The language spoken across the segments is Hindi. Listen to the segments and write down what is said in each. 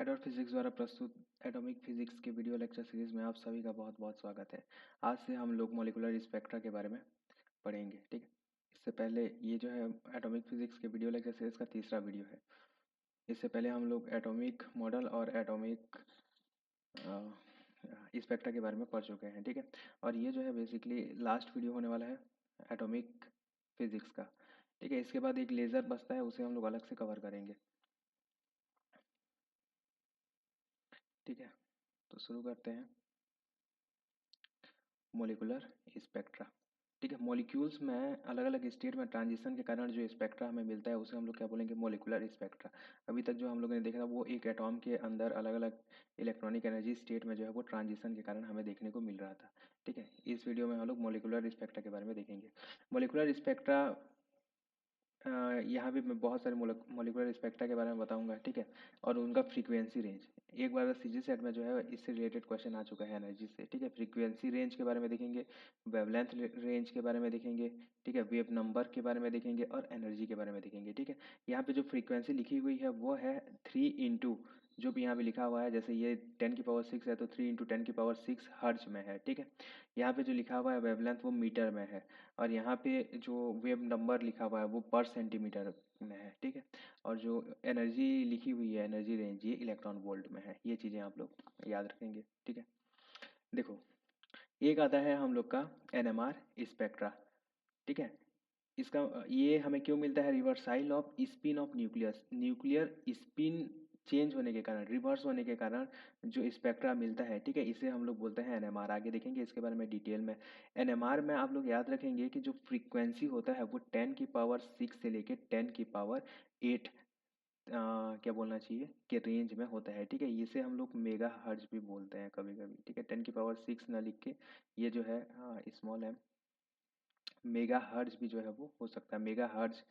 एडॉट फिजिक्स द्वारा प्रस्तुत एटॉमिक फिजिक्स के वीडियो लेक्चर सीरीज में आप सभी का बहुत बहुत स्वागत है। आज से हम लोग मॉलिक्यूलर स्पेक्ट्रा के बारे में पढ़ेंगे, ठीक है। इससे पहले ये जो है एटॉमिक फिजिक्स के वीडियो लेक्चर सीरीज का तीसरा वीडियो है। इससे पहले हम लोग एटॉमिक मॉडल और एटॉमिक स्पेक्ट्रा के बारे में पढ़ चुके हैं, ठीक है। और ये जो है बेसिकली लास्ट वीडियो होने वाला है एटॉमिक फिजिक्स का, ठीक है। इसके बाद एक लेज़र बचता है, उसे हम लोग अलग से कवर करेंगे, ठीक है। तो शुरू करते हैं। मॉलिक्यूलर स्पेक्ट्रा, ठीक है। मॉलिक्यूल्स में अलग अलग स्टेट में ट्रांजिशन के कारण जो स्पेक्ट्रा हमें मिलता है उसे हम लोग क्या बोलेंगे, मॉलिक्यूलर स्पेक्ट्रा। अभी तक जो हम लोगों ने देखा था वो एक एटॉम के अंदर अलग अलग इलेक्ट्रॉनिक एनर्जी स्टेट में जो है वो ट्रांजिशन के कारण हमें देखने को मिल रहा था, ठीक है। इस वीडियो में हम लोग मॉलिक्यूलर स्पेक्ट्रा के बारे में देखेंगे। मॉलिक्यूलर स्पेक्ट्रा यहाँ भी मैं बहुत सारे मॉलिक्यूलर स्पेक्ट्रा के बारे में बताऊंगा, ठीक है। और उनका फ्रीक्वेंसी रेंज, एक बार सीजी सेट में जो है इससे रिलेटेड क्वेश्चन आ चुका है एनर्जी से, ठीक है। फ्रीक्वेंसी रेंज के बारे में देखेंगे, वेवलेंथ रेंज के बारे में देखेंगे, ठीक है। वेव नंबर के बारे में देखेंगे और एनर्जी के बारे में देखेंगे, ठीक है। यहाँ पे जो फ्रीक्वेंसी लिखी हुई है वो है 3 जो भी यहाँ पे लिखा हुआ है, जैसे ये 10⁶ है तो 3 × 10⁶ हर्ट्ज में है, ठीक है। यहाँ पे जो लिखा हुआ है वेवलेंथ वो मीटर में है, और यहाँ पे जो वेव नंबर लिखा हुआ है वो पर सेंटीमीटर में है, ठीक है। और जो एनर्जी लिखी हुई है, एनर्जी रेंज, ये इलेक्ट्रॉन वोल्ट में है। ये चीज़ें आप लोग याद रखेंगे, ठीक है। देखो, एक आता है हम लोग का NMR स्पेक्ट्रा, ठीक है। इसका ये हमें क्यों मिलता है, reversal of spin of nucleus, nuclear spin change होने के कारण, रिवर्स होने के कारण जो स्पेक्ट्रा मिलता है, ठीक है, इसे हम लोग बोलते हैं NMR। आगे देखेंगे इसके बारे में डिटेल में। NMR में आप लोग याद रखेंगे कि जो फ्रीक्वेंसी होता है वो 10⁶ से लेके 10⁸ क्या बोलना चाहिए कि रेंज में होता है, ठीक है। इसे हम लोग मेगा हर्ट्ज भी बोलते हैं कभी कभी, ठीक है। 10⁶ ना लिख के ये जो है स्मॉल m मेगा हर्ट्ज भी जो है वो हो सकता है। मेगा हर्ट्ज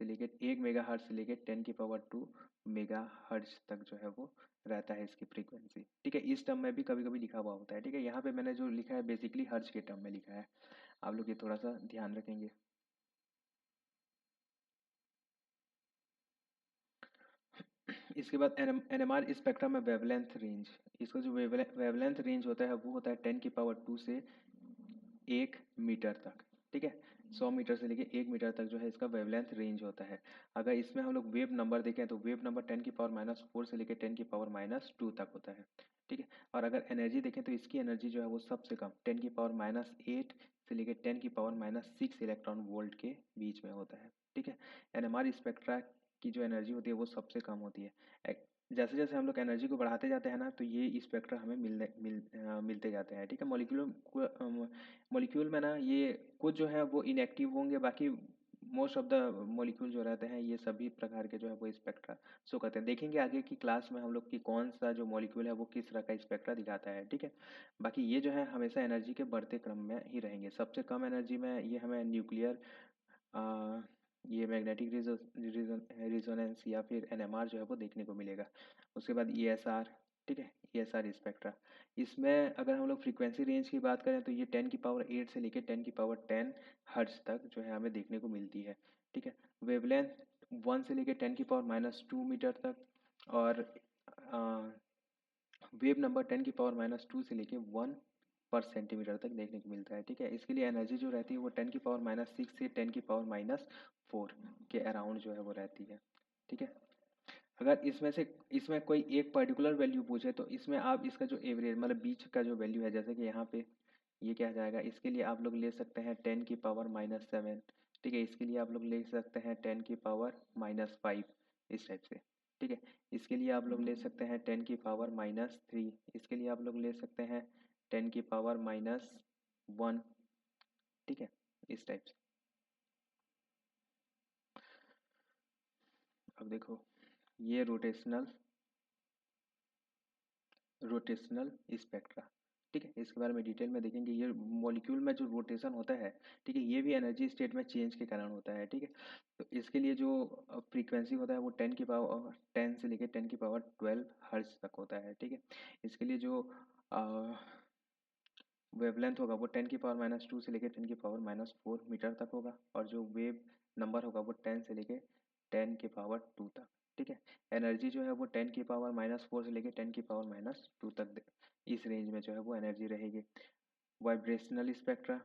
से लेके 1 मेगा हर्ट्ज से लेके 10⁻² मेगा हर्ट्ज तक जो है वो रहता है इसकी फ्रीक्वेंसी, ठीक है। इस टर्म में भी कभी कभी लिखा हुआ होता है, ठीक है। यहाँ पे मैंने जो लिखा है बेसिकली हर्ट्ज के टर्म में लिखा है, आप लोग ये थोड़ा सा ध्यान रखेंगे। इसके बाद NMR स्पेक्ट्रम में वेवलेंथ रेंज, इसका जो वेवलेंथ रेंज होता है वो होता है 10⁻² से 1 मीटर तक, ठीक है। 100 मीटर से लेके 1 मीटर तक जो है इसका वेवलेंथ रेंज होता है। अगर इसमें हम लोग वेव नंबर देखें तो वेव नंबर 10⁻⁻4 से लेके 10⁻⁻2 तक होता है, ठीक है। और अगर एनर्जी देखें तो इसकी एनर्जी जो है वो सबसे कम 10⁻⁸ से लेके 10⁻⁶ इलेक्ट्रॉन वोल्ट के बीच में होता है, ठीक है। NMR स्पेक्ट्रा की जो एनर्जी होती है वो सबसे कम होती है। जैसे जैसे हम लोग एनर्जी को बढ़ाते जाते हैं ना, तो ये स्पेक्ट्रा हमें मिलते जाते हैं, ठीक है। मॉलिक्यूल में ना ये कुछ जो है वो इनएक्टिव होंगे, बाकी मोस्ट ऑफ द मॉलिक्यूल जो रहते हैं ये सभी प्रकार के जो है वो स्पेक्ट्रा शो करते हैं। देखेंगे आगे की क्लास में हम लोग की कौन सा जो मॉलिक्यूल है वो किस तरह का स्पेक्ट्रा दिखाता है, ठीक है। बाकी ये जो है हमेशा एनर्जी के बढ़ते क्रम में ही रहेंगे। सबसे कम एनर्जी में ये हमें न्यूक्लियर ये मैग्नेटिक रिजोनेंस या फिर NMR जो है वो देखने को मिलेगा। उसके बाद ESR, ठीक है, ESR स्पेक्ट्रा। इसमें अगर हम लोग फ्रीक्वेंसी रेंज की बात करें तो ये 10⁸ से लेके 10⁻10 हर्ट्ज तक जो है हमें देखने को मिलती है, ठीक है। वेवलेंथ 1 से लेके 10⁻² मीटर तक, और वेव नंबर 10⁻² से लेके 1 पर सेंटीमीटर तक देखने को मिलता है, ठीक है। इसके लिए एनर्जी जो रहती है वो 10⁻⁶ से 10⁻⁴ के अराउंड जो है वो रहती है, ठीक है। अगर इसमें कोई एक पर्टिकुलर वैल्यू पूछे तो इसमें आप इसका जो एवरेज मतलब बीच का जो वैल्यू है, जैसे कि यहाँ पे ये क्या जाएगा, इसके लिए आप लोग ले सकते हैं 10⁻⁻7, ठीक है। इसके लिए आप लोग ले सकते हैं 10⁻⁻5, इस टाइप से, ठीक है। इसके लिए आप लोग ले सकते हैं 10⁻⁻3, इसके लिए आप लोग ले सकते हैं 10⁻⁻1, ठीक है, इस टाइप से। अब देखो ये रोटेशनल स्पेक्ट्रा, ठीक है। इसके बारे में डिटेल में देखेंगे। ये मॉलिक्यूल में जो रोटेशन होता है, ठीक है, ये भी एनर्जी स्टेट में चेंज के कारण होता है, ठीक है। तो इसके लिए जो फ्रीक्वेंसी होता है वो 10⁻10 से लेके 10⁻12 हर्ट्ज तक होता है, ठीक है। इसके लिए जो वेवलेंथ होगा वो 10⁻² से लेके 10⁻⁴ मीटर तक होगा, और जो वेव नंबर होगा वो 10 से लेके 10⁻² तक, ठीक है। एनर्जी जो है वो 10⁻⁻⁴ से लेके 10⁻⁻² तक इस रेंज में जो है वो एनर्जी रहेगी। वाइब्रेशनल स्पेक्ट्रा,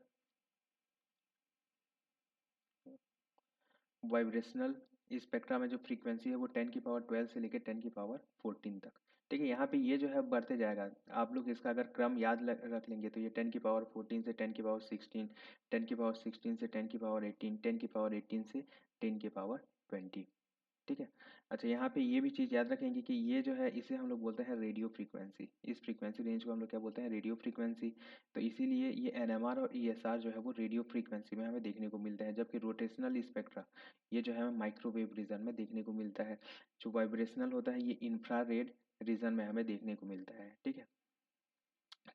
वाइब्रेशनल स्पेक्ट्रा में जो फ्रीक्वेंसी है वो 10⁻12 से लेकर 10⁻14 तक। ठीक है, यहाँ पे ये जो है बढ़ते जाएगा। आप लोग इसका अगर क्रम याद रख लेंगे तो ये 10⁻14 से 10⁻16, 10⁻16 से 10⁻18, 10⁻18 से 10⁻20। ठीक है। अच्छा, यहाँ पे ये भी चीज़ याद रखेंगे कि ये जो है इसे हम लोग बोलते हैं रेडियो फ्रीक्वेंसी। इस फ्रीक्वेंसी रेंज को हम लोग क्या बोलते हैं, रेडियो फ्रीक्वेंसी। तो इसीलिए ये एनएमआर और ईएसआर जो है वो रेडियो फ्रीक्वेंसी में हमें देखने को मिलता है, जबकि रोटेशनल स्पेक्ट्रा ये जो है हमें माइक्रोवेव रीजन में देखने को मिलता है। जो वाइब्रेशनल होता है ये इंफ्रारेड रीजन में हमें देखने को मिलता है। ठीक है।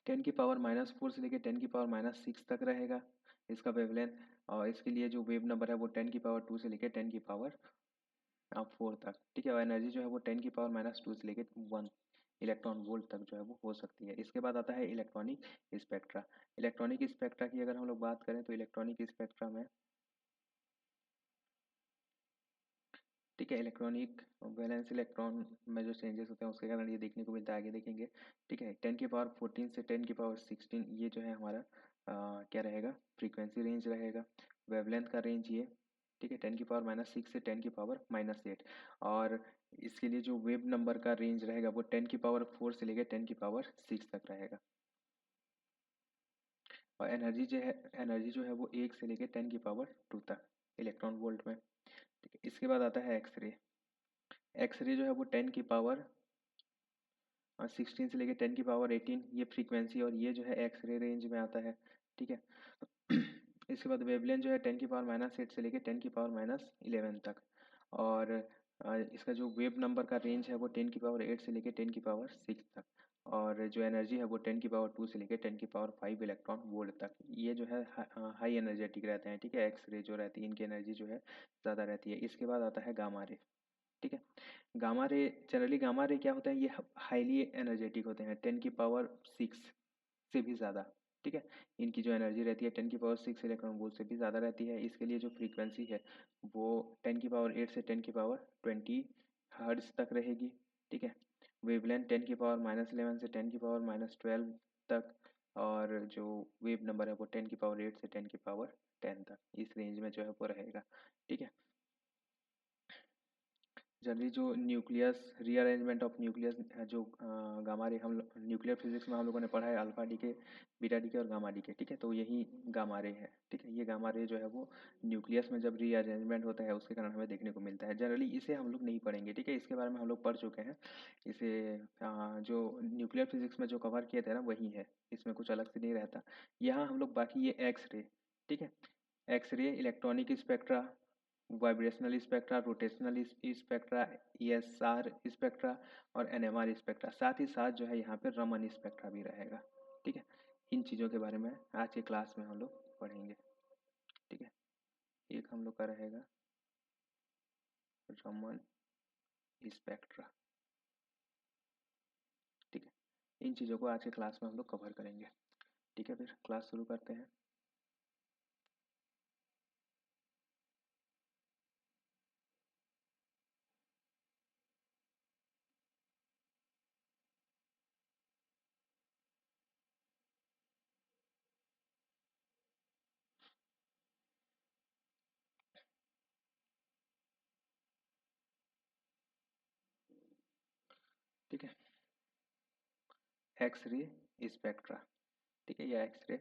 10⁻⁻4 से लेकर 10⁻⁻6 तक रहेगा इसका वेवलेंथ, और इसके लिए जो वेव नंबर है वो 10⁻2 से लेकर 10⁻4 तक। ठीक है। और एनर्जी जो है वो 10⁻2 से लेकर 1 इलेक्ट्रॉन वोल्ट तक जो है वो हो सकती है। इसके बाद आता है इलेक्ट्रॉनिक स्पेक्ट्रा। इलेक्ट्रॉनिक स्पेक्ट्रा की अगर हम लोग बात करें तो इलेक्ट्रॉनिक स्पेक्ट्रा में, ठीक है, इलेक्ट्रॉनिक वैलेंस इलेक्ट्रॉन में जो चेंजेस होते हैं उसके कारण ये देखने को मिलता है, आगे देखेंगे। ठीक है। 10⁻14 से 10⁻16 ये जो है हमारा क्या रहेगा, फ्रीक्वेंसी रेंज रहेगा। वेवलेंथ का रेंज ये, ठीक है, 10⁻6 से 10⁻8। और इसके लिए जो वेव नंबर का रेंज रहेगा वो 10⁻4 से लेकर 10⁻6 तक रहेगा। और एनर्जी जो है वो 1 से लेकर 10⁻2 तक इलेक्ट्रॉन वोल्ट में। ठीक है। इसके बाद आता है एक्सरे। एक्सरे जो है वो 10⁻16 से लेकर 10⁻18 ये फ्रीक्वेंसी और ये जो है एक्सरे रेंज में आता है। ठीक है। इसके बाद वेवलेंथ जो है 10⁻8 से लेकर 10⁻11 तक। और इसका जो वेव नंबर का रेंज है वो 10⁻8 से लेकर 10⁻6 तक। और जो एनर्जी है वो 10⁻2 से लेकर 10⁻5 इलेक्ट्रॉन वोल्ट तक। ये जो है हाई एनर्जेटिक रहते हैं। ठीक है। एक्सरे जो रहती है इनकी एनर्जी जो है ज़्यादा रहती है। इसके बाद आता है गामा रे। ठीक है। Gamma ray, generally gamma ray क्या होता है, ये हाईली एनर्जेटिक होते हैं, 10⁻6 से भी ज़्यादा। ठीक है। इनकी जो एनर्जी रहती है 10⁻6 इलेक्ट्रॉन वोल्ट से भी ज़्यादा रहती है। इसके लिए जो फ्रीक्वेंसी है वो 10⁻8 से 10⁻20 हर्ट्ज तक रहेगी। ठीक है। वेवलेंथ 10⁻11 से 10⁻12 तक। और जो वेव नंबर है वो 10⁻8 से 10⁻10 तक इस रेंज में जो है वो रहेगा। ठीक है। जनरली जो न्यूक्लियस, रीअरेंजमेंट ऑफ न्यूक्लियस, जो गामा रे, हम न्यूक्लियर फिजिक्स में हम लोगों ने पढ़ा है अल्फा डी के, बीटा डी के और गामा डी के। ठीक है। तो यही गामा रे है। ठीक है। ये गामा रे जो है वो न्यूक्लियस में जब रीअरेंजमेंट होता है उसके कारण हमें देखने को मिलता है। जनरली इसे हम लोग नहीं पढ़ेंगे। ठीक है। इसके बारे में हम लोग पढ़ चुके हैं। इसे जो न्यूक्लियर फिजिक्स में जो कवर किए थे ना वही है, इसमें कुछ अलग से नहीं रहता। यहाँ हम लोग बाकी ये एक्स रे, ठीक है, X ray, electronic spectra, vibrational spectra, rotational spectra, ESR spectra और एनएमआर स्पेक्ट्रा, साथ ही साथ जो है यहाँ पे रमन स्पेक्ट्रा भी रहेगा। ठीक है। इन चीज़ों के बारे में आज के क्लास में हम लोग पढ़ेंगे। ठीक है। एक हम लोग का रहेगा रमन स्पेक्ट्रा। ठीक है। इन चीज़ों को आज के क्लास में हम लोग कवर करेंगे। ठीक है। फिर क्लास शुरू करते हैं। ठीक है। X ray spectra. ठीक है। या एक्स रे,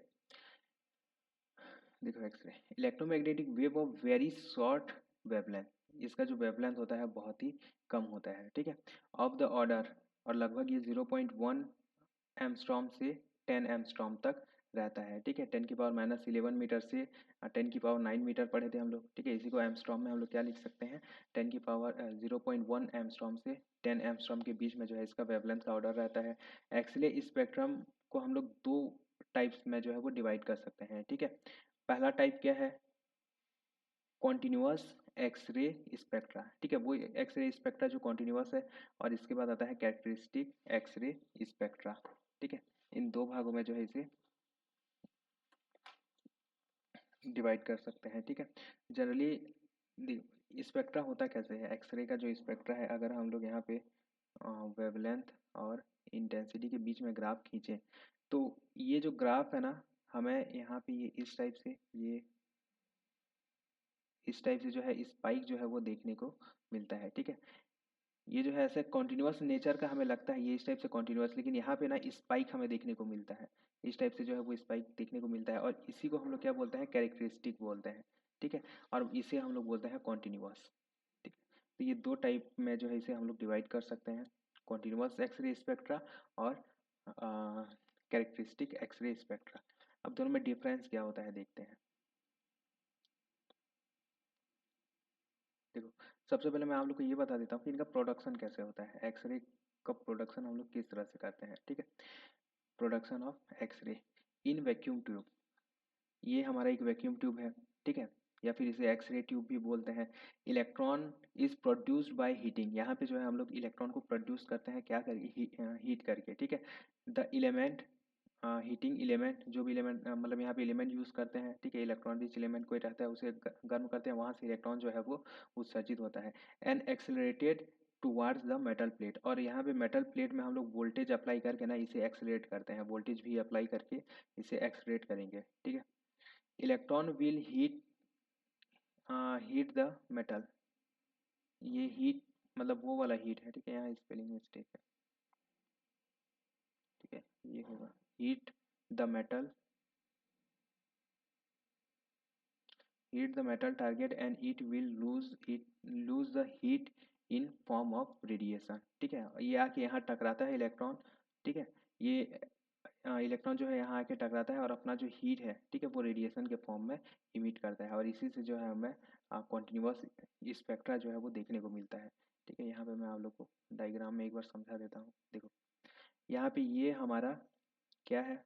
देखो, X ray electromagnetic wave of very short wavelength, इसका जो वेवलेंथ होता है बहुत ही कम होता है। ठीक है। ऑफ द ऑर्डर, और लगभग ये 0.1 एमस्ट्रॉम से 10 एमस्ट्रॉम तक रहता है। ठीक है। 10⁻11 मीटर से 10⁹ मीटर पढ़े थे हम लोग। ठीक है। इसी को एमस्ट्रॉम में हम लोग क्या लिख सकते हैं, 0.1 एमस्ट्रॉम से 10 एमस्ट्रॉम के बीच में जो है इसका वेवलेंथ का ऑर्डर रहता है। एक्सरे स्पेक्ट्रम को हम लोग दो टाइप्स में जो है वो डिवाइड कर सकते हैं। ठीक है। पहला टाइप क्या है, कॉन्टिन्यूअस एक्सरे स्पेक्ट्रा। ठीक है। वो एक्सरे स्पेक्ट्रा जो कॉन्टिन्यूअस है, और इसके बाद आता है कैरेक्टरिस्टिक एक्सरे स्पेक्ट्रा। ठीक है। इन दो भागों में जो है इसे डिवाइड कर सकते हैं। ठीक है। जनरली स्पेक्ट्रा होता कैसे है, एक्सरे का जो स्पेक्ट्रा है, अगर हम लोग यहाँ पे वेवलेंथ और इंटेंसिटी के बीच में ग्राफ खींचें तो ये जो ग्राफ है ना, हमें यहाँ पे ये इस टाइप से, ये इस टाइप से जो है स्पाइक जो है वो देखने को मिलता है। ठीक है, ये जो है ऐसे कॉन्टिन्यूअस नेचर का हमें लगता है, ये इस टाइप से कॉन्टिन्यूअस, लेकिन यहाँ पे ना स्पाइक हमें देखने को मिलता है, इस टाइप से जो है वो स्पाइक देखने को मिलता है, और इसी को हम लोग क्या बोलते हैं, कैरेक्टरिस्टिक बोलते हैं। ठीक है, और इसे हम लोग बोलते हैं कॉन्टिन्यूअस। ठीक, तो ये दो टाइप में जो है इसे हम लोग डिवाइड कर सकते हैं, कॉन्टिन्यूअस एक्सरे स्पेक्ट्रा और कैरेक्टरिस्टिक एक्सरे स्पेक्ट्रा। अब दोनों में डिफरेंस क्या होता है देखते हैं। देखो, सबसे पहले मैं आप लोग को ये बता देता हूँ कि इनका प्रोडक्शन कैसे होता है, एक्सरे का प्रोडक्शन हम लोग किस तरह से करते हैं। ठीक है, production of X ray in vacuum tube, ये हमारा एक वैक्यूम ट्यूब है। ठीक है, या फिर इसे एक्सरे ट्यूब भी बोलते हैं। Electron is produced by heating, यहाँ पे जो है हम लोग इलेक्ट्रॉन को प्रोड्यूस करते हैं क्या करके, हीट करके। ठीक है, द एलिमेंट, हीटिंग एलिमेंट, जो भी एलिमेंट मतलब यहाँ पे एलिमेंट यूज करते हैं। ठीक है, इलेक्ट्रॉन रिच एलिमेंट कोई रहता है उसे गर्म करते हैं, वहाँ से इलेक्ट्रॉन जो है वो उत्सर्जित होता है and accelerated towards the metal plate, और यहाँ पे मेटल प्लेट में हम लोग वोल्टेज अप्लाई करके ना इसे एक्सेलरेट करते हैं, वोल्टेज भी अप्लाई करके इसे एक्सेलरेट करेंगे। ठीक है, electron will heat the metal, ये हीट मतलब वो वाला हीट है। ठीक है, यहाँ स्पेलिंग मिस्टेक है। ठीक है, ये होगा heat the metal, hit the metal target and it will lose the heat in form of radiation। ठीक है, ये आके यहाँ टकराता है इलेक्ट्रॉन। ठीक है, ये इलेक्ट्रॉन जो है यहाँ आके टकराता है और अपना जो हीट है, ठीक है, वो रेडिएशन के फॉर्म में इमिट करता है, और इसी से जो है हमें कॉन्टिन्यूअस स्पेक्ट्रा जो है वो देखने को मिलता है। ठीक है, यहाँ पे मैं आप लोग को डायग्राम में एक बार समझा देता हूँ। देखो, यहाँ पे ये हमारा क्या है,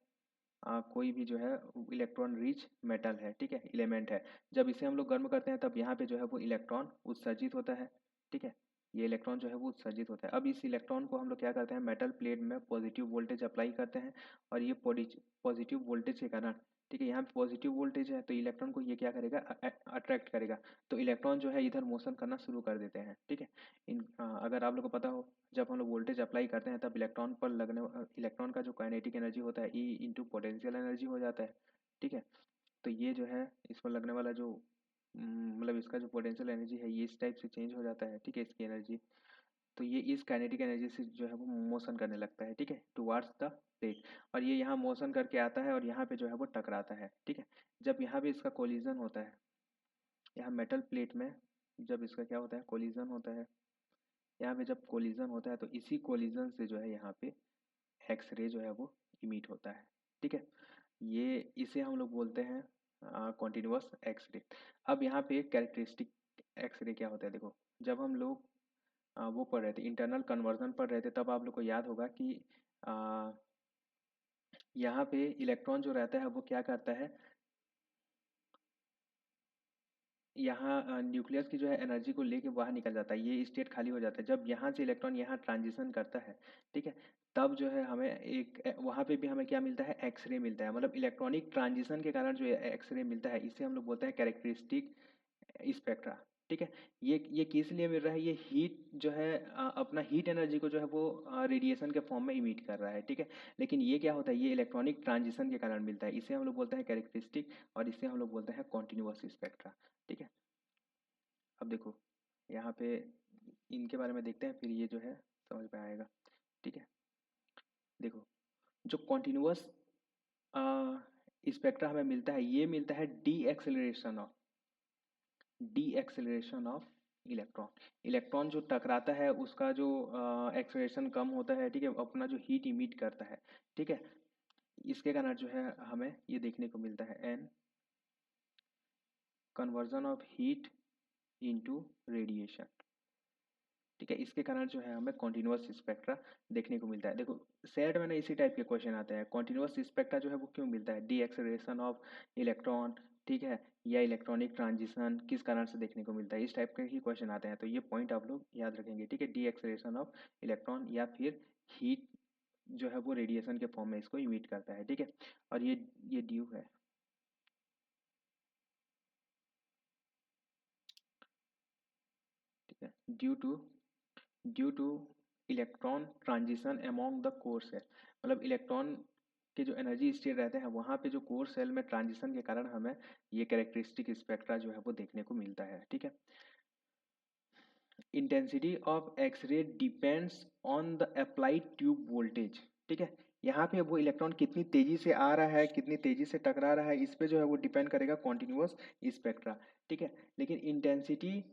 कोई भी जो है इलेक्ट्रॉन रिच मेटल है। ठीक है, एलिमेंट है, जब इसे हम लोग गर्म करते हैं तब यहाँ पे जो है वो इलेक्ट्रॉन उत्सर्जित होता है। ठीक है, ये इलेक्ट्रॉन जो है वो उत्सर्जित होता है। अब इस इलेक्ट्रॉन को हम लोग क्या करते हैं, मेटल प्लेट में पॉजिटिव वोल्टेज अप्लाई करते हैं, और ये पॉजिटिव वोल्टेज के कारण, ठीक है, यहाँ पे पॉजिटिव वोल्टेज है तो इलेक्ट्रॉन को ये क्या करेगा, अट्रैक्ट करेगा, तो इलेक्ट्रॉन जो है इधर मोशन करना शुरू कर देते हैं। ठीक है, अगर आप लोग को पता हो, जब हम लोग वोल्टेज अप्लाई करते हैं तब इलेक्ट्रॉन पर लगने, इलेक्ट्रॉन का जो काइनेटिक एनर्जी होता है ई इंटू पोटेंशियल एनर्जी हो जाता है। ठीक है, तो ये जो है इस पर लगने वाला जो मतलब इसका जो पोटेंशियल एनर्जी है ये इस टाइप से चेंज हो जाता है। ठीक है, इसकी एनर्जी, तो ये इस काइनेटिक एनर्जी से जो है वो मोशन करने लगता है। ठीक है, टुवार्ड्स द प्लेट, और ये यहाँ मोशन करके आता है और यहाँ पे जो है वो टकराता है। ठीक है, जब यहाँ पे इसका कोलिजन होता है, यहाँ मेटल प्लेट में जब इसका क्या होता है, कोलिजन होता है, यहाँ पे जब कोलिजन होता है तो इसी कोलिजन से जो है यहाँ पे एक्सरे जो है वो इमिट होता है। ठीक है, ये इसे हम लोग बोलते हैं कॉन्टिन्यूअस एक्सरे। अब यहाँ पे कैरेक्टरिस्टिक एक्सरे क्या होता है, देखो, जब हम लोग वो पढ़ रहे थे, इंटरनल कन्वर्जन पढ़ रहे थे, तब आप लोग को याद होगा कि आ, यहाँ पे इलेक्ट्रॉन जो रहता है वो क्या करता है, यहाँ न्यूक्लियस की जो है एनर्जी को लेके बाहर निकल जाता है, ये स्टेट खाली हो जाता है, जब यहाँ से इलेक्ट्रॉन यहाँ ट्रांजिशन करता है। ठीक है, तब जो है हमें एक वहाँ पे भी हमें क्या मिलता है, एक्सरे मिलता है, मतलब इलेक्ट्रॉनिक ट्रांजिशन के कारण जो एक्सरे मिलता है इसे हम लोग बोलते हैं कैरेक्टरिस्टिक स्पेक्ट्रा। ठीक है, ये किस लिए मिल रहा है, ये हीट जो है अपना हीट एनर्जी को जो है वो रेडिएशन के फॉर्म में इमिट कर रहा है। ठीक है, लेकिन ये क्या होता है, ये इलेक्ट्रॉनिक ट्रांजिशन के कारण मिलता है, इसे हम लोग बोलते हैं कैरेक्टरिस्टिक, और इसे हम लोग बोलते हैं कॉन्टिन्यूअस स्पेक्ट्रा। ठीक है, अब देखो यहाँ पे इनके बारे में देखते हैं, फिर ये जो है समझ में आएगा। ठीक है, देखो, जो कॉन्टिन्यूअस स्पेक्ट्रा हमें मिलता है, ये मिलता है D acceleration of electron, electron जो टकराता है उसका जो एक्सेलरेशन कम होता है। ठीक है, अपना जो हीट इमिट करता है। ठीक है, इसके कारण जो है हमें ये देखने को मिलता है an conversion of heat into radiation. ठीक है, इसके कारण जो है हमें कॉन्टिन्यूअस स्पेक्ट्रा देखने को मिलता है। देखो, सेट में ना इसी टाइप के क्वेश्चन आते हैं, कॉन्टिन्यूअस स्पेक्ट्रा जो है वो क्यों मिलता है, डी एक्सेलरेशन ऑफ इलेक्ट्रॉन, ठीक है, या इलेक्ट्रॉनिक ट्रांजिशन किस कारण से देखने को मिलता है, इस टाइप के ही क्वेश्चन आते हैं, तो ये पॉइंट आप लोग याद रखेंगे। ठीक है, डी एक्सेलरेशन ऑफ इलेक्ट्रॉन या फिर हीट जो है वो रेडिएशन के फॉर्म में इसको इमिट करता है। ठीक है, और ये ड्यू है। ठीक है, due to electron transition among the core cell, मतलब इलेक्ट्रॉन के जो एनर्जी स्टेट रहते हैं वहाँ पे जो कोर सेल में ट्रांजिशन के कारण हमें ये कैरेक्टरिस्टिक स्पेक्ट्रा जो है वो देखने को मिलता है। ठीक है, intensity of X ray depends on the applied tube voltage. ठीक है, यहाँ पे वो इलेक्ट्रॉन कितनी तेजी से आ रहा है, कितनी तेजी से टकरा रहा है, इस पे जो है वो डिपेंड करेगा कॉन्टिन्यूअस स्पेक्ट्रा। ठीक है, लेकिन इंटेंसिटी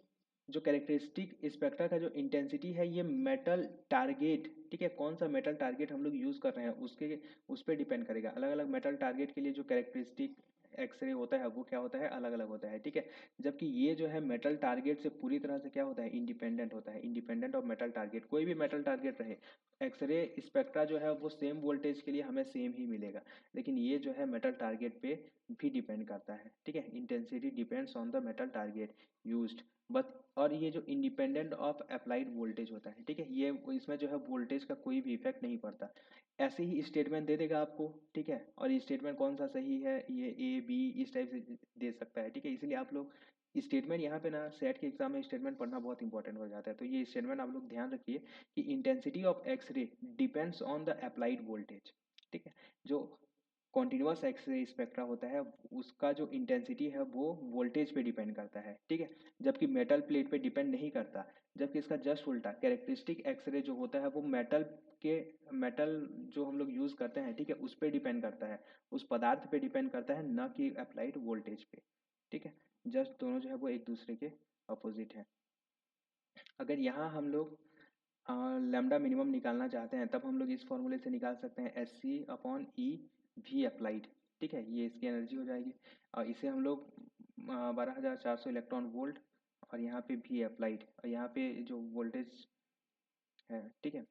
जो कैरेक्टरिस्टिक स्पेक्ट्रा का जो इंटेंसिटी है ये मेटल टारगेट, ठीक है, कौन सा मेटल टारगेट हम लोग यूज कर रहे हैं उसके उस पर डिपेंड करेगा। अलग अलग मेटल टारगेट के लिए जो कैरेक्टरिस्टिक एक्सरे होता है वो क्या होता है, अलग अलग होता है। ठीक है, जबकि ये जो है मेटल टारगेट से पूरी तरह से क्या होता है, इंडिपेंडेंट होता है, इंडिपेंडेंट ऑफ मेटल टारगेट। कोई भी मेटल टारगेट रहे, एक्सरे स्पेक्ट्रा जो है वो सेम वोल्टेज के लिए हमें सेम ही मिलेगा, लेकिन ये जो है मेटल टारगेट पे भी डिपेंड करता है। ठीक है, intensity depends on the metal target used but, और ये जो इंडिपेंडेंट ऑफ अप्लाइड वोल्टेज होता है, ठीक है, ये इसमें जो है वोल्टेज का कोई भी इफेक्ट नहीं पड़ता। ऐसे ही स्टेटमेंट दे देगा आपको। ठीक है, और ये स्टेटमेंट कौन सा सही है, ये ए बी इस टाइप से दे सकता है। ठीक है, इसलिए आप लोग स्टेटमेंट यहाँ पे ना सेट के एग्जाम में स्टेटमेंट पढ़ना बहुत इंपॉर्टेंट हो जाता है। तो ये स्टेटमेंट आप लोग ध्यान रखिए कि intensity of X ray depends on the applied voltage. ठीक है, जो कॉन्टिन्यूअस एक्सरे स्पेक्ट्रा होता है उसका जो इंटेंसिटी है वो वोल्टेज पे डिपेंड करता है। ठीक है, जबकि मेटल प्लेट पे डिपेंड नहीं करता। जबकि इसका जस्ट उल्टा कैरेक्टरिस्टिक एक्सरे जो होता है वो मेटल जो हम लोग यूज करते हैं, ठीक है, उस पर डिपेंड करता है, उस पदार्थ पे डिपेंड करता है, न कि अप्लाइड वोल्टेज पे। ठीक है, जस्ट दोनों जो है वो एक दूसरे के अपोजिट है। अगर यहाँ हम लोग लैम्डा मिनिमम निकालना चाहते हैं तब हम लोग इस फॉर्मूले से निकाल सकते हैं SC/E भी अप्लाइड। ठीक है, ये इसकी एनर्जी हो जाएगी, और इसे हम लोग 12,400 इलेक्ट्रॉन वोल्ट, और यहाँ पे भी अप्लाइड, और यहाँ पे जो वोल्टेज है, ठीक है,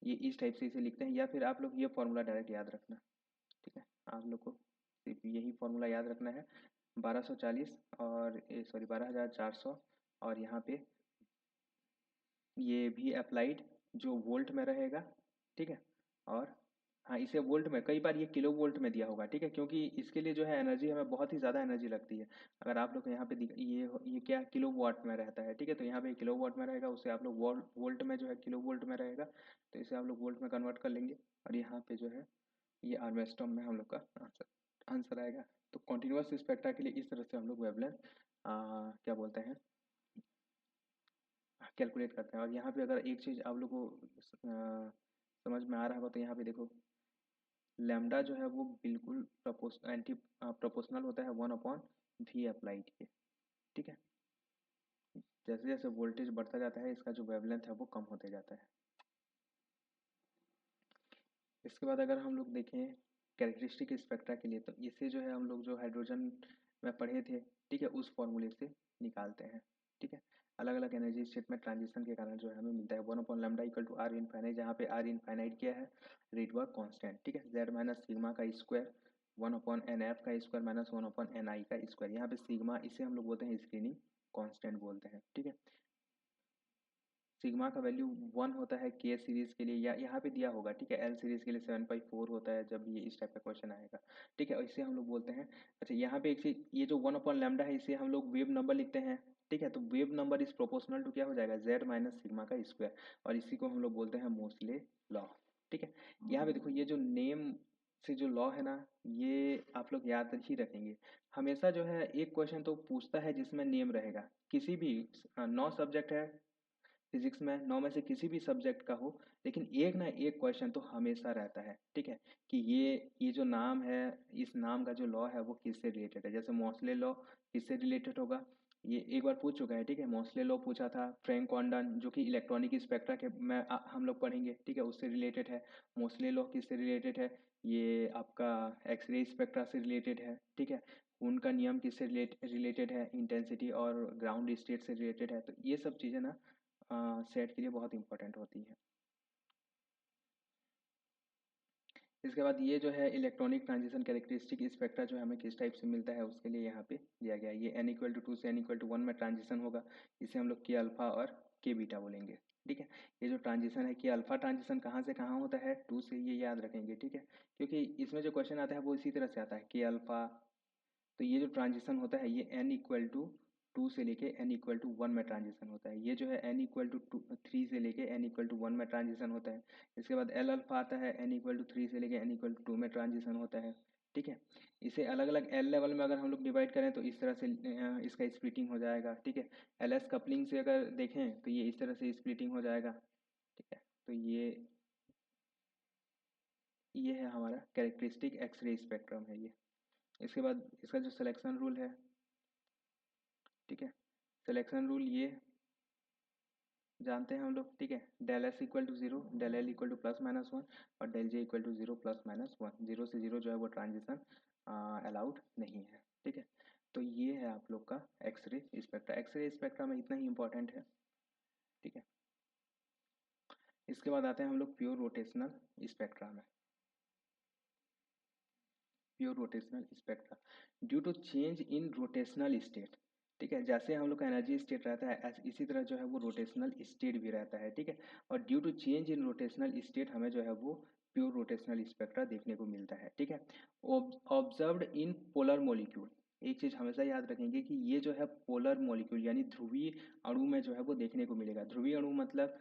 ये इस टाइप से इसे लिखते हैं, या फिर आप लोग ये फॉर्मूला डायरेक्ट याद रखना। ठीक है, आप लोग को सिर्फ यही फॉर्मूला याद रखना है, 1240 और सॉरी 12,400, और यहाँ पे ये भी अप्लाइड जो वोल्ट में रहेगा। ठीक है, और हाँ इसे वोल्ट में, कई बार ये किलो वोल्ट में दिया होगा। ठीक है, क्योंकि इसके लिए जो है एनर्जी हमें बहुत ही ज़्यादा एनर्जी लगती है। अगर आप लोग यहाँ पे ये क्या किलो वाट में रहता है। ठीक है, तो यहाँ पे किलो वाट में रहेगा, उससे आप लोग वोल्ट में जो है किलो वोल्ट में रहेगा, तो इसे आप लोग वोल्ट में कन्वर्ट कर लेंगे, और यहाँ पे जो है ये आर्मेस्टॉम में हम लोग का आंसर आंसर आएगा। तो कॉन्टिन्यूस स्पेक्ट्रा के लिए इस तरह से हम लोग वेवलेंथ क्या बोलते हैं कैलकुलेट करते हैं। और यहाँ पे अगर एक चीज़ आप लोग को समझ में आ रहा होगा तो यहाँ पे देखो, लैम्डा जो है वो बिल्कुल प्रोपोर्शनल होता है 1/V अप्लाइड के। ठीक है, जैसे जैसे वोल्टेज बढ़ता जाता है इसका जो वेवलेंथ है वो कम होते जाता है। इसके बाद अगर हम लोग देखें कैरेक्टरिस्टिक स्पेक्ट्रा के लिए, तो इसे जो है हम लोग जो हाइड्रोजन में पढ़े थे, ठीक है, उस फॉर्मूले से निकालते हैं। ठीक है, अलग अलग एनर्जी स्टेट में ट्रांजिशन के कारण जो है हमें मिलता है 1/λ इक्वल टू आर इनफाइनाइट, जहाँ पे आर इनफाइनाइट क्या है, रेडबर्ग कांस्टेंट। ठीक है, जेड माइनस सिग्मा का स्क्वायर 1/NF का स्क्वायर माइनस 1/NI का स्क्वायर। यहाँ पे सिग्मा इसे हम लोग बोलते हैं स्क्रीनिंग कांस्टेंट बोलते हैं। ठीक है, सिग्मा का वैल्यू 1 होता है के सीरीज के लिए, या यहाँ पे दिया होगा। ठीक है, एल सीरीज के लिए 7/4 होता है जब ये इस टाइप का क्वेश्चन आएगा। ठीक है, और इसे हम लोग बोलते हैं, अच्छा यहाँ पे एक चीज, ये जो 1/λ है इसे हम लोग वेव नंबर लिखते हैं। ठीक है, तो wave number is proportional to क्या हो जाएगा, जेड माइनस सिग्मा का स्क्वायर, और इसी को हम लोग बोलते हैं मोसले लॉ। ठीक है, यहाँ पे देखो ये जो नेम से जो लॉ है ना, ये आप लोग याद ही रखेंगे। हमेशा जो है एक क्वेश्चन तो पूछता है जिसमें नेम रहेगा, किसी भी 9 सब्जेक्ट है फिजिक्स में, 9 में से किसी भी सब्जेक्ट का हो, लेकिन एक ना एक क्वेश्चन तो हमेशा रहता है। ठीक है, कि ये जो नाम है, इस नाम का जो लॉ है वो किससे रिलेटेड है। जैसे मोसले लॉ किससे रिलेटेड होगा, ये एक बार पूछ चुका है। ठीक है, मोसले लॉ पूछा था फ्रैंक कॉन्डन जो कि इलेक्ट्रॉनिक स्पेक्ट्रा के में हम लोग पढ़ेंगे। ठीक है, उससे रिलेटेड है। मोसले लॉ किससे रिलेटेड है, ये आपका एक्सरे स्पेक्ट्रा से रिलेटेड है। ठीक है, उनका नियम किससे रिलेटेड है, इंटेंसिटी और ग्राउंड स्टेट से रिलेटेड है। तो ये सब चीज़ें ना सेट के लिए बहुत इंपॉर्टेंट होती है। इसके बाद ये जो है इलेक्ट्रॉनिक ट्रांजिशन कैरेक्टरिस्टिक स्पेक्ट्रा जो हमें किस टाइप से मिलता है उसके लिए यहाँ पे दिया गया है। ये n=2 से n=1 में ट्रांजिशन होगा, इसे हम लोग के अल्फा और के बीटा बोलेंगे। ठीक है, ये जो ट्रांजिशन है कि अल्फा ट्रांजिशन कहाँ से कहाँ होता है, 2 से, ये याद रखेंगे। ठीक है, क्योंकि इसमें जो क्वेश्चन आता है वो इसी तरह से आता है कि अल्फा, तो ये जो ट्रांजिशन होता है ये n=2 2 से लेके n इक्वल टू 1 में ट्रांजिशन होता है। ये जो है n इक्वल टू 3 से लेके n इक्वल टू 1 में ट्रांजिशन होता है। इसके बाद एल अल्फा आता है, n इक्वल टू 3 से लेके n इक्वल टू 2 में ट्रांजिशन होता है। ठीक है, इसे अलग अलग एल लेवल में अगर हम लोग डिवाइड करें तो इस तरह से इसका स्प्लिटिंग हो जाएगा। ठीक है, एल एस कपलिंग से अगर देखें तो ये इस तरह से स्प्लिटिंग हो जाएगा। ठीक है, तो ये है हमारा कैरेक्टरिस्टिक एक्सरे स्पेक्ट्रम है ये। इसके बाद इसका जो सिलेक्शन रूल है, ठीक है, सिलेक्शन रूल ये जानते हैं हम लोग। ठीक है, del S equal to 0, del L equal to plus minus 1 और del J equal to 0 plus minus 1। 0 से 0 जो है वो ट्रांजिशन अलाउड नहीं है। ठीक है, तो ये है आप लोग का एक्सरे स्पेक्ट्रा। एक्सरे स्पेक्ट्रा में इतना ही इंपॉर्टेंट है। ठीक है, इसके बाद आते हैं हम लोग प्योर रोटेशनल स्पेक्ट्रा में। Pure rotational spectra due to change in rotational state. ठीक है, जैसे हम लोग का एनर्जी स्टेट रहता है इसी तरह जो है वो रोटेशनल स्टेट भी रहता है। ठीक है, और due to change in rotational state हमें जो है वो प्योर रोटेशनल स्पेक्ट्रा देखने को मिलता है। ठीक है, ऑब्जर्व्ड इन पोलर मॉलिक्यूल। एक चीज हमेशा याद रखेंगे कि ये जो है पोलर मॉलिक्यूल यानी ध्रुवीय अणु में जो है वो देखने को मिलेगा। ध्रुवीय अणु मतलब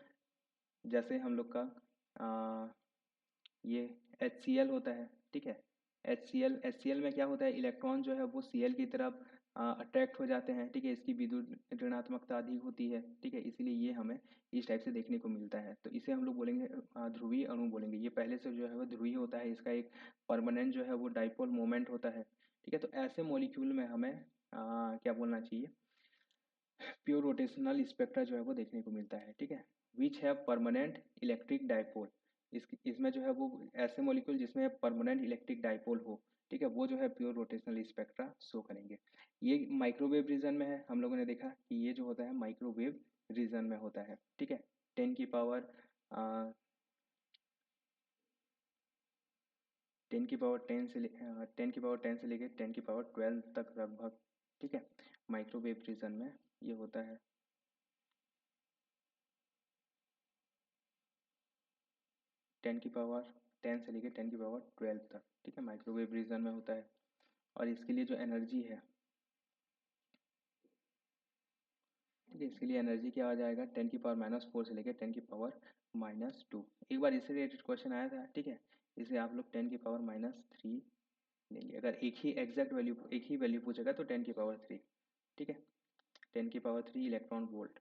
जैसे हम लोग का ये HCl होता है। ठीक है, HCl में क्या होता है, इलेक्ट्रॉन जो है वो Cl की तरफ अट्रैक्ट हो जाते हैं। ठीक है, इसकी विद्युत ऋणात्मकता अधिक होती है। ठीक है, इसलिए ये हमें इस टाइप से देखने को मिलता है। तो इसे हम लोग बोलेंगे ध्रुवीय अणु बोलेंगे। ये पहले से जो है वो ध्रुवीय होता है, इसका एक परमानेंट जो है वो डाइपोल मोमेंट होता है। ठीक है, तो ऐसे मॉलिक्यूल में हमें क्या बोलना चाहिए, प्योर रोटेशनल स्पेक्ट्रा जो है वो देखने को मिलता है। ठीक है, which have permanent electric dipole. इसमें जो है वो ऐसे मॉलिक्यूल जिसमें परमानेंट इलेक्ट्रिक डाइपोल हो। ठीक है, वो जो है प्योर रोटेशनल स्पेक्ट्रा शो करेंगे। ये माइक्रोवेव रीजन में है। हम लोगों ने देखा कि ये जो होता है माइक्रोवेव रीजन में होता है। ठीक है, 10 की पावर 10 की पावर 10 से लेके 10 की पावर 12 तक लगभग। ठीक है, माइक्रोवेव रीजन में ये होता है। 10 की पावर 10 से लेके 10 की पावर 12 तक। ठीक है, माइक्रोवेव रीजन में होता है। और इसके लिए जो एनर्जी है, ठीक है, इसके लिए एनर्जी क्या आ जाएगा, 10 की पावर -4 से लेके 10 की पावर -2। एक बार इससे रिलेटेड क्वेश्चन आया था। ठीक है, इसे आप लोग 10 की पावर -3 लेंगे। अगर एक ही वैल्यू पूछेगा तो 10 की पावर 3। ठीक है, 10 की power 3 electron volt.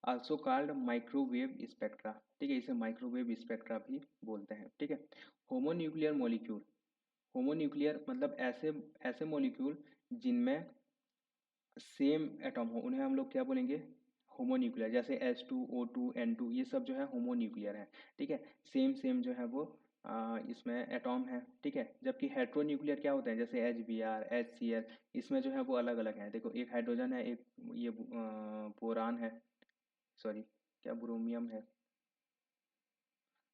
Also called microwave spectra. ठीक है, इसे माइक्रोवेव स्पेक्ट्रा भी बोलते हैं। ठीक है, होमोन्यूक्लियर मॉलिक्यूल। होमोन्यूक्लियर मतलब ऐसे ऐसे मॉलिक्यूल जिनमें सेम एटॉम हो, उन्हें हम लोग क्या बोलेंगे, होमोन्यूक्लियर। जैसे H2O2 N2 ये सब जो है होमोन्यूक्लियर है। ठीक है, सेम सेम जो है वो इसमें एटॉम है। ठीक है, जबकि हेट्रोन्यूक्लियर क्या होते हैं, जैसे HBr HCl, इसमें जो है वो अलग अलग है। देखो, एक हाइड्रोजन है, एक ये बोरान है, सॉरी क्या ब्रोमियम है,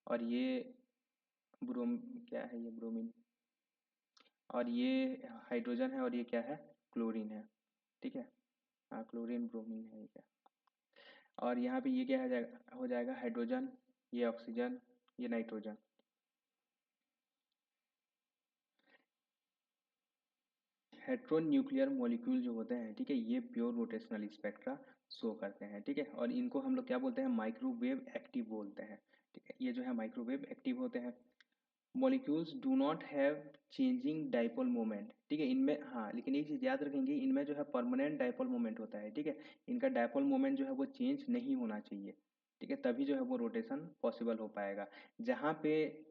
और ये ब्रोम क्या है, ये ब्रोमीन, और ये हाइड्रोजन है, और ये क्या है, क्लोरीन है। ठीक है, हाँ क्लोरीन ब्रोमीन है ये क्या। और यहाँ पे ये क्या हो जाएगा हाइड्रोजन, ये ऑक्सीजन, ये नाइट्रोजन। हेट्रोन्यूक्लियर मॉलिक्यूल जो होते हैं, ठीक है, ये प्योर रोटेशनल स्पेक्ट्रा शो करते हैं। ठीक है, और इनको हम लोग क्या बोलते हैं, माइक्रोवेव एक्टिव बोलते हैं। ठीक है, ये जो है माइक्रोवेव एक्टिव होते हैं। Molecules do not have changing dipole moment. ठीक है, इनमें हाँ, लेकिन एक चीज याद रखेंगे, इनमें जो है परमानेंट डाइपोल मोमेंट होता है। ठीक है, इनका डाइपोल मोमेंट जो है वो चेंज नहीं होना चाहिए। ठीक है, तभी जो है वो रोटेशन पॉसिबल हो पाएगा। जहाँ पे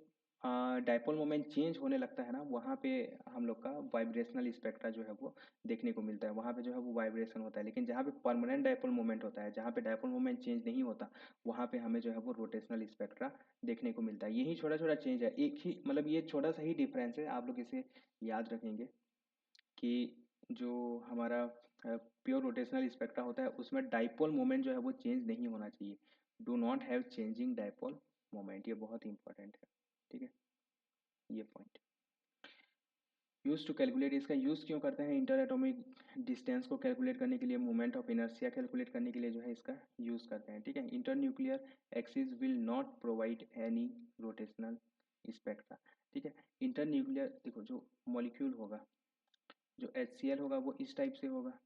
डाइपोल मोमेंट चेंज होने लगता है ना, वहाँ पे हम लोग का वाइब्रेशनल स्पेक्ट्रा जो है वो देखने को मिलता है। वहाँ पे जो है वो वाइब्रेशन होता है। लेकिन जहाँ पे परमानेंट डाइपोल मोमेंट होता है, जहाँ पे डाइपोल मोमेंट चेंज नहीं होता, वहाँ पे हमें जो है वो रोटेशनल स्पेक्ट्रा देखने को मिलता है। यही छोटा छोटा चेंज है, एक ही मतलब ये छोटा सा ही डिफरेंस है। आप लोग इसे याद रखेंगे कि जो हमारा प्योर रोटेशनल स्पेक्ट्रा होता है उसमें डाइपोल मोमेंट जो है वो चेंज नहीं होना चाहिए। Do not have changing dipole moment, ये बहुत इंपॉर्टेंट है। ठीक है, ये पॉइंट यूज टू कैलकुलेट। इसका यूज क्यों करते हैं, इंटर एटॉमिक डिस्टेंस को कैलकुलेट करने के लिए, मोमेंट ऑफ इनर्शिया कैलकुलेट करने के लिए जो है इसका यूज करते हैं। ठीक है, inter nuclear axis will not provide any rotational spectra. ठीक है, इंटर न्यूक्लियर देखो जो मॉलिक्यूल होगा, जो HCl होगा वो इस टाइप से होगा,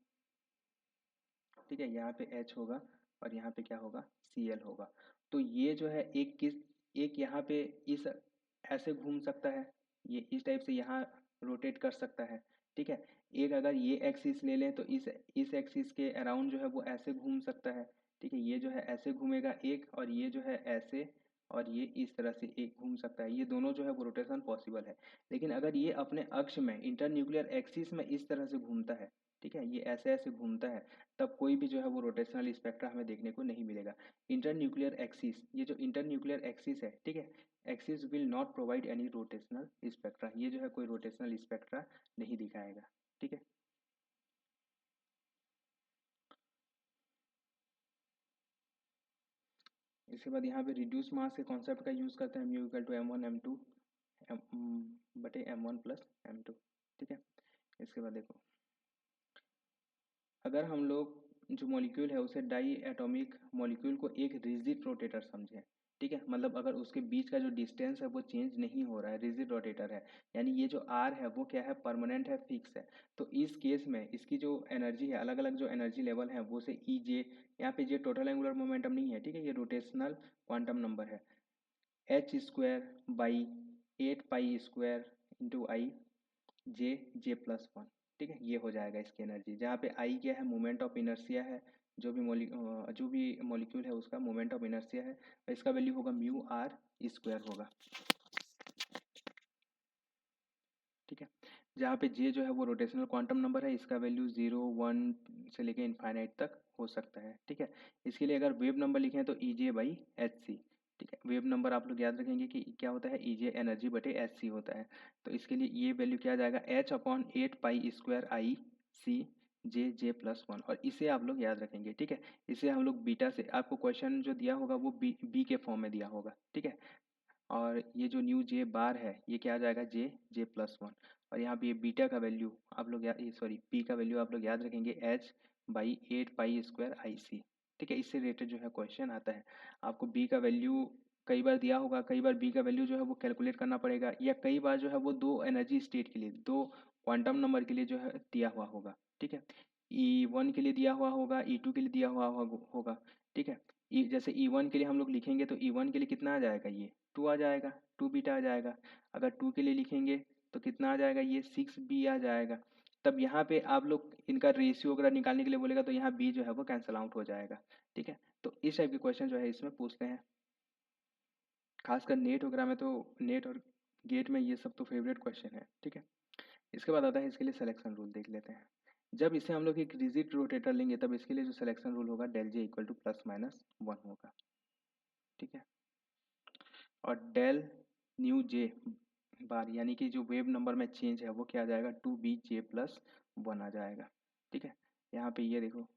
ठीक है, यहाँ पे H होगा और यहाँ पे क्या होगा, Cl होगा। तो ये जो है एक यहाँ पे इस ऐसे घूम सकता है, ये इस टाइप से यहाँ रोटेट कर सकता है, ठीक है। एक अगर ये एक्सिस ले लें तो इस एक्सिस के अराउंड जो है वो ऐसे घूम सकता है, ठीक है। ये जो है ऐसे घूमेगा एक, और ये जो है ऐसे, और ये इस तरह से एक घूम सकता है। ये दोनों जो है वो रोटेशन पॉसिबल है। लेकिन अगर ये अपने अक्ष में इंटरन्यूक्लियर एक्सिस में इस तरह से घूमता है, ठीक है, ये ऐसे ऐसे घूमता है, तब कोई भी जो है वो रोटेशनल स्पेक्ट्रा हमें देखने को नहीं मिलेगा। इंटरन्यूक्लियर एक्सिस, ये जो इंटरन्यूक्लियर एक्सिस है, ठीक है, axis will not provide any rotational spectra, ये जो है कोई रोटेशनल स्पेक्ट्रा नहीं दिखाएगा, ठीक है। इसके बाद यहाँ पे रिड्यूस मास के कॉन्सेप्ट का यूज़ करते हैं, mu equal to M1 M2 बटे M1 प्लस M2, ठीक है। इसके बाद देखो, अगर हम लोग जो मॉलिक्यूल है उसे डाई एटॉमिक मॉलिक्यूल को एक रिजिड रोटेटर समझें, ठीक है, मतलब अगर उसके बीच का जो डिस्टेंस है वो चेंज नहीं हो रहा है, रिजिड रोटेटर है, यानी ये जो आर है वो क्या है, परमानेंट है, फिक्स है। तो इस केस में इसकी जो एनर्जी है, अलग अलग जो एनर्जी लेवल है वो से ई जे, यहाँ पे जे टोटल एंगुलर मोमेंटम नहीं है, ठीक है, ये रोटेशनल क्वांटम नंबर है, h²/8 पाई² इंटू आई जे+1, ठीक है, ये हो जाएगा इसकी एनर्जी, जहाँ पे आई क्या है, मोमेंट ऑफ इनर्शिया है, जो भी मॉलिक्यूल है उसका मोमेंट ऑफ इनर्शिया है, और इसका वैल्यू होगा μr² होगा, ठीक है। जहाँ पे जे जो है वो रोटेशनल क्वांटम नंबर है, इसका वैल्यू 0 1 से लेके इनफाइनाइट तक हो सकता है, ठीक है। इसके लिए अगर वेव नंबर लिखें तो EJ/hc, ठीक है। वेव नंबर आप लोग याद रखेंगे कि क्या होता है, EJ एनर्जी बटे HC होता है। तो इसके लिए ये वैल्यू क्या आ जाएगा, h/8 पाई² IC जे+1, और इसे आप लोग याद रखेंगे, ठीक है। इसे हम लोग बीटा से, आपको क्वेश्चन जो दिया होगा वो बी के फॉर्म में दिया होगा, ठीक है। और ये जो न्यू जे बार है ये क्या आ जाएगा, जे+1, और यहाँ पे ये बीटा का वैल्यू आप लोग सॉरी पी का वैल्यू आप लोग याद रखेंगे h/8 पाई² IC, ठीक है। इससे रिलेटेड जो है क्वेश्चन आता है, आपको बी का वैल्यू कई बार दिया होगा, कई बार बी का वैल्यू जो है वो कैलकुलेट करना पड़ेगा, या कई बार जो है वो दो एनर्जी स्टेट के लिए, दो क्वांटम नंबर के लिए जो है दिया हुआ होगा, ठीक है। E1 के लिए दिया हुआ होगा, E2 के लिए दिया हुआ होगा, ठीक है। जैसे E1 के लिए हम लोग लिखेंगे तो E1 के लिए कितना आ जाएगा, ये 2 आ जाएगा, 2 बीटा आ जाएगा। अगर 2 के लिए लिखेंगे तो कितना आ जाएगा, ये 6b आ जाएगा। तब यहाँ पे आप लोग इनका रेशियो वगैरह निकालने के लिए बोलेगा तो यहाँ b जो है वो कैंसिल आउट हो जाएगा, ठीक है। तो इस टाइप के क्वेश्चन जो है इसमें पूछते हैं, खासकर नेट वगैरह में, तो नेट और गेट में ये सब तो फेवरेट क्वेश्चन है, ठीक है। इसके बाद आता है इसके लिए सिलेक्शन रूल, देख लेते हैं। जब इसे हम लोग एक रिजिड रोटेटर लेंगे तब इसके लिए जो सिलेक्शन रूल होगा, डेल जे इक्वल टू +-1 होगा, ठीक है। और डेल न्यू जे बार, यानी कि जो वेव नंबर में चेंज है वो क्या आ जाएगा, 2bj+1 आ जाएगा, ठीक है। यहाँ पे ये देखो,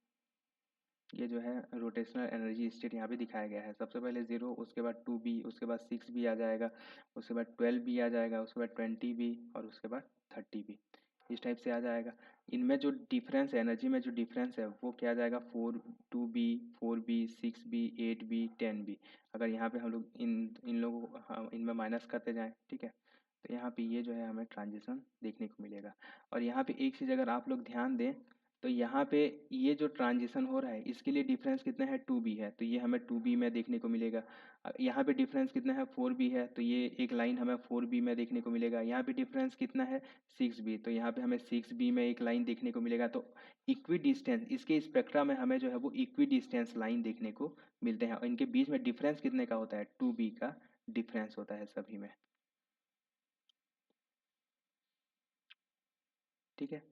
ये जो है रोटेशनल एनर्जी स्टेट यहाँ पे दिखाया गया है, सबसे पहले 0, उसके बाद 2b, उसके बाद 6b आ जाएगा, उसके बाद 12b आ जाएगा, उसके बाद 20b, और उसके बाद 30b, इस टाइप से आ जाएगा। इनमें जो डिफरेंस है, एनर्जी में जो डिफरेंस है वो क्या आ जाएगा, 2b 6b 8b 10b। अगर यहाँ पे हम लोग इन लोगों को इनमें माइनस करते जाएं, ठीक है, तो यहाँ पे ये जो है हमें ट्रांजिशन देखने को मिलेगा। और यहाँ पे एक चीज़ अगर आप लोग ध्यान दें तो यहाँ पे ये जो ट्रांजिशन हो रहा है इसके लिए डिफरेंस कितना है, 2b है, तो ये हमें 2b में देखने को मिलेगा। यहाँ पे डिफरेंस कितना है, 4b है, तो ये एक लाइन हमें 4b में देखने को मिलेगा। यहाँ पे डिफरेंस कितना है, 6b, तो यहाँ पे हमें 6b में एक लाइन देखने को मिलेगा। तो इक्वी डिस्टेंस, इसके स्पेक्ट्रा में हमें जो है वो इक्वी डिस्टेंस लाइन देखने को मिलते हैं, और इनके बीच में डिफरेंस कितने का होता है, 2b का डिफरेंस होता है सभी में, ठीक है।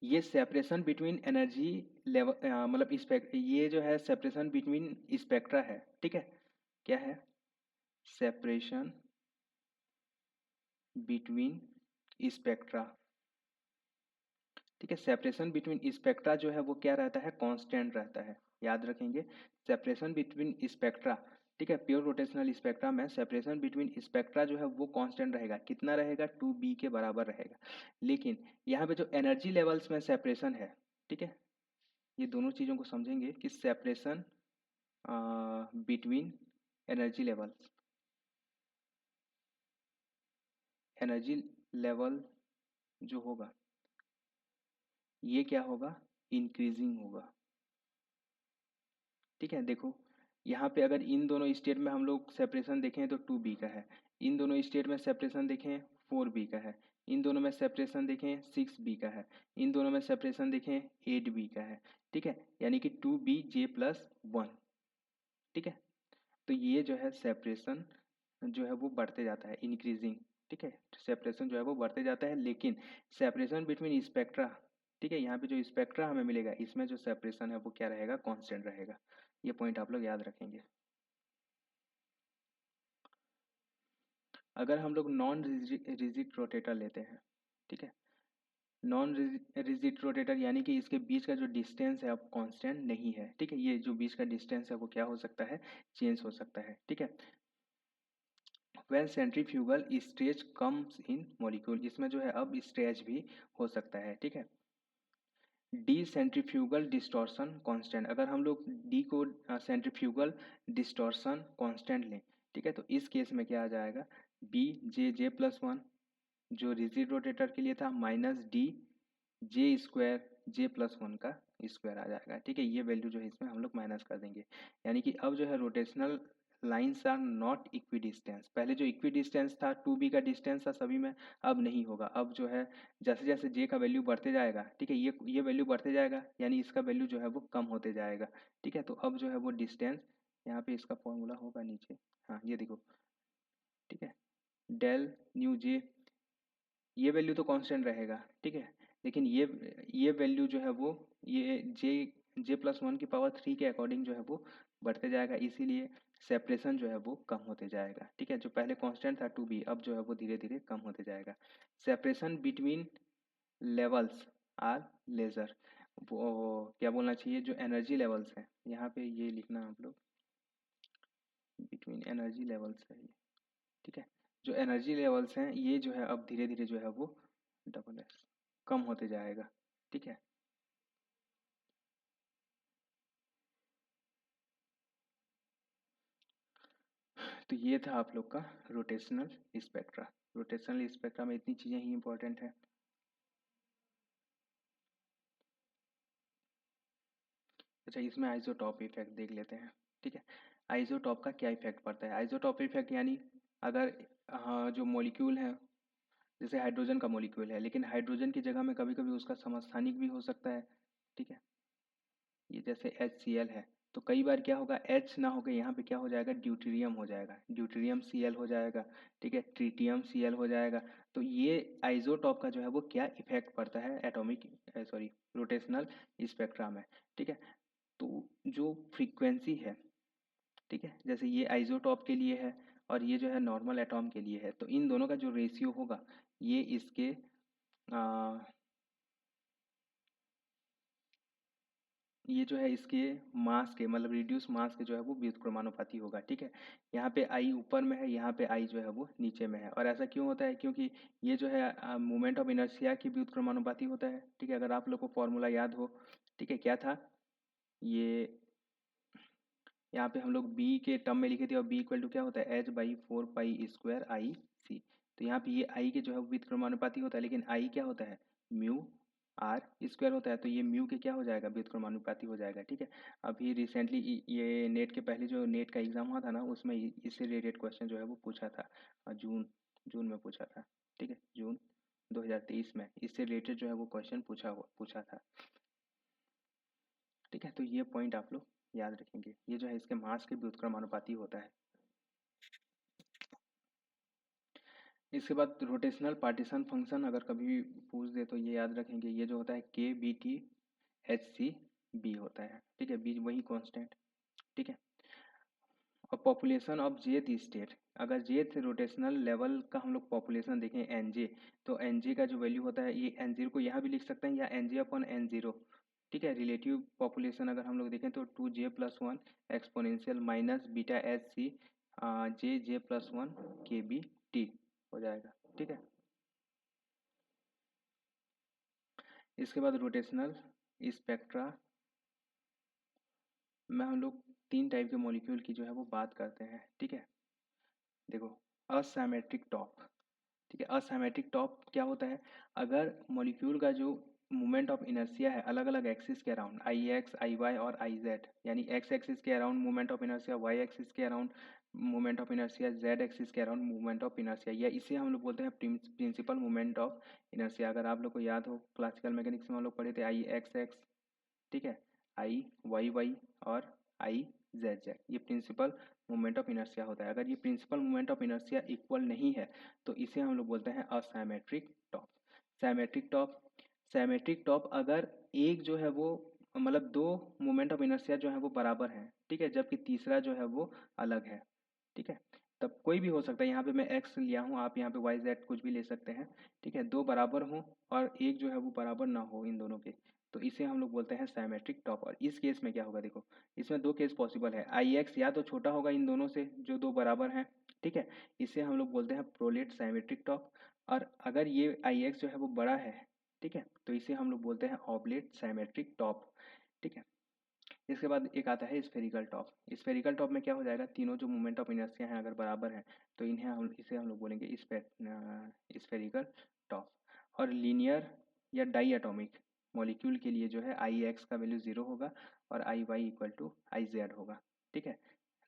ये सेपरेशन बिटवीन एनर्जी लेवल, मतलब ये जो है सेपरेशन बिटवीन स्पेक्ट्रा है, ठीक है। क्या है, सेपरेशन बिटवीन स्पेक्ट्रा, ठीक है। सेपरेशन बिटवीन स्पेक्ट्रा जो है वो क्या रहता है, कांस्टेंट रहता है, याद रखेंगे। सेपरेशन बिटवीन स्पेक्ट्रा, ठीक है, प्योर रोटेशनल स्पेक्ट्रा में सेपरेशन बिटवीन स्पेक्ट्रा जो है वो कांस्टेंट रहेगा, कितना रहेगा, 2b के बराबर रहेगा। लेकिन यहाँ पे जो एनर्जी लेवल्स में सेपरेशन है, ठीक है, ये दोनों चीज़ों को समझेंगे कि separation between energy levels, energy level जो होगा ये क्या होगा, इंक्रीजिंग होगा। ठीक है, देखो यहाँ पे अगर इन दोनों स्टेट में हम लोग सेपरेशन देखें तो 2b का है, इन दोनों स्टेट में सेपरेशन देखें 4b का है, इन दोनों में सेपरेशन देखें 6b का है, इन दोनों में सेपरेशन देखें 8b का है। ठीक है, यानी कि 2bj+1। ठीक है, तो ये जो है सेपरेशन जो है वो बढ़ते जाता है, इंक्रीजिंग। ठीक है, सेपरेशन जो है वो बढ़ते जाता है, लेकिन सेपरेशन बिटवीन स्पेक्ट्रा, ठीक है, यहाँ पे जो स्पेक्ट्रा हमें मिलेगा इसमें जो सेपरेशन है वो क्या रहेगा, कांस्टेंट रहेगा। ये पॉइंट आप लोग याद रखेंगे। अगर हम लोग नॉन रिजिड रोटेटर लेते हैं, ठीक है, नॉन रिजिड रोटेटर यानी कि इसके बीच का जो डिस्टेंस है अब कांस्टेंट नहीं है। ठीक है, ये जो बीच का डिस्टेंस है वो क्या हो सकता है, चेंज हो सकता है। ठीक है, when centrifugal stretch comes in molecule, इसमें जो है अब स्ट्रेच भी हो सकता है। ठीक है, डी सेंट्रीफ्यूगल डिस्टॉर्शन कांस्टेंट, अगर हम लोग डी को सेंट्रीफ्यूगल डिस्टॉर्शन कांस्टेंट लें, ठीक है, तो इस केस में क्या आ जाएगा, bj+1 जो रिजिड रोटेटर के लिए था माइनस j²j+1 का स्क्वायर आ जाएगा। ठीक है, ये वैल्यू जो है इसमें हम लोग माइनस कर देंगे, यानी कि अब जो है rotational lines are not equidistance. पहले जो इक्वी डिस्टेंस था 2b का डिस्टेंस था सभी में, अब नहीं होगा। अब जो है जैसे जैसे j का वैल्यू बढ़ते जाएगा, ठीक है, ये वैल्यू बढ़ते जाएगा यानी इसका वैल्यू जो है वो कम होते जाएगा। ठीक है, तो अब जो है वो डिस्टेंस, यहाँ पे इसका फॉर्मूला होगा नीचे, हाँ ये देखो। ठीक है, डेल न्यू जे, ये वैल्यू तो कांस्टेंट रहेगा। ठीक है, लेकिन ये वैल्यू जो है वो ये j+1 की पावर 3 के अकॉर्डिंग जो है वो बढ़ते जाएगा, इसीलिए सेपरेशन जो है वो कम होते जाएगा। ठीक है, जो पहले कांस्टेंट था 2b अब जो है वो धीरे धीरे कम होते जाएगा। Separation between levels are larger, वो क्या बोलना चाहिए, जो एनर्जी लेवल्स हैं, यहाँ पे ये लिखना आप लोग, बिटवीन एनर्जी लेवल्स है ये। ठीक है, जो एनर्जी लेवल्स हैं ये जो है अब धीरे धीरे जो है वो डबल एस कम होते जाएगा। ठीक है, तो ये था आप लोग का रोटेशनल स्पेक्ट्रा। रोटेशनल स्पेक्ट्रा में इतनी चीज़ें ही इंपॉर्टेंट है। अच्छा, इसमें आइसोटॉप इफेक्ट देख लेते हैं। ठीक है, आइसोटॉप का क्या इफेक्ट पड़ता है, आइसोटॉप इफेक्ट यानी अगर हाँ जो मॉलिक्यूल है, जैसे हाइड्रोजन का मॉलिक्यूल है लेकिन हाइड्रोजन की जगह में कभी कभी उसका समस्थानिक भी हो सकता है। ठीक है, ये जैसे HCl है, तो कई बार क्या होगा, H ना होकर यहाँ पे क्या हो जाएगा, ड्यूटेरियम हो जाएगा, ड्यूटेरियम Cl हो जाएगा। ठीक है, ट्रीटियम Cl हो जाएगा। तो ये आइसोटॉप का जो है वो क्या इफेक्ट पड़ता है एटॉमिक सॉरी रोटेशनल स्पेक्ट्रा में। ठीक है, तो जो फ्रीक्वेंसी है, ठीक है, जैसे ये आइसोटॉप के लिए है और ये जो है नॉर्मल एटॉम के लिए है, तो इन दोनों का जो रेशियो होगा ये इसके ये जो है इसके मास के मतलब रिड्यूस मास के जो है वो व्युत्क्रमानुपाती होगा। ठीक है, यहाँ पे आई ऊपर में है, यहाँ पे आई जो है वो नीचे में है, और ऐसा क्यों होता है, क्योंकि ये जो है मोमेंट ऑफ इनर्शिया की व्युत्क्रमानुपाती होता है। ठीक है, अगर आप लोग को फॉर्मूला याद हो, ठीक है, क्या था ये, यहाँ पे हम लोग बी के टर्म में लिखे थे और बी इक्वल टू क्या होता है, H/4π² तो यहाँ पे ये आई के जो है व्युत्क्रमानुपाती होता है, लेकिन आई क्या होता है, म्यू आर स्क्वायर होता है, तो ये म्यू के क्या हो जाएगा, व्युत्क्रमानुपाती हो जाएगा। ठीक है, अभी रिसेंटली ये नेट के पहले जो नेट का एग्जाम हुआ था ना, उसमें इससे रिलेटेड क्वेश्चन जो है वो पूछा था, जून जून में पूछा था। ठीक है, जून 2023 में इससे रिलेटेड जो है वो क्वेश्चन पूछा था। ठीक है, तो ये पॉइंट आप लोग याद रखेंगे, ये जो है इसके मास के व्युत्क्रमानुपाती होता है। इसके बाद रोटेशनल पार्टीशन फंक्शन अगर कभी भी पूछ दे तो ये याद रखेंगे, ये जो होता है KBT/HCB होता है। ठीक है, बी वही कांस्टेंट। ठीक है, और पॉपुलेशन ऑफ जेथ स्टेट, अगर जेथ रोटेशनल लेवल का हम लोग पॉपुलेशन देखें NJ, तो NJ का जो वैल्यू होता है, ये N0 को यहाँ भी लिख सकते हैं या NJ/N0। ठीक है, रिलेटिव पॉपुलेशन अगर हम लोग देखें तो 2J+1 exponential minus βHC JJ+1 KBT हो जाएगा। ठीक है, इसके बाद रोटेशनल स्पेक्ट्रा में हम लोग 3 टाइप के मॉलिक्यूल की जो है वो बात करते हैं। ठीक है, देखो, असाइमेट्रिक टॉप, ठीक है। असिमेट्रिक टॉप क्या होता है, अगर मॉलिक्यूल का जो मोमेंट ऑफ इनर्शिया है अलग अलग एक्सिस के around I x I y और आई जेड, यानी एक्स एक्सिस के around moment of inertia, y axis के around moment of inertia, z axis के अराउंड मोमेंट ऑफ इनर्शिया, या इसे हम लोग बोलते हैं प्रिंसिपल मोमेंट ऑफ इनर्शिया। अगर आप लोग को याद हो क्लासिकल मैकेनिक्स में हम लोग पढ़े थे आई एक्स एक्स, ठीक है, आई वाई वाई और आई जेड जेड, ये प्रिंसिपल मोमेंट ऑफ इनर्शिया होता है। अगर ये principal moment of inertia equal नहीं है तो इसे हम लोग बोलते हैं asymmetric top. Symmetric top, symmetric top अगर एक जो है वो मतलब दो मोमेंट ऑफ इनर्शिया जो है वो बराबर है, ठीक है, जबकि तीसरा जो है वो अलग है, ठीक है, तब कोई भी हो सकता है। यहाँ पे मैं एक्स लिया हूँ, आप यहाँ पे वाई जेड कुछ भी ले सकते हैं, ठीक है, दो बराबर हो और एक जो है वो बराबर ना हो इन दोनों के, तो इसे हम लोग बोलते हैं साइमेट्रिक टॉप। और इस केस में क्या होगा, देखो इसमें दो केस पॉसिबल है, आई एक्स या तो छोटा होगा इन दोनों से जो दो बराबर हैं, ठीक है, इसे हम लोग बोलते हैं प्रोलेट साइमेट्रिक टॉप। और अगर ये आई एक्स जो है वो बड़ा है, ठीक है, तो इसे हम लोग बोलते हैं ऑब्लेट साइमेट्रिक टॉप, ठीक है। इसके बाद एक आता है स्फेरिकल टॉप। स्फेरिकल टॉप में क्या हो जाएगा, तीनों जो मोमेंट ऑफ इनर्शिया हैं अगर बराबर हैं तो इसे हम लोग बोलेंगे स्फेरिकल टॉप। और लीनियर या डाई एटॉमिक मॉलिक्यूल के लिए जो है आई एक्स का वैल्यू 0 होगा और I y equal to I z होगा, ठीक है।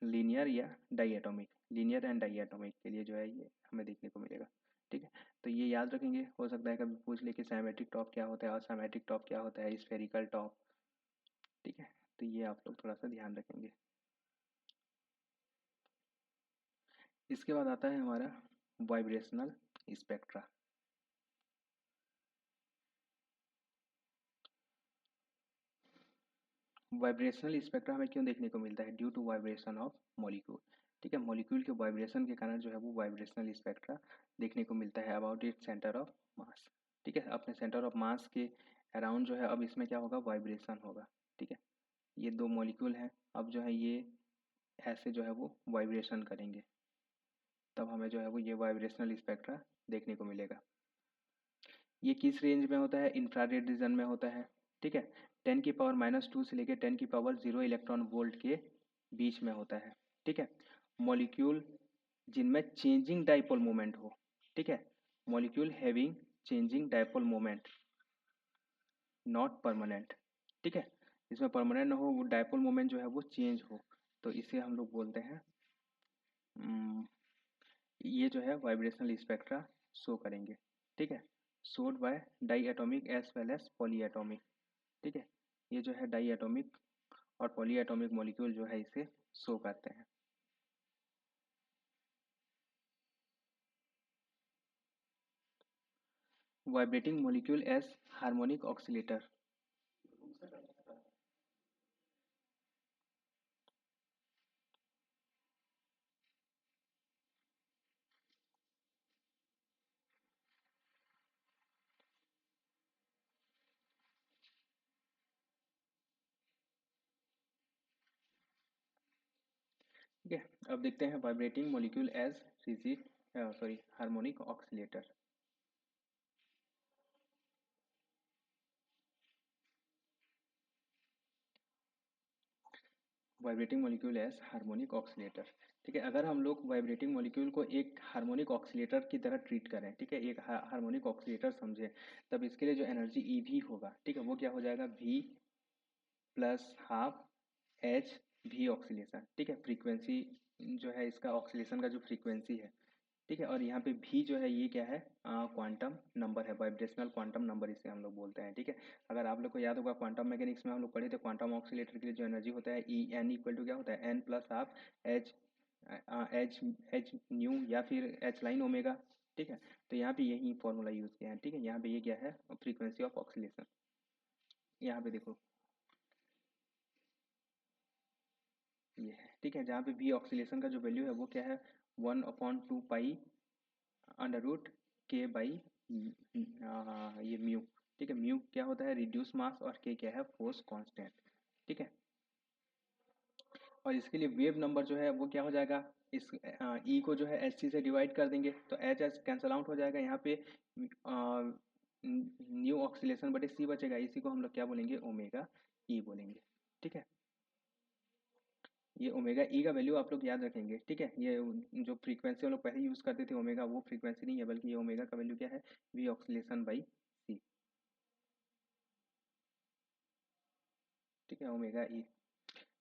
लीनियर या diatomic, linear and diatomic के लिए जो है ये हमें देखने को मिलेगा, ठीक है। तो ये याद रखेंगे, हो सकता है कभी पूछ ले कि साइमेट्रिक टॉप क्या होता है और साइमेट्रिक टॉप क्या होता है, स्फेरिकल टॉप, ठीक है। तो ये आप लोग थोड़ा सा ध्यान रखेंगे। इसके बाद आता है हमारा वाइब्रेशनल स्पेक्ट्रा। वाइब्रेशनल स्पेक्ट्रा हमें क्यों देखने को मिलता है, due to vibration of molecule, ठीक है, मॉलिक्यूल के वाइब्रेशन के कारण जो है वो वाइब्रेशनल स्पेक्ट्रा देखने को मिलता है about it centre of mass, ठीक है, अपने सेंटर ऑफ मास के अराउंड जो है अब इसमें क्या होगा, वाइब्रेशन होगा, ठीक है। ये दो मॉलिक्यूल हैं, अब जो है ये ऐसे जो है वो वाइब्रेशन करेंगे, तब हमें जो है वो ये वाइब्रेशनल स्पेक्ट्रा देखने को मिलेगा। ये किस रेंज में होता है, इंफ्रारेड रीजन में होता है, ठीक है, 10⁻² से लेकर 10⁻0 इलेक्ट्रॉन वोल्ट के बीच में होता है, ठीक है। मॉलिक्यूल जिनमें चेंजिंग डाइपोल मोमेंट हो, ठीक है, molecule having changing dipole moment, not permanent, ठीक है, इसमें परमानेंट ना हो, वो डाइपोल मोमेंट जो है वो चेंज हो, तो इसे हम लोग बोलते हैं ये जो है वाइब्रेशनल स्पेक्ट्रा शो करेंगे, ठीक है, showed by diatomic as well as polyatomic, ठीक है, ये जो है डाई एटॉमिक और पॉली एटॉमिक मॉलिक्यूल जो है इसे शो करते हैं। Vibrating molecule as harmonic oscillator. ठीक है, अब देखते हैं vibrating molecule as harmonic oscillator. Vibrating molecule as harmonic oscillator, ठीक है, अगर हम लोग वाइब्रेटिंग मॉलिक्यूल को एक हार्मोनिक ऑक्सीलेटर की तरह ट्रीट करें, ठीक है, एक हार्मोनिक ऑक्सीलेटर समझें, तब इसके लिए जो एनर्जी ई भी होगा, ठीक है, वो क्या हो जाएगा, वी प्लस हाफ एच भी ऑक्सीलेशन, ठीक है, फ्रीक्वेंसी जो है इसका ऑक्सीलेशन का जो फ्रीक्वेंसी है, ठीक है, और यहाँ पे भी जो है ये क्या है, क्वांटम नंबर है, वाइब्रेशनल क्वांटम नंबर इसे हम लोग बोलते हैं, ठीक है। अगर आप लोग को याद होगा क्वांटम मैकेनिक्स में हम लोग पढ़े थे, क्वांटम ऑक्सीलेटर के लिए जो एनर्जी होता है ई एन इक्वल टू क्या होता है, N plus half H H H nu या फिर एच लाइन ओमेगा, ठीक है। तो यहाँ पे यही फॉर्मूला यूज़ किया है, ठीक है, यहाँ पे ये क्या है, फ्रीक्वेंसी ऑफ ऑक्सीलेशन, यहाँ पे देखो ये है, ठीक है, जहाँ पे भी ऑक्सीलेशन का जो वैल्यू है वो क्या है, 1/2 पाई अंडर रूट के बाई ये म्यू, ठीक है, म्यू क्या होता है, रिड्यूस मास, और के क्या है, फोर्स कांस्टेंट, ठीक है। और इसके लिए वेव नंबर जो है वो क्या हो जाएगा, इस ई को जो है एच सी से डिवाइड कर देंगे तो एच एच कैंसल आउट हो जाएगा, यहाँ पे न्यू ऑक्सीलेशन बटे सी बचेगा, इसी को हम लोग क्या बोलेंगे, ओमेगा ई बोलेंगे, ठीक है। ये ओमेगा ई का वैल्यू आप लोग याद रखेंगे, ठीक है। ये जो फ्रीक्वेंसी हम लोग पहले यूज़ करते थे ओमेगा, वो फ्रीक्वेंसी नहीं है, बल्कि ये ओमेगा का वैल्यू क्या है, वी ऑक्सीलेशन बाई सी, ठीक है, ओमेगा ई।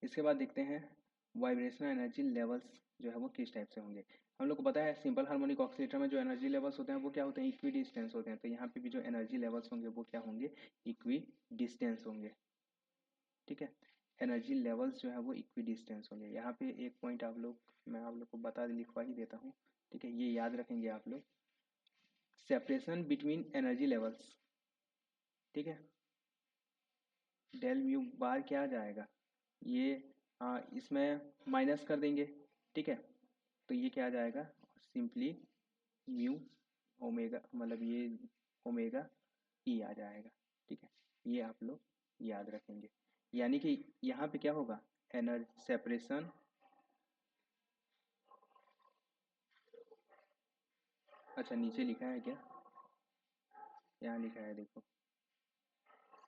इसके बाद देखते हैं वाइब्रेशनल एनर्जी लेवल्स जो है वो किस टाइप से होंगे। हम लोग को पता है सिंपल हार्मोनिक ऑक्सीलेटर में जो एनर्जी लेवल्स होते हैं वो क्या होते हैं, इक्वी डिस्टेंस होते हैं। तो यहाँ पे भी जो एनर्जी लेवल्स होंगे वो क्या होंगे, इक्वी डिस्टेंस होंगे, ठीक है। एनर्जी लेवल्स जो है वो इक्वी डिस्टेंस होंगे। यहाँ पे एक पॉइंट आप लोग, मैं आप लोग को बता लिखवा ही देता हूँ, ठीक है, ये याद रखेंगे आप लोग, सेपरेशन बिटवीन एनर्जी लेवल्स, ठीक है। डेल म्यू बार क्या आ जाएगा, ये इसमें माइनस कर देंगे, ठीक है। तो ये क्या आ जाएगा, सिंपली म्यू ओमेगा, मतलब ये ओमेगा ई आ जाएगा, ठीक है। ये आप लोग याद रखेंगे। यानी कि यहाँ पे क्या होगा, एनर्जी सेपरेशन, अच्छा नीचे लिखा है क्या, यहाँ लिखा है देखो,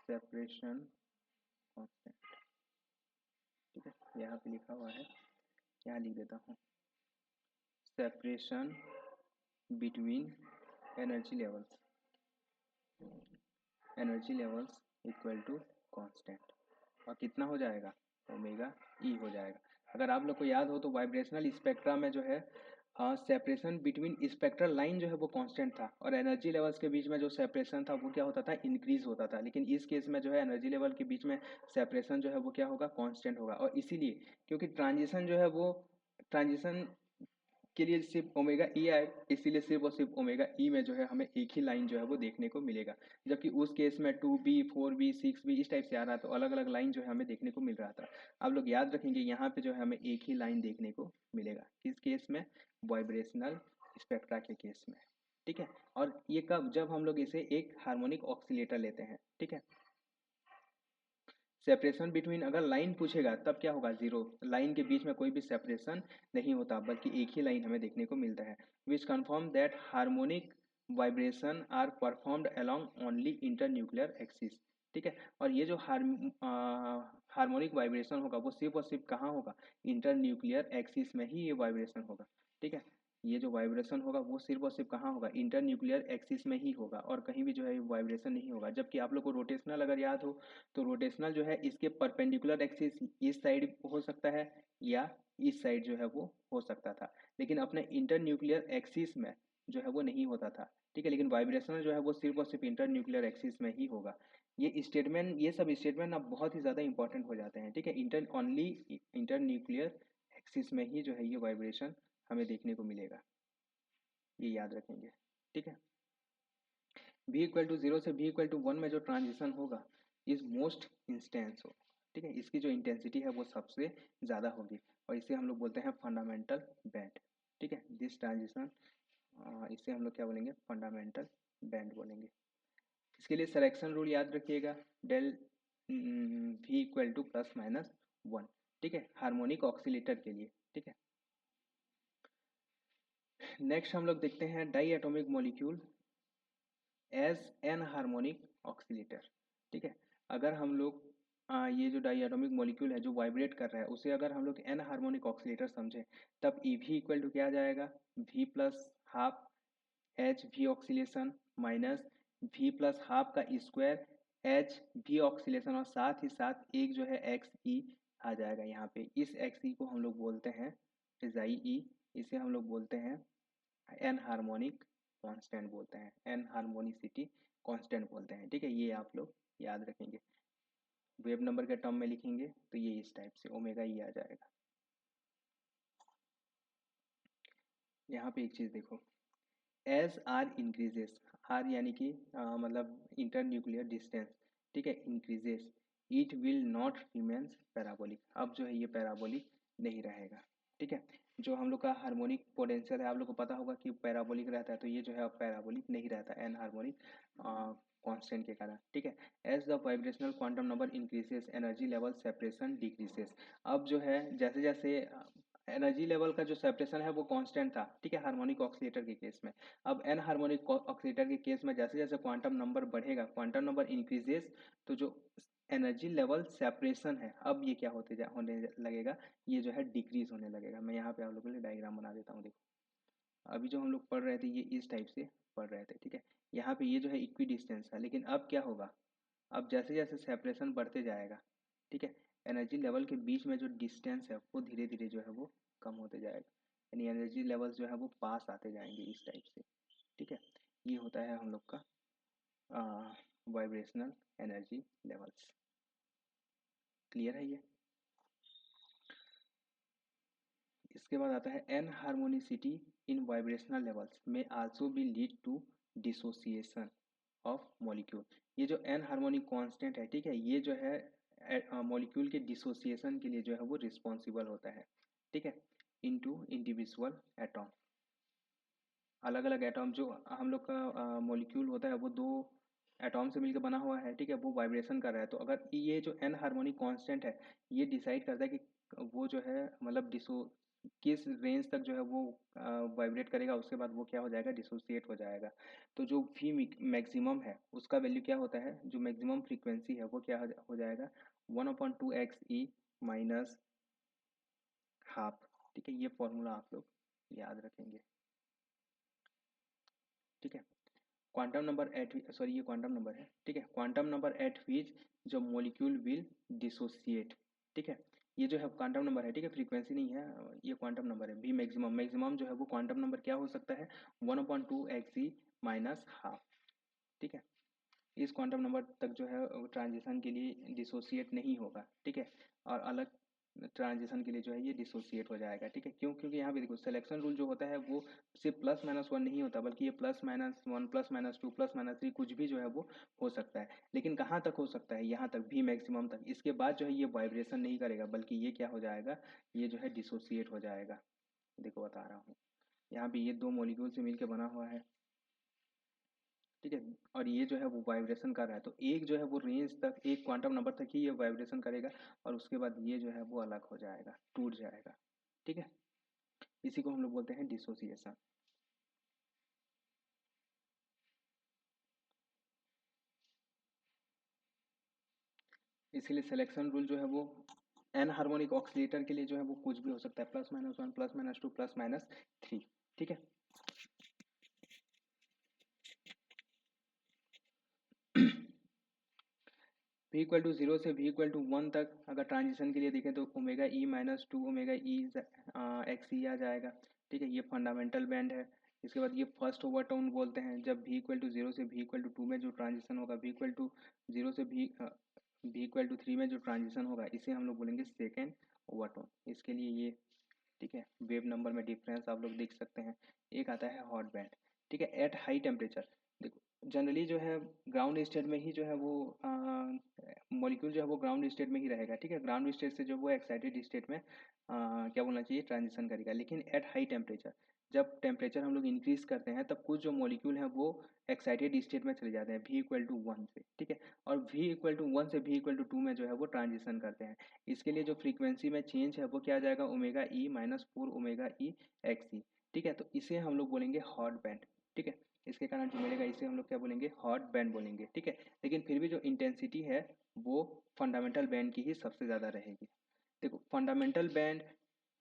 सेपरेशन कांस्टेंट, ठीक है, यहाँ पे लिखा हुआ है, यहाँ लिख देता हूँ, separation between energy levels, energy levels equal to constant, और कितना हो जाएगा, ओमेगा ई हो जाएगा। अगर आप लोग को याद हो तो वाइब्रेशनल स्पेक्ट्रा में जो है सेपरेशन बिटवीन स्पेक्ट्रल लाइन जो है वो कांस्टेंट था, और एनर्जी लेवल्स के बीच में जो सेपरेशन था वो क्या होता था, इंक्रीज होता था। लेकिन इस केस में जो है एनर्जी लेवल के बीच में सेपरेशन जो है वो क्या होगा, कांस्टेंट होगा। और इसीलिए क्योंकि ट्रांजिशन जो है वो, ट्रांजिशन के लिए सिर्फ ओमेगा ई आए, इसीलिए सिर्फ और सिर्फ ओमेगा ई में जो है हमें एक ही लाइन जो है वो देखने को मिलेगा। जबकि उस केस में 2B 4B 6B इस टाइप से आ रहा था, तो अलग अलग लाइन जो है हमें देखने को मिल रहा था। आप लोग याद रखेंगे यहाँ पे जो है हमें एक ही लाइन देखने को मिलेगा, किस केस में, वाइब्रेशनल स्पेक्ट्रा के केस में, ठीक है। और ये कब, जब हम लोग इसे एक हार्मोनिक ऑक्सीलेटर लेते हैं, ठीक है। सेपरेशन बिटवीन अगर लाइन पूछेगा तब क्या होगा, जीरो, लाइन के बीच में कोई भी सेपरेशन नहीं होता, बल्कि एक ही लाइन हमें देखने को मिलता है। Which confirm that harmonic vibration are performed along only inter nuclear axis, ठीक है। और ये जो हार्मोनिक वाइब्रेशन होगा वो सिर्फ और सिर्फ कहाँ होगा, इंटर न्यूक्लियर एक्सिस में ही ये वाइब्रेशन होगा, ठीक है। ये जो वाइब्रेशन होगा वो सिर्फ और सिर्फ कहाँ होगा, इंटर न्यूक्लियर एक्सिस में ही होगा, और कहीं भी जो है वाइब्रेशन नहीं होगा। जबकि आप लोग को रोटेशनल अगर याद हो तो रोटेशनल जो है इसके परपेंडिकुलर एक्सिस इस साइड हो सकता है या इस साइड जो है वो हो सकता था, लेकिन अपने इंटर न्यूक्लियर एक्सिस में जो है वो नहीं होता था, ठीक है। लेकिन वाइब्रेशनल जो है वो सिर्फ और सिर्फ इंटर न्यूक्लियर एक्सिस में ही होगा। ये स्टेटमेंट, ये सब स्टेटमेंट अब बहुत ही ज़्यादा इंपॉर्टेंट हो जाते हैं, ठीक है। Inter only inter nuclear axis में ही जो है ये वाइब्रेशन हमें देखने को मिलेगा, ये याद रखेंगे, ठीक है। v इक्वल टू जीरो से v इक्वल टू वन में जो ट्रांजिशन होगा इज मोस्ट इंस्टेंस हो, ठीक है। इसकी जो इंटेंसिटी है वो सबसे ज़्यादा होगी, और इसे हम लोग बोलते हैं फंडामेंटल बैंड, ठीक है। दिस ट्रांजिशन, इसे हम लोग क्या बोलेंगे, फंडामेंटल बैंड बोलेंगे। इसके लिए सिलेक्शन रूल याद रखिएगा, del v equal to plus minus one, ठीक है, हार्मोनिक ऑक्सीलेटर के लिए, ठीक है। नेक्स्ट हम लोग देखते हैं diatomic molecule as anharmonic oscillator, ठीक है। अगर हम लोग ये जो डाई एटॉमिक मॉलिक्यूल है जो वाइब्रेट कर रहा है उसे अगर हम लोग एन हार्मोनिक ऑक्सीलेटर समझें, तब ई वी इक्वल टू क्या आ जाएगा, V plus half H V oscillation minus V plus half का स्क्वायर एच वी ऑक्सीलेशन, और साथ ही साथ एक जो है एक्स ई आ जाएगा यहाँ पे। इस एक्स ई को हम लोग बोलते हैं फिजाई ई, इसे हम लोग बोलते हैं एन हार्मोनिक कांस्टेंट बोलते हैं, एन हार्मोनिसिटी कांस्टेंट बोलते हैं, ठीक है। ये आप लोग याद रखेंगे, वेव नंबर के टर्म में लिखेंगे तो ये इस टाइप से ओमेगा ई आ जाएगा। यहाँ पे एक चीज़ देखो, एज आर इंक्रीजेस, आर यानी कि मतलब इंटर न्यूक्लियर डिस्टेंस, ठीक है, increases, it will not remains parabolic, अब जो है ये पैराबोलिक नहीं रहेगा, ठीक है। जो हम लोग का हार्मोनिक पोटेंशियल है आप लोग को पता होगा कि पैराबोलिक रहता है, तो ये जो है अब पैराबोलिक नहीं रहता एन हार्मोनिक कांस्टेंट के कारण, ठीक है। As the vibrational quantum number increases energy level separation decreases, अब जो है जैसे जैसे एनर्जी लेवल का जो सेपरेशन है वो कांस्टेंट था, ठीक है, हार्मोनिक ऑक्सीलेटर के केस में। अब एन हार्मोनिक ऑक्सीलेटर के केस में जैसे जैसे क्वांटम नंबर बढ़ेगा, क्वांटम नंबर इंक्रीजेस, तो जो एनर्जी लेवल सेपरेशन है, अब ये क्या होने लगेगा, ये जो है डिक्रीज होने लगेगा। मैं यहाँ पे आप लोगों के लिए डायग्राम बना देता हूँ। देखो अभी जो हम लोग पढ़ रहे थे ये इस टाइप से पढ़ रहे थे, ठीक है। यहाँ पे ये जो है इक्वी डिस्टेंस है, लेकिन अब क्या होगा, अब जैसे जैसे सेपरेशन बढ़ते जाएगा, ठीक है, एनर्जी लेवल के बीच में जो डिस्टेंस है वो धीरे धीरे जो है वो कम होते जाएगा, यानी एनर्जी लेवल्स जो है वो पास आते जाएंगे इस टाइप से, ठीक है। ये होता है हम लोग का वाइब्रेशनल एनर्जी लेवल्स। क्लियर है ये। इसके बाद आता है anharmonicity in vibrational levels में also be lead to dissociation of molecule. ये जो एन हार्मोनिक कांस्टेंट है, ठीक है, ये जो है मॉलिक्यूल के डिसोसिएशन के लिए जो है वो रिस्पॉन्सिबल होता है, ठीक है, इनटू इंडिविजुअल एटॉम। अलग अलग एटॉम जो हम लोग का मॉलिक्यूल होता है वो दो एटॉम से मिलकर बना हुआ है, ठीक है, वो वाइब्रेशन कर रहा है। तो अगर ये जो एन हार्मोनिक कांस्टेंट है ये डिसाइड करता है कि वो जो है मतलब डिसो किस रेंज तक जो है वो वाइब्रेट करेगा, उसके बाद वो क्या हो जाएगा, डिसोसिएट हो जाएगा। तो जो फी मैक्सिमम है उसका वैल्यू क्या होता है, जो मैक्सिमम फ्रीक्वेंसी है वो क्या हो जाएगा, 1/2 माइनस हाफ, ठीक है। ये फॉर्मूला आप लोग याद रखेंगे, ठीक है। क्वांटम नंबर एट, सॉरी ये क्वांटम नंबर है, ठीक है, क्वांटम नंबर एट विच जो मॉलिक्यूल विल डिसोसिएट, ठीक है। ये जो है क्वांटम नंबर है, ठीक है, फ्रीक्वेंसी नहीं है, ये क्वांटम नंबर है। भी मैक्सिमम, मैक्सिमम जो है वो क्वांटम नंबर क्या हो सकता है, 1/2 माइनस हाफ, ठीक है। इस क्वांटम नंबर तक जो है ट्रांजिशन के लिए डिसोसिएट नहीं होगा, ठीक है, और अलग ट्रांजिशन के लिए जो है ये डिसोसिएट हो जाएगा, ठीक है। क्यों, क्योंकि यहाँ पे देखो सिलेक्शन रूल जो होता है वो सिर्फ +-1 नहीं होता, बल्कि ये +-1 +-2 +-3 कुछ भी जो है वो हो सकता है। लेकिन कहाँ तक हो सकता है, यहाँ तक, भी मैक्सिमम तक। इसके बाद जो है ये वाइब्रेशन नहीं करेगा, बल्कि ये क्या हो जाएगा, ये जो है डिसोसिएट हो जाएगा। देखो बता रहा हूँ, यहाँ पे ये दो मॉलिक्यूल से मिलकर बना हुआ है, ठीक है, और ये जो है वो वाइब्रेशन कर रहा है। तो एक जो है वो रेंज तक, एक क्वांटम नंबर तक ही ये वाइब्रेशन करेगा, और उसके बाद ये जो है वो अलग हो जाएगा, टूट जाएगा, ठीक है। इसी को हम लोग बोलते हैं डिसोसिएशन। इसीलिए सिलेक्शन रूल जो है वो एन हार्मोनिक ऑक्सीलेटर के लिए जो है वो कुछ भी हो सकता है, +-1 +-2 +-3, ठीक है। V = 0 से V = 1 तक अगर ट्रांजिशन के लिए देखें तो ω-E-2 ω-E आ जाएगा, ठीक है। ये फंडामेंटल बैंड है। इसके बाद ये फर्स्ट ओवरटोन बोलते हैं। जब V = 0 से V = 2 में जो ट्रांजिशन होगा, V = 0 से V = 3 में जो ट्रांजिशन होगा, इसे हम लोग बोलेंगे सेकेंड ओवरटोन। इसके लिए ये, ठीक है, वेव नंबर में डिफरेंस आप लोग देख सकते हैं। एक आता है हॉट बैंड, ठीक है, एट हाई टेम्परेचर। देखो जनरली जो है ग्राउंड स्टेट में ही जो है वो मॉलिक्यूल जो है वो ग्राउंड स्टेट में ही रहेगा, ठीक है। ग्राउंड स्टेट से जो वो एक्साइटेड स्टेट में क्या बोलना चाहिए, ट्रांजिशन करेगा। लेकिन एट हाई टेम्परेचर, जब टेम्परेचर हम लोग इंक्रीज करते हैं तब कुछ जो मॉलिक्यूल हैं वो एक्साइटेड स्टेट में चले जाते हैं V = 1 से, ठीक है, और V = 1 से V = 2 में जो है वो ट्रांजिशन करते हैं। इसके लिए जो फ्रीक्वेंसी में चेंज है वो क्या आ जाएगा, ω-E-4 ω-E-XE, ठीक है। तो इसे हम लोग बोलेंगे हॉट बैंड, ठीक है। इसके कारण जो मिलेगा इसे हम लोग क्या बोलेंगे, हॉट बैंड बोलेंगे, ठीक है। लेकिन फिर भी जो इंटेंसिटी है वो फंडामेंटल बैंड की ही सबसे ज़्यादा रहेगी। देखो fundamental band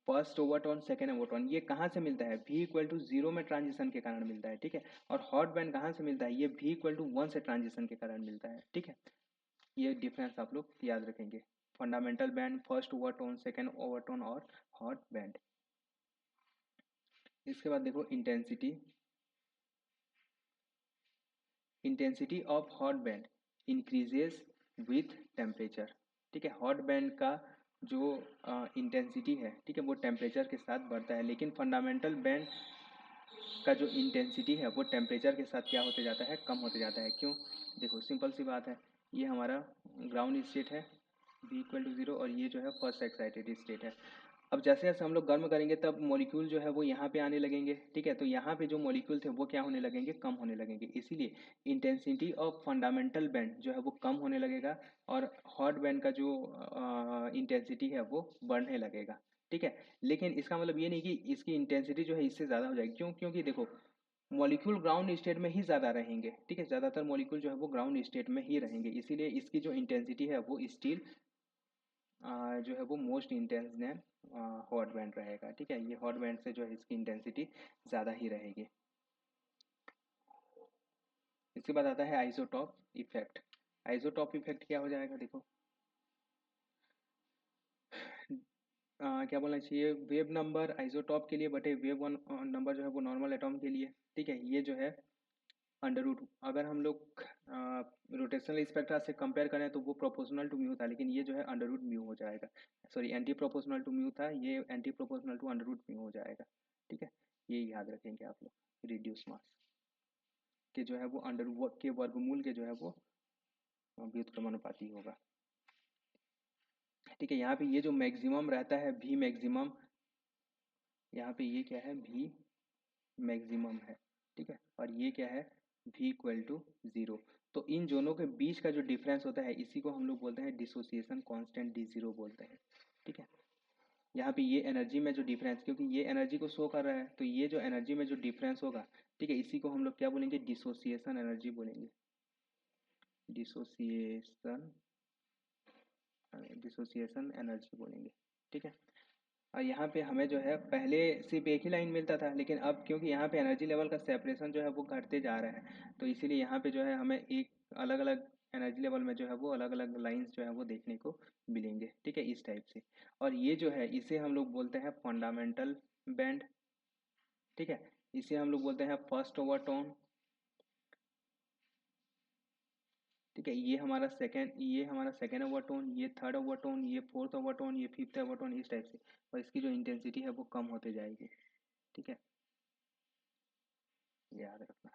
first overtone second overtone ये कहाँ से मिलता है, V = 0 में ट्रांजिशन के कारण मिलता है, ठीक है। और हॉट बैंड कहाँ से मिलता है, ये V = 1 से ट्रांजिशन के कारण मिलता है, ठीक है। ये डिफरेंस आप लोग याद रखेंगे, fundamental band, first overtone, second overtone और हॉट बैंड। इसके बाद देखो intensity, intensity of hot band increases with temperature, ठीक है। हॉट बैंड का जो इंटेंसिटी है, ठीक है, वो टेम्परेचर के साथ बढ़ता है। लेकिन फंडामेंटल बैंड का जो इंटेंसिटी है वो टेम्परेचर के साथ क्या होते जाता है, कम होते जाता है। क्यों, देखो सिंपल सी बात है, ये हमारा ग्राउंड स्टेट है V = 0, और ये जो है फर्स्ट एक्साइटेड स्टेट है। अब जैसे जैसे हम लोग गर्म करेंगे तब मॉलिक्यूल जो है वो यहाँ पे आने लगेंगे, ठीक है। तो यहाँ पे जो मॉलिक्यूल थे वो क्या होने लगेंगे, कम होने लगेंगे। इसीलिए इंटेंसिटी ऑफ फंडामेंटल बैंड जो है वो कम होने लगेगा, और हॉट बैंड का जो इंटेंसिटी है वो बढ़ने लगेगा, ठीक है। लेकिन इसका मतलब ये नहीं कि इसकी इंटेंसिटी जो है इससे ज़्यादा हो जाएगी। क्यों, क्योंकि देखो मॉलिक्यूल ग्राउंड स्टेट में ही ज़्यादा रहेंगे, ठीक है, ज़्यादातर मॉलिक्यूल जो है वो ग्राउंड स्टेट में ही रहेंगे, इसीलिए इसकी जो इंटेंसिटी है वो स्टिल जो है वो most intense then hot band रहेगा, ठीक है, ये हॉट बैंड से जो है इसकी इंटेंसिटी ज़्यादा ही रहेगी। इसके बाद आता है आइसोटॉप इफेक्ट। आइसोटॉप इफेक्ट क्या हो जाएगा, देखो क्या बोलना चाहिए, वेव नंबर आइसोटॉप के लिए बटे वेव वन नंबर जो है वो नॉर्मल एटॉम के लिए, ठीक है, ये जो है अंडर रूट, अगर हम लोग रोटेशनल स्पेक्ट्रा से कंपेयर करें तो वो प्रोपोर्शनल टू म्यू था, लेकिन ये जो है अंडर रूट म्यू हो जाएगा, sorry anti proportional to mu था, ये anti proportional to under root mu हो जाएगा, ठीक है, ये याद रखेंगे आप लोग। रिड्यूस मास के जो है वो अंडर के वर्गमूल के जो है वो व्युत्क्रमानुपाती होगा, ठीक है। यहाँ पे ये जो मैक्सिमम रहता है भी मैक्सिमम, यहाँ पे ये क्या है भी मैक्सिमम है, ठीक है, और ये क्या है v इक्वल टू ज़ीरो, तो इन दोनों के बीच का जो डिफरेंस होता है इसी को हम लोग बोलते हैं डिसोसिएशन कांस्टेंट d0 बोलते हैं, ठीक है। यहाँ पे ये एनर्जी में जो डिफरेंस, क्योंकि ये एनर्जी को शो कर रहा है, तो ये जो एनर्जी में जो डिफरेंस होगा, ठीक है, इसी को हम लोग क्या बोलेंगे, डिसोसिएशन एनर्जी बोलेंगे, डिसोसिएशन डिसोसिएशन एनर्जी बोलेंगे, ठीक है। और यहाँ पे हमें जो है पहले सिर्फ एक ही लाइन मिलता था, लेकिन अब क्योंकि यहाँ पे एनर्जी लेवल का सेपरेशन जो है वो घटते जा रहा है, तो इसीलिए यहाँ पे जो है हमें एक अलग अलग एनर्जी लेवल में जो है वो अलग अलग लाइंस जो है वो देखने को मिलेंगे, ठीक है, इस टाइप से। और ये जो है इसे हम लोग बोलते हैं फंडामेंटल बैंड, ठीक है, इसे हम लोग बोलते हैं फर्स्ट ओवरटोन, ठीक है, ये हमारा सेकेंड ओवरटोन, ये थर्ड ओवरटोन, ये फोर्थ ओवरटोन, ये फिफ्थ ओवरटोन, इस टाइप से, और इसकी जो इंटेंसिटी है वो कम होते जाएगी, ठीक है, याद रखना।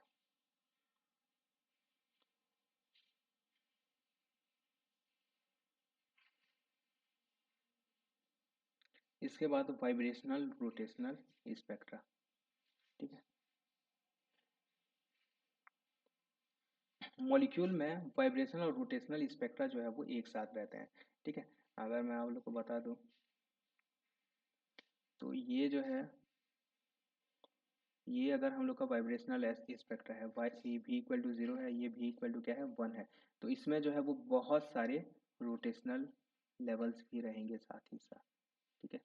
इसके बाद वाइब्रेशनल रोटेशनल स्पेक्ट्रा, ठीक है। मॉलिक्यूल में वाइब्रेशनल और रोटेशनल स्पेक्ट्रा जो है वो एक साथ रहते हैं, ठीक है। अगर मैं आप लोग को बता दूं तो ये जो है, ये अगर हम लोग का वाइब्रेशनल स्पेक्ट्रा है, वाई भी इक्वल टू ज़ीरो है, ये भी इक्वल टू क्या है वन है, तो इसमें जो है वो बहुत सारे रोटेशनल लेवल्स भी रहेंगे साथ ही साथ, ठीक है,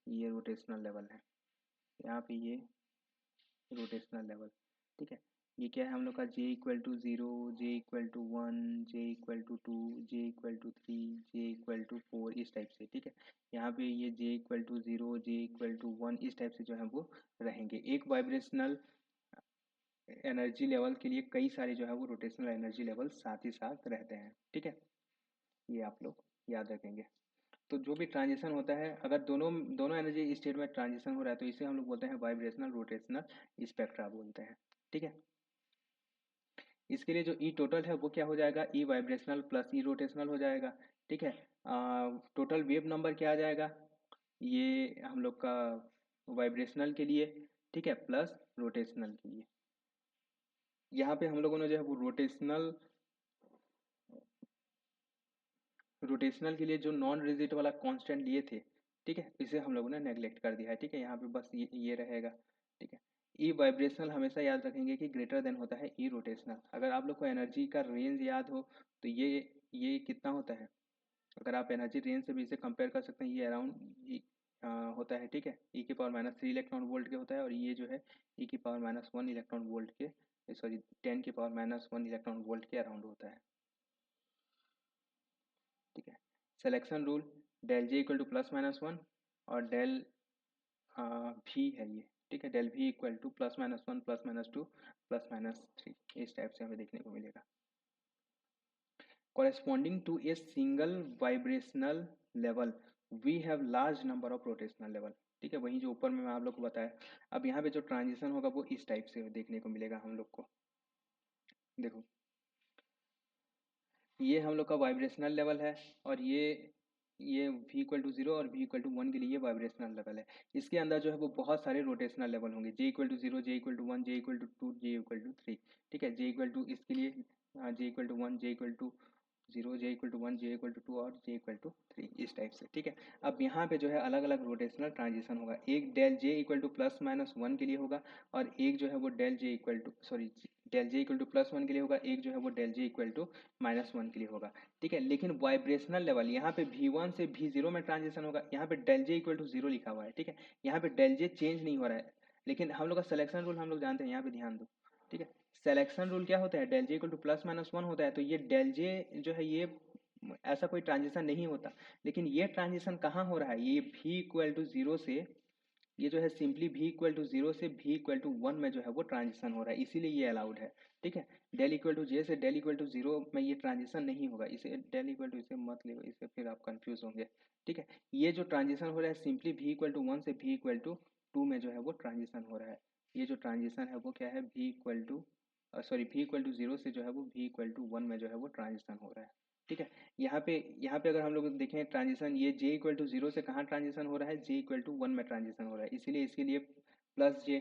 ये रोटेशनल लेवल है, यहाँ पे ये रोटेशनल लेवल, ठीक है। ये क्या है हम लोग का J equal to zero, J equal to one, J equal to two, J equal to three, J equal to four, इस टाइप से, ठीक है। यहाँ पे ये J equal to zero, J equal to one, इस टाइप से जो है वो रहेंगे। एक वाइब्रेशनल एनर्जी लेवल के लिए कई सारे जो है वो रोटेशनल एनर्जी लेवल साथ ही साथ रहते हैं, ठीक है, ये आप लोग याद रखेंगे। तो जो भी ट्रांजिशन होता है, अगर दोनों दोनों एनर्जी स्टेट में ट्रांजिशन हो रहा है तो इसे हम लोग बोलते हैं वाइब्रेशनल रोटेशनल स्पेक्ट्रा बोलते हैं, ठीक है। इसके लिए जो ई टोटल है वो क्या हो जाएगा, ई वाइब्रेशनल प्लस ई रोटेशनल हो जाएगा, ठीक है। टोटल वेव नंबर क्या आ जाएगा, ये हम लोग का वाइब्रेशनल के लिए, ठीक है, प्लस रोटेशनल के लिए। यहाँ पे हम लोगों ने जो है वो रोटेशनल के लिए जो नॉन रिजिड वाला कांस्टेंट लिए थे, ठीक है, इसे हम लोगों ने नेग्लेक्ट कर दिया है, ठीक है, यहाँ पे बस ये रहेगा, ठीक है। ई वाइब्रेशनल हमेशा याद रखेंगे कि ग्रेटर देन होता है ई रोटेशनल। अगर आप लोग को एनर्जी का रेंज याद हो तो ये कितना होता है, अगर आप एनर्जी रेंज से भी इसे कंपेयर कर सकते हैं, ये अराउंड होता है, ठीक है, ई की power minus three electron volt के होता है, और ये जो है ई की power minus one electron volt के, सॉरी 10 की power minus one electron volt के अराउंड होता है, ठीक है। Selection rule, del J equal to plus minus one, और डेल भी है ये, ठीक है, del v equal to plus minus one plus minus two plus minus three, इस टाइप से हमें देखने को मिलेगा। Corresponding to a single vibrational level we have large number of rotational level, ठीक है, वही जो ऊपर में मैं आप लोग को बताया। अब यहाँ पे जो ट्रांजिशन होगा वो इस टाइप से देखने को मिलेगा हम लोग को, देखो ये हम लोग का वाइब्रेशनल लेवल है, और ये v इक्वल टू जीरो और v इक्वल टू वन के लिए वाइब्रेशनल लेवल है। इसके अंदर जो है वो बहुत सारे रोटेशनल लेवल होंगे, j equal to zero, j equal to one, j equal to two, j equal to three, ठीक है, j इक्वल टू इसके लिए j equal to one, j equal to 0, J equal to 1, J equal to 2 और जे इक्वल टू 3, इस टाइप से, ठीक है। अब यहाँ पे जो है अलग अलग रोटेशनल ट्रांजिशन होगा, एक del J equal to plus minus 1 के लिए होगा, और एक जो है वो del J equal to del J equal to plus 1 के लिए होगा, एक जो है वो del J equal to minus 1 के लिए होगा, ठीक है। लेकिन वाइब्रेशनल लेवल यहाँ पे V1 से V0 में ट्रांजिशन होगा, यहाँ पे डेल जे इक्वल टू 0 लिखा हुआ है, ठीक है। यहाँ पे डेल जे चेंज नहीं हो रहा है, लेकिन हम लोग का सिलेक्शन रूल हम लोग जानते हैं, यहाँ पे ध्यान दो, ठीक है। सिलेक्शन रूल क्या होता है, del J equal to plus minus 1 होता है, तो ये डेल जे जो है ये ऐसा कोई ट्रांजिशन नहीं होता, लेकिन ये ट्रांजिशन कहाँ हो रहा है, ये V इक्वल टू 0 से, ये जो है सिंपली V इक्वल टू 0 से V इक्वल टू 1 में जो है वो ट्रांजिशन हो रहा है, इसीलिए ये अलाउड है, ठीक है। डेल इक्वल टू जे से डेल इक्वल टू 0 में ये ट्रांजिशन नहीं होगा, इसे डेल इक्वल टू इसे मत ले, इसे फिर आप कंफ्यूज होंगे, ठीक है। ये जो ट्रांजिशन हो रहा है सिंपली V इक्वल टू 1 से V इक्वल टू 2 में जो है वो ट्रांजिशन हो रहा है, ये जो ट्रांजिशन है वो क्या है, V equal to V equal to 0 से जो है वो V इक्वल टू 1 में जो है वो ट्रांजिशन हो रहा है, ठीक है। यहाँ पे अगर हम लोग देखें ट्रांजिशन, ये J इक्वल टू 0 से कहाँ ट्रांजिशन हो रहा है, J इक्वल टू 1 में ट्रांजिशन हो रहा है, इसीलिए इसके लिए प्लस J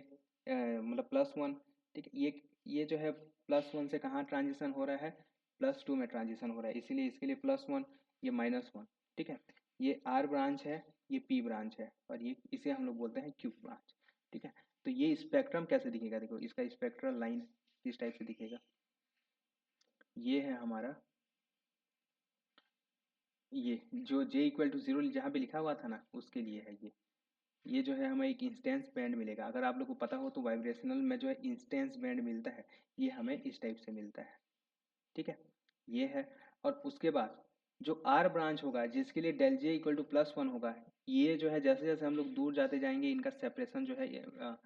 मतलब प्लस 1, ठीक है। ये जो है प्लस 1 से कहाँ ट्रांजिशन हो रहा है, प्लस 2 में ट्रांजिशन हो रहा है, इसीलिए इसके लिए प्लस 1, ये माइनस 1, ठीक है। ये R ब्रांच है, ये P ब्रांच है, और ये इसे हम लोग बोलते हैं Q ब्रांच, ठीक है। तो ये स्पेक्ट्रम कैसे दिखेगा, देखो इसका स्पेक्ट्रल लाइन किस टाइप से दिखेगा, ये है हमारा, ये जो J इक्वल टू 0 जहाँ पे लिखा हुआ था ना उसके लिए है ये जो है हमें एक इंस्टेंस बैंड मिलेगा, अगर आप लोग को पता हो तो वाइब्रेशनल में जो है इंस्टेंस बैंड मिलता है, ये हमें इस टाइप से मिलता है, ठीक है, ये है। और उसके बाद जो R ब्रांच होगा जिसके लिए del J equal to plus 1 होगा, ये जो है जैसे जैसे हम लोग दूर जाते जाएंगे इनका सेपरेशन जो है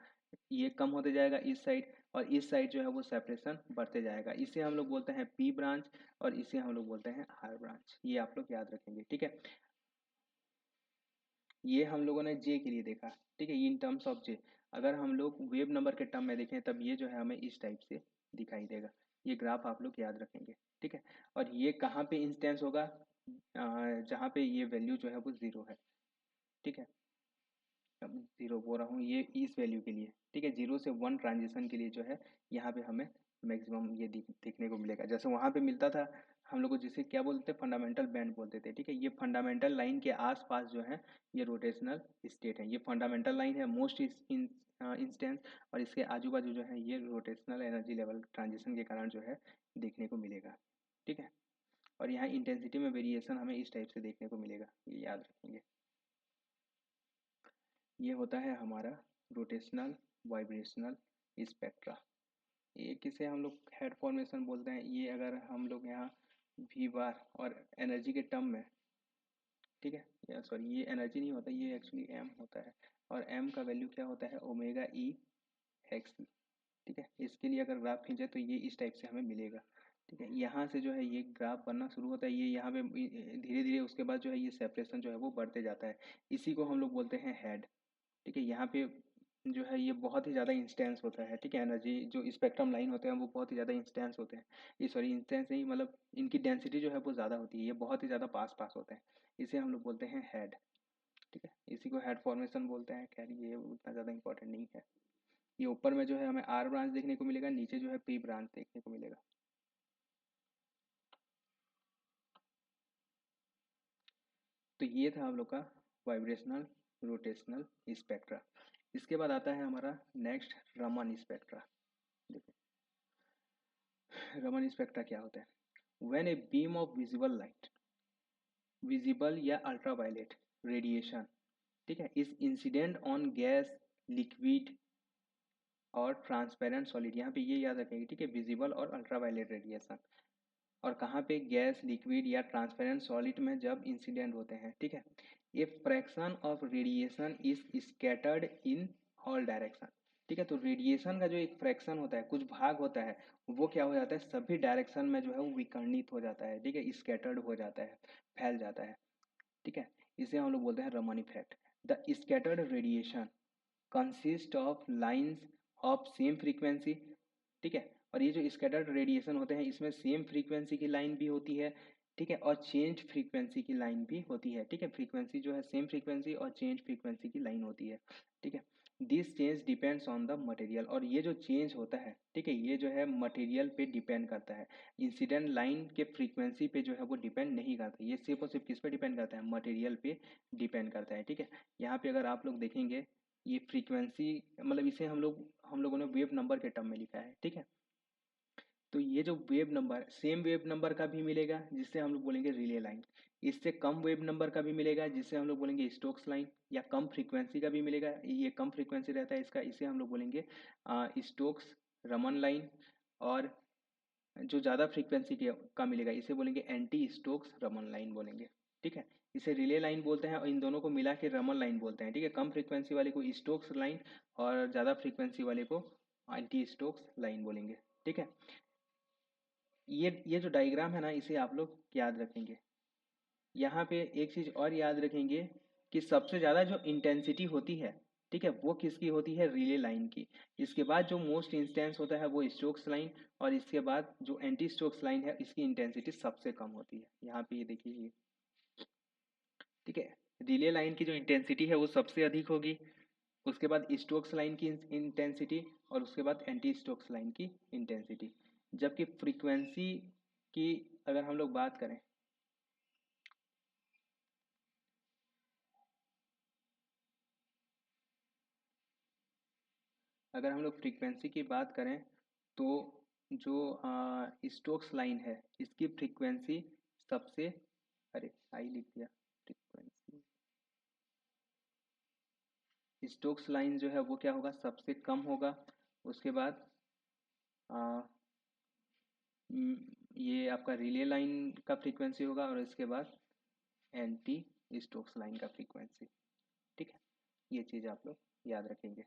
ये कम होते जाएगा इस साइड, और इस साइड जो है वो सेपरेशन बढ़ते जाएगा, इसे हम लोग बोलते हैं P ब्रांच, और इसे हम लोग बोलते हैं R ब्रांच, ये आप लोग याद रखेंगे, ठीक है। ये हम लोगों ने J के लिए देखा, ठीक है, इन टर्म्स ऑफ J। अगर हम लोग वेव नंबर के टर्म में देखें तब ये जो है हमें इस टाइप से दिखाई देगा, ये ग्राफ आप लोग याद रखेंगे, ठीक है। और ये कहाँ पे इंस्टेंस होगा, जहाँ पे ये वैल्यू जो है वो 0 है, ठीक है। अब 0 बोल रहा हूँ ये इस वैल्यू के लिए, ठीक है, 0 से 1 ट्रांजिशन के लिए जो है यहाँ पे हमें मैक्सिमम ये देखने को मिलेगा, जैसे वहाँ पे मिलता था हम लोग को, जिसे क्या बोलते थे, फंडामेंटल बैंड बोलते थे, ठीक है। ये फंडामेंटल लाइन के आसपास जो है ये रोटेशनल स्टेट है, ये फंडामेंटल लाइन है मोस्ट इंस्टेंस, और इसके आजू बाजू जो है ये रोटेशनल एनर्जी लेवल ट्रांजिशन के कारण जो है देखने को मिलेगा, ठीक है। और यहाँ इंटेंसिटी में वेरिएशन हमें इस टाइप से देखने को मिलेगा, ये याद रखेंगे। ये होता है हमारा रोटेशनल वाइब्रेशनल स्पेक्ट्रा, ये किसे हम लोग हेड फॉर्मेशन बोलते हैं, ये अगर हम लोग यहाँ वी बार और एनर्जी के टर्म में, ठीक है, या सॉरी ये एनर्जी नहीं होता, ये एक्चुअली एम होता है, और एम का वैल्यू क्या होता है, ओमेगा ई एक्स, ठीक है। इसके लिए अगर ग्राफ खींचे तो ये इस टाइप से हमें मिलेगा, ठीक है। यहाँ से जो है ये ग्राफ बनना शुरू होता है, ये यहाँ पे धीरे धीरे उसके बाद जो है ये सेपरेशन जो है वो बढ़ते जाता है, इसी को हम लोग बोलते हैं हेड, ठीक है। यहाँ पे जो है ये बहुत ही ज़्यादा इंस्टेंस होता है, ठीक है, एनर्जी जो स्पेक्ट्रम लाइन होते हैं वो बहुत ही ज़्यादा इंस्टेंस होते हैं, ये सॉरी इंस्टेंस नहीं, मतलब इनकी डेंसिटी जो है वो ज़्यादा होती है, ये बहुत ही ज़्यादा पास पास होते हैं, इसे हम लोग बोलते हैं हेड, ठीक है, इसी को हेड फॉर्मेशन बोलते हैं। खैर ये उतना ज़्यादा इंपॉर्टेंट नहीं है। ये ऊपर में जो है हमें आर ब्रांच देखने को मिलेगा, नीचे जो है पी ब्रांच देखने को मिलेगा। तो ये था हम लोग का वाइब्रेशनल रोटेशनल स्पेक्ट्रा। इसके बाद आता है हमारा नेक्स्ट रमन स्पेक्ट्रा। देखो रमन स्पेक्ट्रा क्या होता है, when a beam of visible light, visible या अल्ट्रावायलेट रेडिएशन, ठीक है, is incident on gas, liquid और ट्रांसपेरेंट सॉलिड, यहाँ पे ये याद रखेंगे, ठीक है, विजिबल और अल्ट्रावायलेट रेडिएशन, और कहाँ पे, गैस, लिक्विड या ट्रांसपेरेंट सॉलिड में जब इंसिडेंट होते हैं, ठीक है। A fraction of radiation is scattered in all direction, ठीक है। तो रेडिएशन का जो एक फ्रैक्शन होता है, कुछ भाग होता है, वो क्या हो जाता है, सभी डायरेक्शन में जो है वो विकर्णित हो जाता है, ठीक है, स्कैटर्ड हो जाता है, फैल जाता है, ठीक है। इसे हम लोग बोलते हैं Raman effect. The scattered radiation consist of lines of same frequency, ठीक है। और ये जो स्कैटर्ड रेडिएशन होते हैं इसमें सेम फ्रीक्वेंसी की लाइन भी होती है, ठीक है, और चेंज फ्रीक्वेंसी की लाइन भी होती है, ठीक है। फ्रीक्वेंसी जो है सेम फ्रीक्वेंसी और चेंज फ्रीक्वेंसी की लाइन होती है, ठीक है। This change depends on the material, और ये जो चेंज होता है, ठीक है, ये जो है मटेरियल पे डिपेंड करता है। इंसिडेंट लाइन के फ्रीक्वेंसी पे जो है वो डिपेंड नहीं करता, ये सिर्फ और सिर्फ किस पे डिपेंड करता है, मटेरियल पे डिपेंड करता है, ठीक है। यहाँ पे अगर आप लोग देखेंगे ये फ्रीक्वेंसी, मतलब इसे हम लोगों ने वेव नंबर के टर्म में लिखा है, ठीक है। तो ये जो wave number, same wave number का भी मिलेगा जिससे हम लोग बोलेंगे रिले लाइन, इससे कम वेव नंबर का भी मिलेगा जिससे हम लोग बोलेंगे स्टोक्स लाइन, या कम फ्रीक्वेंसी का भी मिलेगा, ये कम फ्रीक्वेंसी रहता है इसका, इसे हम लोग बोलेंगे स्टोक्स रमन लाइन। और जो ज़्यादा फ्रीक्वेंसी का मिलेगा इसे बोलेंगे एंटी स्टोक्स रमन लाइन बोलेंगे, ठीक है। इसे रिले लाइन बोलते हैं और इन दोनों को मिला के रमन लाइन बोलते हैं, ठीक है। कम फ्रीक्वेंसी वाले को स्टोक्स लाइन और ज़्यादा फ्रीक्वेंसी वाले को एंटी स्टोक्स लाइन बोलेंगे, ठीक है। ये जो डायग्राम है ना, इसे आप लोग याद रखेंगे। यहाँ पे एक चीज़ और याद रखेंगे कि सबसे ज़्यादा जो इंटेंसिटी होती है, ठीक है, वो किसकी होती है, रिले लाइन की। इसके बाद जो मोस्ट इंस्टेंस होता है वो स्टोक्स लाइन, और इसके बाद जो एंटी स्टोक्स लाइन है इसकी इंटेंसिटी सबसे कम होती है। यहाँ पे ये देखिए ये, ठीक है, रिले लाइन की जो इंटेंसिटी है वो सबसे अधिक होगी, उसके बाद स्टोक्स लाइन की इंटेंसिटी, और उसके बाद एंटी स्टोक्स लाइन की इंटेंसिटी। जबकि फ्रीक्वेंसी की अगर हम लोग बात करें, अगर हम लोग फ्रीक्वेंसी की बात करें तो जो स्टोक्स लाइन है इसकी फ्रीक्वेंसी सबसे, अरे आई लिख दिया, फ्रीक्वेंसी स्टोक्स लाइन जो है वो क्या होगा, सबसे कम होगा। उसके बाद आ, ये आपका रिले लाइन का फ्रीक्वेंसी होगा, और इसके बाद एंटी स्टोक्स लाइन का फ्रीक्वेंसी, ठीक है। ये चीज़ आप लोग याद रखेंगे।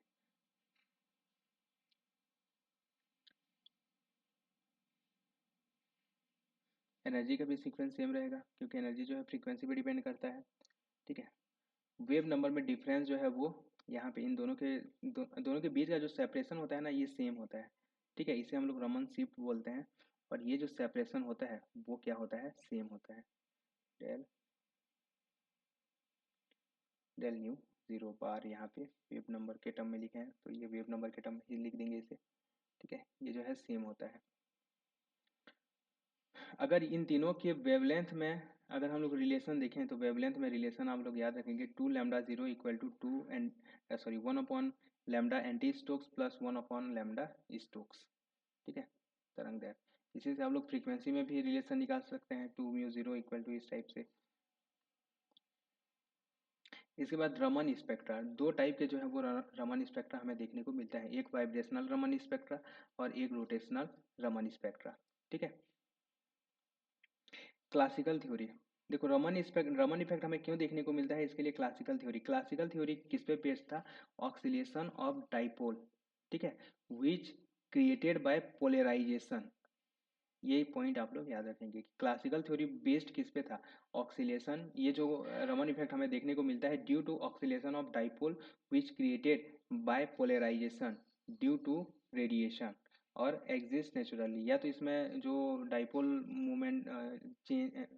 एनर्जी का भी सीक्वेंस सेम रहेगा क्योंकि एनर्जी जो है फ्रीक्वेंसी पे डिपेंड करता है, ठीक है। वेव नंबर में डिफरेंस जो है वो यहाँ पे इन दोनों के बीच का जो सेपरेशन होता है ना, ये सेम होता है, ठीक है। इसे हम लोग रमन शिफ्ट बोलते हैं, और ये जो सेपरेशन होता है वो क्या होता है, सेम होता है। Del del mu zero bar, यहाँ पे वेव नंबर के टर्म में लिखे हैं तो ये वेव नंबर के टर्म में ही लिख देंगे इसे, ठीक है। ये जो है सेम होता है। अगर इन तीनों के वेवलेंथ में अगर हम लोग रिलेशन देखें तो वेवलेंथ में रिलेशन आप लोग याद रखेंगे, 2λ0 equal to 1 upon lambda anti Stokes plus 1 upon lambda Stokes, ठीक है, तरंग दैर्ध्य। इसी से आप लोग फ्रीक्वेंसी में भी रिलेशन निकाल सकते हैं, 2μ0 इक्वल टू इस टाइप से। इसके बाद रमन स्पेक्ट्रा, दो टाइप के जो है वो रमन स्पेक्ट्रा हमें देखने को मिलता है, एक वाइब्रेशनल रमन स्पेक्ट्रा और एक रोटेशनल रमन स्पेक्ट्रा, ठीक है। क्लासिकल थ्योरी, देखो रमन इफेक्ट हमें क्यों देखने को मिलता है, इसके लिए क्लासिकल थ्योरी किस पे बेस्ड था, ऑक्सीलेशन ऑफ डाइपोल, ठीक है, विच क्रिएटेड बाय पोलराइजेशन। ये पॉइंट आप लोग याद रखेंगे कि क्लासिकल थ्योरी बेस्ड किस पे था, ऑक्सीलेशन। ये जो रमन इफेक्ट हमें देखने को मिलता है due to oscillation of dipole which created by polarization due to radiation और एग्जिस्ट नेचुरली। या तो इसमें जो डाइपोल मूवमेंट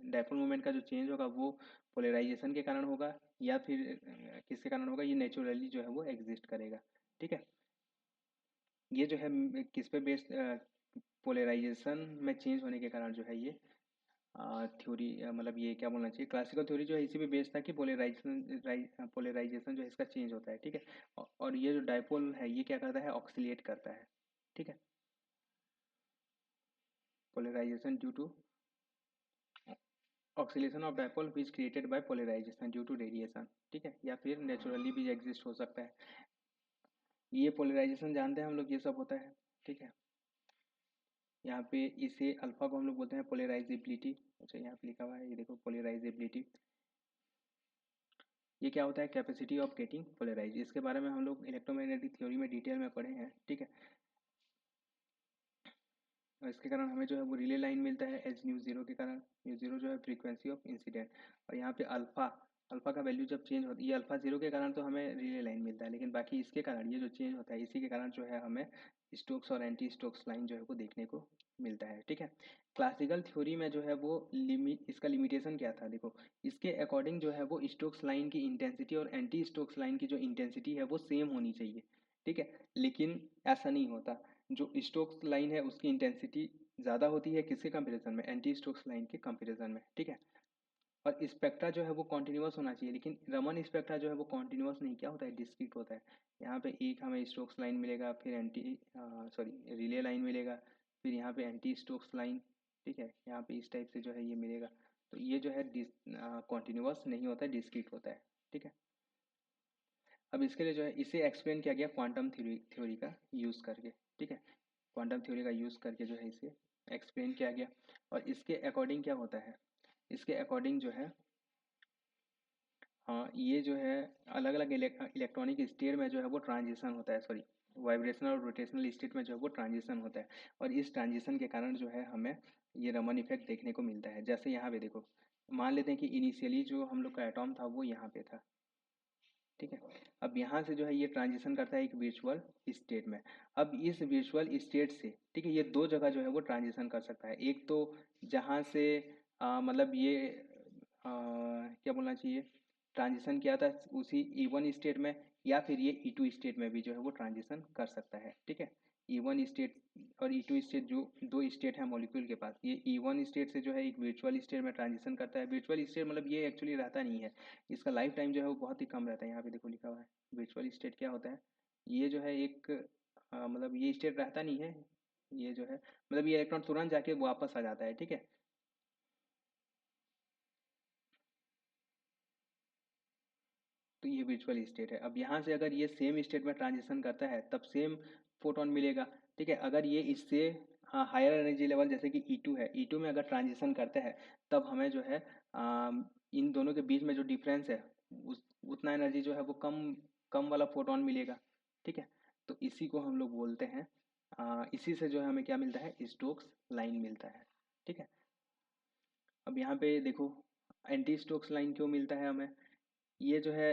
डाइपोल मूवमेंट का जो चेंज होगा वो पोलराइजेशन के कारण होगा, या फिर किसके कारण होगा, ये नेचुरली जो है वो एग्जिस्ट करेगा, ठीक है। ये जो है किस पे बेस्ड, पोलराइजेशन में चेंज होने के कारण जो है ये थ्योरी, मतलब ये क्या बोलना चाहिए, क्लासिकल थ्योरी जो है इसी पे बेस्ड था कि पोलराइजेशन जो है इसका चेंज होता है, ठीक है। और ये जो डाइपोल है ये क्या करता है, ऑक्सीलेट करता है, ठीक है। Polarization due to oscillation of dipole which created by polarization due to radiation, ठीक है, या फिर नेचुरली भी एग्जिस्ट हो सकता है। ये पोलराइजेशन जानते हैं हम लोग, ये सब होता है, ठीक है। यहाँ पे इसे अल्फा को हम लोग बोलते हैं पोलराइजेबिलिटी। अच्छा यहाँ पे लिखा हुआ है, ये देखो पोलराइजेबिलिटी, ये क्या होता है, कैपेसिटी ऑफ गेटिंग पोलराइज। इसके बारे में हम लोग इलेक्ट्रोमैग्नेटिक थ्योरी में डिटेल में पढ़े हैं, ठीक है। और इसके कारण हमें जो है वो रिले लाइन मिलता है एच न्यू जीरो के कारण। न्यू जीरो जो है फ्रीक्वेंसी ऑफ इंसिडेंट, और यहाँ पे अल्फा अल्फा का वैल्यू जब चेंज होती है, ये अल्फा जीरो के कारण तो हमें रिले लाइन मिलता है, लेकिन बाकी इसके कारण ये जो चेंज होता है इसी के कारण जो है हमें स्टोक्स और एंटी स्टोक्स लाइन जो है वो देखने को मिलता है। ठीक है, क्लासिकल थ्योरी में जो है वो इसका लिमिटेशन क्या था, देखो इसके अकॉर्डिंग जो है वो स्टोक्स लाइन की इंटेंसिटी और एंटी स्टोक्स लाइन की जो इंटेंसिटी है वो सेम होनी चाहिए। ठीक है, लेकिन ऐसा नहीं होता। जो स्टोक्स लाइन है उसकी इंटेंसिटी ज़्यादा होती है किसके कंपेरिजन में, एंटी स्टोक्स लाइन के कंपेरिजन में। ठीक है, और स्पेक्ट्रा जो है वो कॉन्टिन्यूस होना चाहिए, लेकिन रमन स्पेक्ट्रा जो है वो कॉन्टिन्यूस नहीं, क्या होता है, डिस्क्रीट होता है। यहाँ पे एक हमें स्टोक्स लाइन मिलेगा, फिर रिले लाइन मिलेगा, फिर यहाँ पे एंटी स्टोक्स लाइन। ठीक है, यहाँ पे इस टाइप से जो है ये मिलेगा। तो ये जो है कॉन्टिन्यूस नहीं होता है, डिस्क्रीट होता है। ठीक है, अब इसके लिए जो है इसे एक्सप्लेन किया गया क्वांटम थ्योरी का यूज़ करके। ठीक है, क्वांटम थ्योरी का यूज़ करके जो है इसे एक्सप्लेन किया गया। और इसके अकॉर्डिंग क्या होता है, इसके अकॉर्डिंग जो है हाँ, ये जो है अलग अलग इलेक्ट्रॉनिक स्टेट में जो है वो ट्रांजिशन होता है, सॉरी वाइब्रेशनल और रोटेशनल स्टेट में जो है वो ट्रांजिशन होता है। और इस ट्रांजिशन के कारण जो है हमें ये रमन इफेक्ट देखने को मिलता है। जैसे यहाँ पे देखो, मान लेते हैं कि इनिशियली जो हम लोग का एटॉम था वो यहाँ पे था। ठीक है, अब यहाँ से जो है ये ट्रांजिशन करता है एक वर्चुअल स्टेट में। अब इस वर्चुअल स्टेट से, ठीक है, ये दो जगह जो है वो ट्रांजिशन कर सकता है। एक तो जहाँ से मतलब ये क्या बोलना चाहिए, ट्रांजिशन किया था उसी E1 स्टेट में, या फिर ये E2 स्टेट में भी जो है वो ट्रांजिशन कर सकता है। ठीक है, E1 स्टेट और E2 स्टेट जो दो स्टेट है मॉलिक्यूल के पास, ये E1 स्टेट से जो है एक वर्चुअल स्टेट में ट्रांजिशन करता है। वर्चुअल स्टेट मतलब ये एक्चुअली रहता नहीं है, इसका लाइफ टाइम जो है वो बहुत ही कम रहता है। यहाँ पे देखो लिखा हुआ है वर्चुअल स्टेट क्या होता है, ये जो है एक मतलब ये स्टेट रहता नहीं है, ये जो है मतलब ये इलेक्ट्रॉन तुरंत जाके वापस आ जाता है। ठीक है, तो ये वर्चुअल स्टेट है। अब यहाँ से अगर ये सेम स्टेट में ट्रांजिशन करता है तब सेम फोटोन मिलेगा। ठीक है, अगर ये इससे हायर एनर्जी लेवल जैसे कि E2 है, E2 में अगर ट्रांजिशन करते हैं तब हमें जो है इन दोनों के बीच में जो डिफरेंस है उतना एनर्जी जो है वो कम कम वाला फोटोन मिलेगा। ठीक है, तो इसी को हम लोग बोलते हैं इसी से जो है हमें क्या मिलता है, स्टोक्स लाइन मिलता है। ठीक है, अब यहाँ पे देखो एंटी स्टोक्स लाइन क्यों मिलता है हमें, ये जो है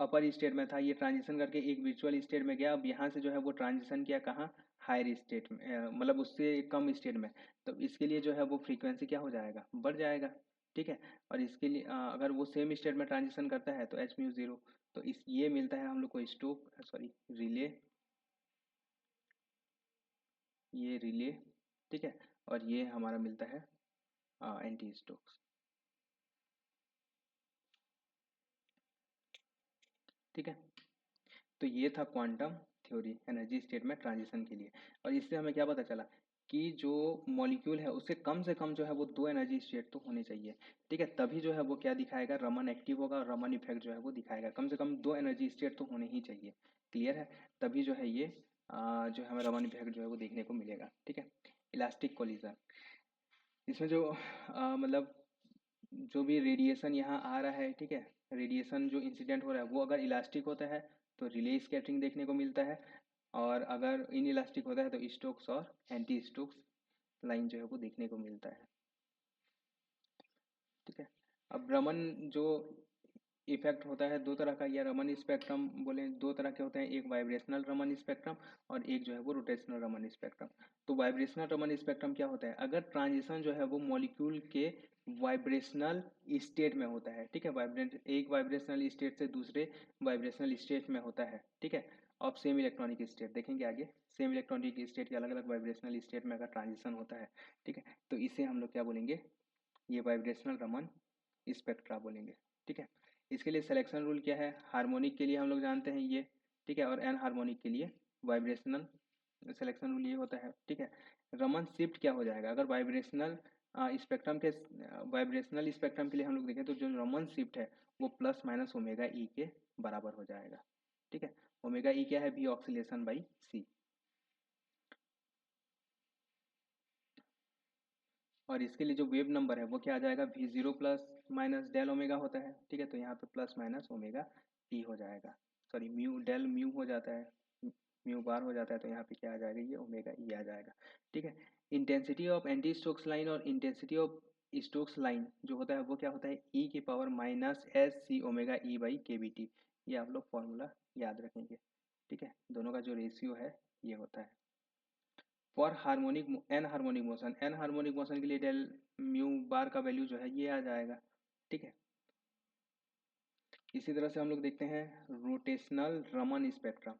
अपर स्टेट में था, ये ट्रांजिशन करके एक वर्चुअल स्टेट में गया। अब यहाँ से जो है वो ट्रांजिशन किया कहाँ, हायर स्टेट में, मतलब उससे कम स्टेट में। तो इसके लिए जो है वो फ्रीक्वेंसी क्या हो जाएगा, बढ़ जाएगा। ठीक है, और इसके लिए अगर वो सेम स्टेट में ट्रांजिशन करता है तो एच म्यू जीरो। तो इस ये मिलता है हम लोग को स्टोक सॉरी रिले, ये रिले। ठीक है, और ये हमारा मिलता है एंटी स्टोक्स। ठीक है, तो ये था क्वांटम थ्योरी एनर्जी स्टेट में ट्रांजिशन के लिए। और इससे हमें क्या पता चला कि जो मॉलिक्यूल है उससे कम जो है वो दो एनर्जी स्टेट तो होने चाहिए। ठीक है, तभी जो है वो क्या दिखाएगा, रमन एक्टिव होगा और रमन इफेक्ट जो है वो दिखाएगा। कम से कम दो एनर्जी स्टेट तो होने ही चाहिए। क्लियर है, तभी जो है ये जो हमें रमन इफेक्ट जो है वो देखने को मिलेगा। ठीक है, इलास्टिक कोलिजन, इसमें जो मतलब जो भी रेडिएशन यहाँ आ रहा है, ठीक है, रेडिएशन जो इंसिडेंट हो रहा है वो अगर इलास्टिक होता है तो रिले स्कैटरिंग देखने को मिलता है, और अगर इन इलास्टिक होता है तो स्टोक्स और एंटी स्टोक्स लाइन जो है वो देखने को मिलता है। ठीक है, अब रमन जो इफेक्ट होता है दो तरह का, या रमन स्पेक्ट्रम बोले दो तरह के होते हैं, एक वाइब्रेशनल रमन स्पेक्ट्रम और एक जो है वो रोटेशनल रमन स्पेक्ट्रम। तो वाइब्रेशनल रमन स्पेक्ट्रम क्या होता है, अगर ट्रांजिशन जो है वो मॉलिक्यूल के वाइब्रेशनल स्टेट में होता है। ठीक है, वाइब्रेट एक वाइब्रेशनल स्टेट से दूसरे वाइब्रेशनल स्टेट में होता है। ठीक है, अब सेम इलेक्ट्रॉनिक स्टेट देखेंगे आगे, सेम इलेक्ट्रॉनिक स्टेट के अलग अलग वाइब्रेशनल स्टेट में अगर ट्रांजिशन होता है, ठीक है, तो इसे हम लोग क्या बोलेंगे, ये वाइब्रेशनल रमन स्पेक्ट्रा बोलेंगे। ठीक है, इसके लिए सिलेक्शन रूल क्या है, हार्मोनिक के लिए हम लोग जानते हैं ये। ठीक है, और एन हार्मोनिक के लिए वाइब्रेशनल सिलेक्शन रूल ये होता है। ठीक है, रमन शिफ्ट क्या हो जाएगा, अगर स्पेक्ट्रम के वाइब्रेशनल स्पेक्ट्रम के लिए हम लोग देखें तो जो रमन शिफ्ट है वो प्लस माइनस ओमेगा ई के बराबर हो जाएगा। ठीक है, ओमेगा ई क्या है, वी ऑक्सीलेशन बाई सी। और इसके लिए जो वेव नंबर है वो क्या आ जाएगा, V zero plus minus del omega होता है। ठीक है, तो यहाँ पे प्लस माइनस ओमेगा टी हो जाएगा, सॉरी म्यू डेल म्यू हो जाता है, म्यू बार हो जाता है, तो यहाँ पे क्या आ जाएगा, ये ओमेगा ई आ जाएगा। ठीक है, intensity of anti Stokes line और इंटेंसिटी ऑफ स्टोक्स लाइन जो होता है वो क्या होता है, ई की power minus S C omega E by K B T. ये आप लोग फॉर्मूला याद रखेंगे, ठीक है। दोनों का जो रेशियो है ये होता है। For harmonic anharmonic motion के लिए डेल म्यू बार का वैल्यू जो है ये आ जाएगा, ठीक है। इसी तरह से हम लोग देखते हैं rotational Raman spectrum.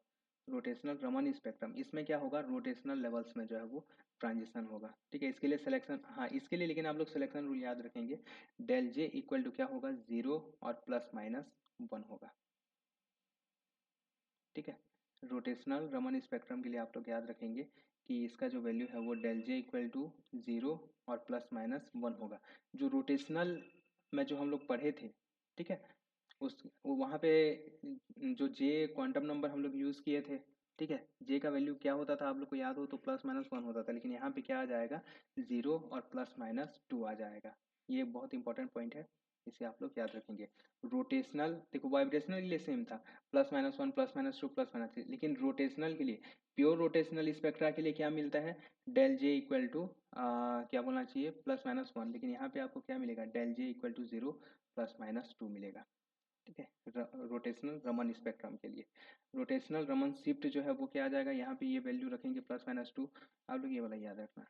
Rotational Raman spectrum इसमें क्या होगा, रोटेशनल लेवल्स में जो है वो ट्रांजिशन होगा, ठीक है। इसके लिए सिलेक्शन, हाँ इसके लिए लेकिन आप लोग सिलेक्शन रूल याद रखेंगे, डेल जे इक्वल टू क्या होगा, 0 और प्लस माइनस 1 होगा, ठीक है। रोटेशनल रमन स्पेक्ट्रम के लिए आप लोग याद रखेंगे कि इसका जो वैल्यू है वो डेल जे इक्वल टू 0 और प्लस माइनस 1 होगा। जो रोटेशनल में जो हम लोग पढ़े थे, ठीक है, उस वहाँ पे जो जे क्वांटम नंबर हम लोग यूज़ किए थे, ठीक है, जे का वैल्यू क्या होता था आप लोग को याद हो तो प्लस माइनस 1 होता था, लेकिन यहाँ पे क्या आ जाएगा, 0 और प्लस माइनस 2 आ जाएगा। ये बहुत इंपॉर्टेंट पॉइंट है, इसे आप लोग याद रखेंगे। रोटेशनल देखो, वाइब्रेशनल के लिए सेम था, plus minus 1 plus minus 2 plus minus 3, लेकिन रोटेशनल के लिए, प्योर रोटेशनल स्पेक्ट्रा के लिए क्या मिलता है, डेल जे इक्वल टू क्या बोलना चाहिए, प्लस माइनस 1, लेकिन यहाँ पे आपको क्या मिलेगा, del J equal to 0 plus minus 2 मिलेगा, ठीक है। रोटेशनल रमन स्पेक्ट्रम के लिए रोटेशनल रमन शिफ्ट जो है वो क्या आ जाएगा, यहाँ पे ये वैल्यू रखेंगे प्लस माइनस 2, आप लोग ये वाला याद रखना,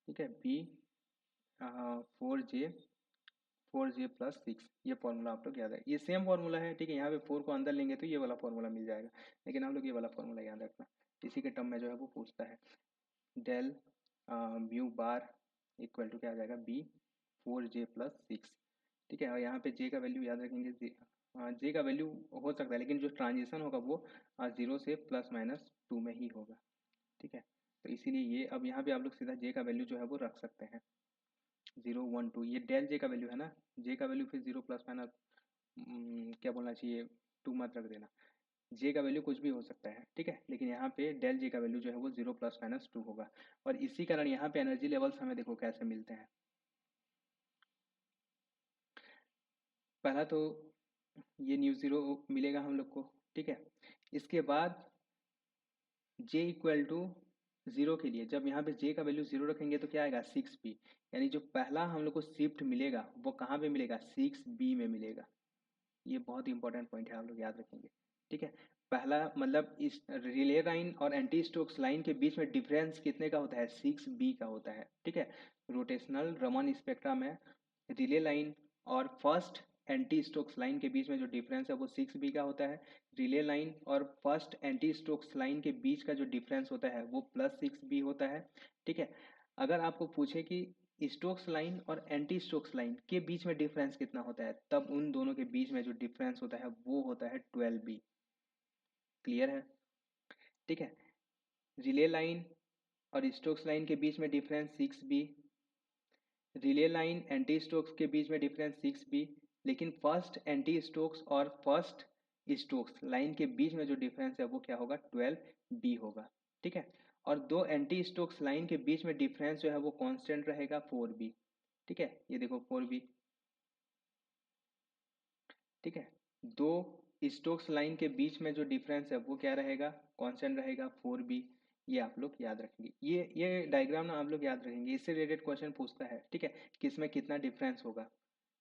ठीक है। बी 4J प्लस 6, ये फॉर्मूला आप लोग याद है, ये सेम फॉर्मूला है, ठीक है। यहाँ पे 4 को अंदर लेंगे तो ये वाला फॉर्मूला मिल जाएगा, लेकिन आप लोग ये वाला फॉर्मूला याद रखना, इसी के टर्म में जो है वो पूछता है। Del mu bar equal to क्या आ जाएगा, बी 4J प्लस 6, ठीक है। और यहाँ पे जे का वैल्यू याद रखेंगे, जे का वैल्यू हो सकता है, लेकिन जो ट्रांजिशन होगा वो 0 से प्लस माइनस 2 में ही होगा, ठीक है। तो इसीलिए ये अब यहाँ पे आप लोग सीधा जे का वैल्यू जो है वो रख सकते हैं, 0 1 2, ये डेल जे का वैल्यू है ना, जे का वैल्यू फिर 0 प्लस माइनस क्या बोलना चाहिए, 2 मत रख देना, जे का वैल्यू कुछ भी हो सकता है, ठीक है, लेकिन यहाँ पे डेल जे का वैल्यू जो है वो 0 प्लस माइनस 2 होगा। और इसी कारण यहाँ पे एनर्जी लेवल्स हमें देखो कैसे मिलते हैं। पहला तो ये न्यू ज़ीरो मिलेगा हम लोग को, ठीक है। इसके बाद j इक्वल टू 0 के लिए जब यहाँ पे j का वैल्यू 0 रखेंगे तो क्या आएगा, 6b, यानी जो पहला हम लोग को शिफ्ट मिलेगा वो कहाँ पे मिलेगा, 6b में मिलेगा। ये बहुत इंपॉर्टेंट पॉइंट है, आप लोग याद रखेंगे, ठीक है। पहला मतलब इस रिले लाइन और एंटी स्टोक्स लाइन के बीच में डिफरेंस कितने का होता है, 6b का होता है, ठीक है। रोटेशनल रमन स्पेक्ट्रा में रिले लाइन और फर्स्ट एंटी स्टोक्स लाइन के बीच में जो डिफरेंस है वो 6b का होता है। रिले लाइन और फर्स्ट एंटी स्टोक्स लाइन के बीच का जो डिफरेंस होता है वो +6b होता है, ठीक है। अगर आपको पूछे कि स्टोक्स लाइन और एंटी स्टोक्स लाइन के बीच में डिफरेंस कितना होता है, तब उन दोनों के बीच में जो डिफरेंस होता है वो होता है 12b। क्लियर है, ठीक है। रिले लाइन और स्टोक्स लाइन के बीच में difference 6b, relay line anti Stokes के बीच में डिफरेंस 6b, लेकिन फर्स्ट एंटी स्टोक्स और फर्स्ट स्टोक्स लाइन के बीच में जो डिफरेंस है वो क्या होगा, 12b होगा, ठीक है। और दो एंटी स्टोक्स लाइन के बीच में डिफरेंस जो है वो कांस्टेंट रहेगा 4b, ठीक है। ये देखो 4b, ठीक है। दो स्टोक्स लाइन के बीच में जो डिफरेंस है वो क्या रहेगा, कांस्टेंट रहेगा 4b। ये आप लोग याद रखेंगे, ये डायग्राम ना आप लोग याद रखेंगे, इससे रिलेटेड क्वेश्चन पूछता है, ठीक है, कि इसमें कितना डिफरेंस होगा,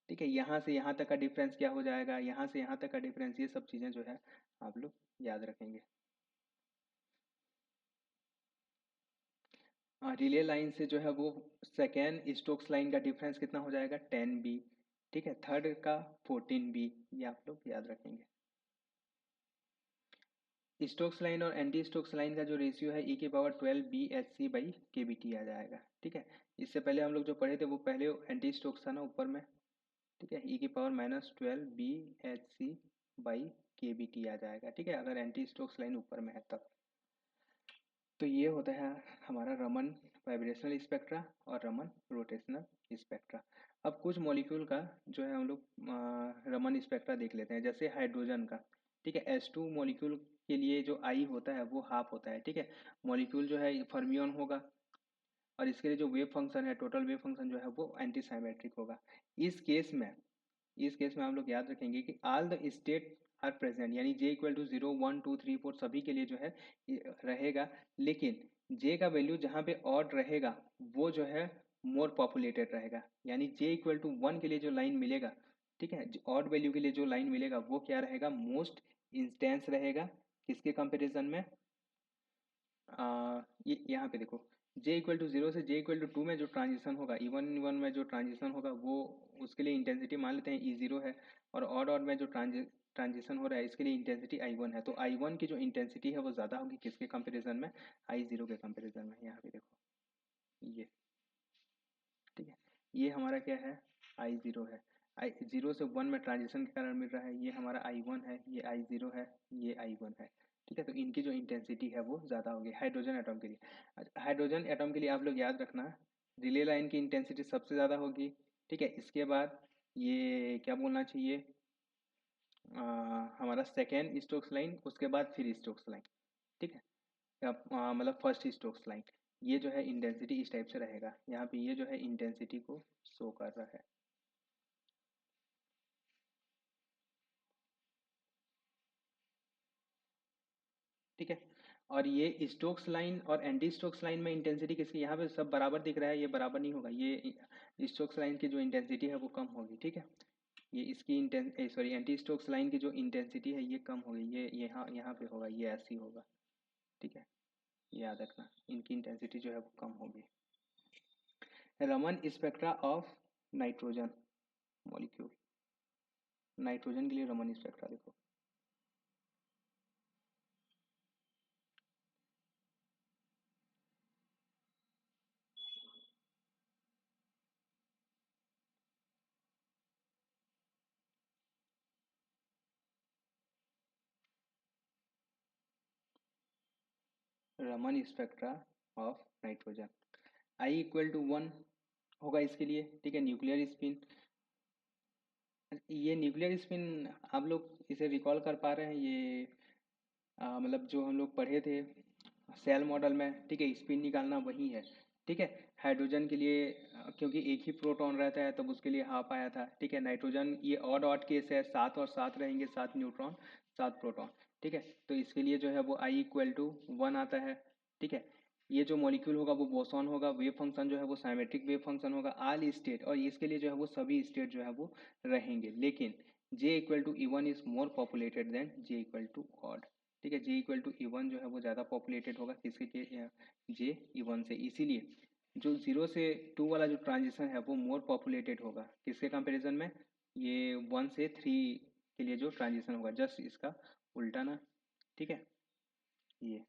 ठीक है। यहाँ से यहाँ तक का डिफरेंस क्या हो जाएगा, यहाँ से यहाँ तक का डिफरेंस, ये सब चीज़ें जो है आप लोग याद रखेंगे। रिले लाइन से जो है वो सेकेंड स्टोक्स लाइन का डिफरेंस कितना हो जाएगा, 10b, ठीक है। थर्ड का 14b, ये आप लोग याद रखेंगे। स्टोक्स लाइन और एंटी स्टोक्स लाइन का जो रेशियो है ई की पावर 12 BHc/kBt आ जाएगा, ठीक है। इससे पहले हम लोग जो पढ़े थे वो पहले एंटी स्टोक्स था ना ऊपर में, ठीक है, ई की पावर -12 BHc/kBt आ जाएगा, ठीक है, अगर एंटी स्टोक्स लाइन ऊपर में है तब। तो ये होता है हमारा रमन वाइब्रेशनल स्पेक्ट्रा और रमन रोटेशनल स्पेक्ट्रा। अब कुछ मॉलिक्यूल का जो है हम लोग रमन स्पेक्ट्रा देख लेते हैं, जैसे हाइड्रोजन का, ठीक है। H2 मॉलिक्यूल के लिए जो आई होता है वो हाफ होता है, ठीक है। मॉलिक्यूल जो है फर्मियन होगा और इसके लिए जो वेव फंक्शन है, टोटल वेव फंक्शन जो है वो एंटी साइमेट्रिक होगा। इस केस में इस केस में हम लोग याद रखेंगे कि all the state are present, यानी J इक्वल टू 0 1 2 3 4 सभी के लिए जो है रहेगा, लेकिन जे का वैल्यू जहाँ पे ऑड रहेगा वो जो है मोर पॉपुलेटेड रहेगा, यानी जे इक्वल टू 1 के लिए जो लाइन मिलेगा, ठीक है, ऑड वैल्यू के लिए जो लाइन मिलेगा वो क्या रहेगा, मोस्ट इंस्टेंस रहेगा। किसके कंपेरिजन में, ये यहाँ पे देखो, जे इक्वल टू 0 से जे इक्वल टू 2 में जो ट्रांजिशन होगा, इवन वन में जो ट्रांजिशन होगा वो उसके लिए इंटेंसिटी मान लेते हैं E0 है, और ऑड ऑड में जो ट्रांजिशन हो रहा है इसके लिए इंटेंसिटी I1 है। तो I1 की जो इंटेंसिटी है वो ज़्यादा होगी किसके कंपेरिजन में, I0 के कंपेरिजन में। यहाँ पे देखो ये, ठीक है, ये हमारा क्या है, I0 है। I0 से 1 में ट्रांजिशन के कारण मिल रहा है, ये हमारा I1 है, ये I0 है, ये I1 है, ठीक है। तो इनकी जो इंटेंसिटी है वो ज़्यादा होगी हाइड्रोजन एटम के लिए। हाइड्रोजन एटम के लिए आप लोग याद रखना, रिले लाइन की इंटेंसिटी सबसे ज़्यादा होगी, ठीक है। इसके बाद ये क्या बोलना चाहिए, हमारा सेकेंड स्टोक्स लाइन, उसके बाद फिर स्टोक्स लाइन, ठीक है, मतलब फर्स्ट स्टोक्स लाइन। ये जो है इंटेंसिटी इस टाइप से रहेगा, यहाँ पे ये जो है इंटेंसिटी को शो कर रहा है, ठीक है। और ये स्टोक्स लाइन और एंटी स्टोक्स लाइन में इंटेंसिटी किसकी, यहाँ पे सब बराबर दिख रहा है, ये बराबर नहीं होगा, ये स्टोक्स लाइन की जो इंटेंसिटी है वो कम होगी, ठीक है। ये इसकी सॉरी एंटी स्टोक्स लाइन की जो इंटेंसिटी है ये कम होगी, ये यहाँ यहाँ पे होगा, ये ऐसी होगा, ठीक है। याद रखना इनकी इंटेंसिटी जो है वो कम होगी। Raman spectra of nitrogen molecule, nitrogen के लिए रमन स्पेक्ट्रा देखो, Raman spectra of nitrogen, I equal to 1 होगा इसके लिए, ठीक है। न्यूक्लियर स्पिन, ये न्यूक्लियर स्पिन आप लोग इसे रिकॉल कर पा रहे हैं, ये मतलब जो हम लोग पढ़े थे सेल मॉडल में, ठीक है, स्पिन निकालना वही है, ठीक है। हाइड्रोजन के लिए क्योंकि एक ही प्रोटॉन रहता है तब उसके लिए हाफ आया था, ठीक है। नाइट्रोजन ये ऑड ऑड केस है, 7 और 7 रहेंगे, 7 न्यूट्रॉन 7 प्रोटॉन, ठीक है। तो इसके लिए जो है वो आई इक्वल टू 1 आता है, ठीक है। ये जो मॉलिक्यूल होगा वो बोसॉन होगा, वेव फंक्शन जो है वो साइमेट्रिक वेव फंक्शन होगा, आल स्टेट, और इसके लिए जो है वो सभी स्टेट जो है वो रहेंगे, लेकिन J equal to E1 is more populated than J equal to odd, ठीक है। जे इक्वल टू E1 जो है वो ज़्यादा पॉपुलेटेड होगा किसके के, जे E1 से, इसीलिए जो 0 से 2 वाला जो ट्रांजिशन है वो मोर पॉपुलेटेड होगा किसके कंपैरिजन में, ये 1 से 3 के लिए जो ट्रांजिशन होगा, जस्ट इसका उल्टा ना, ठीक है। ये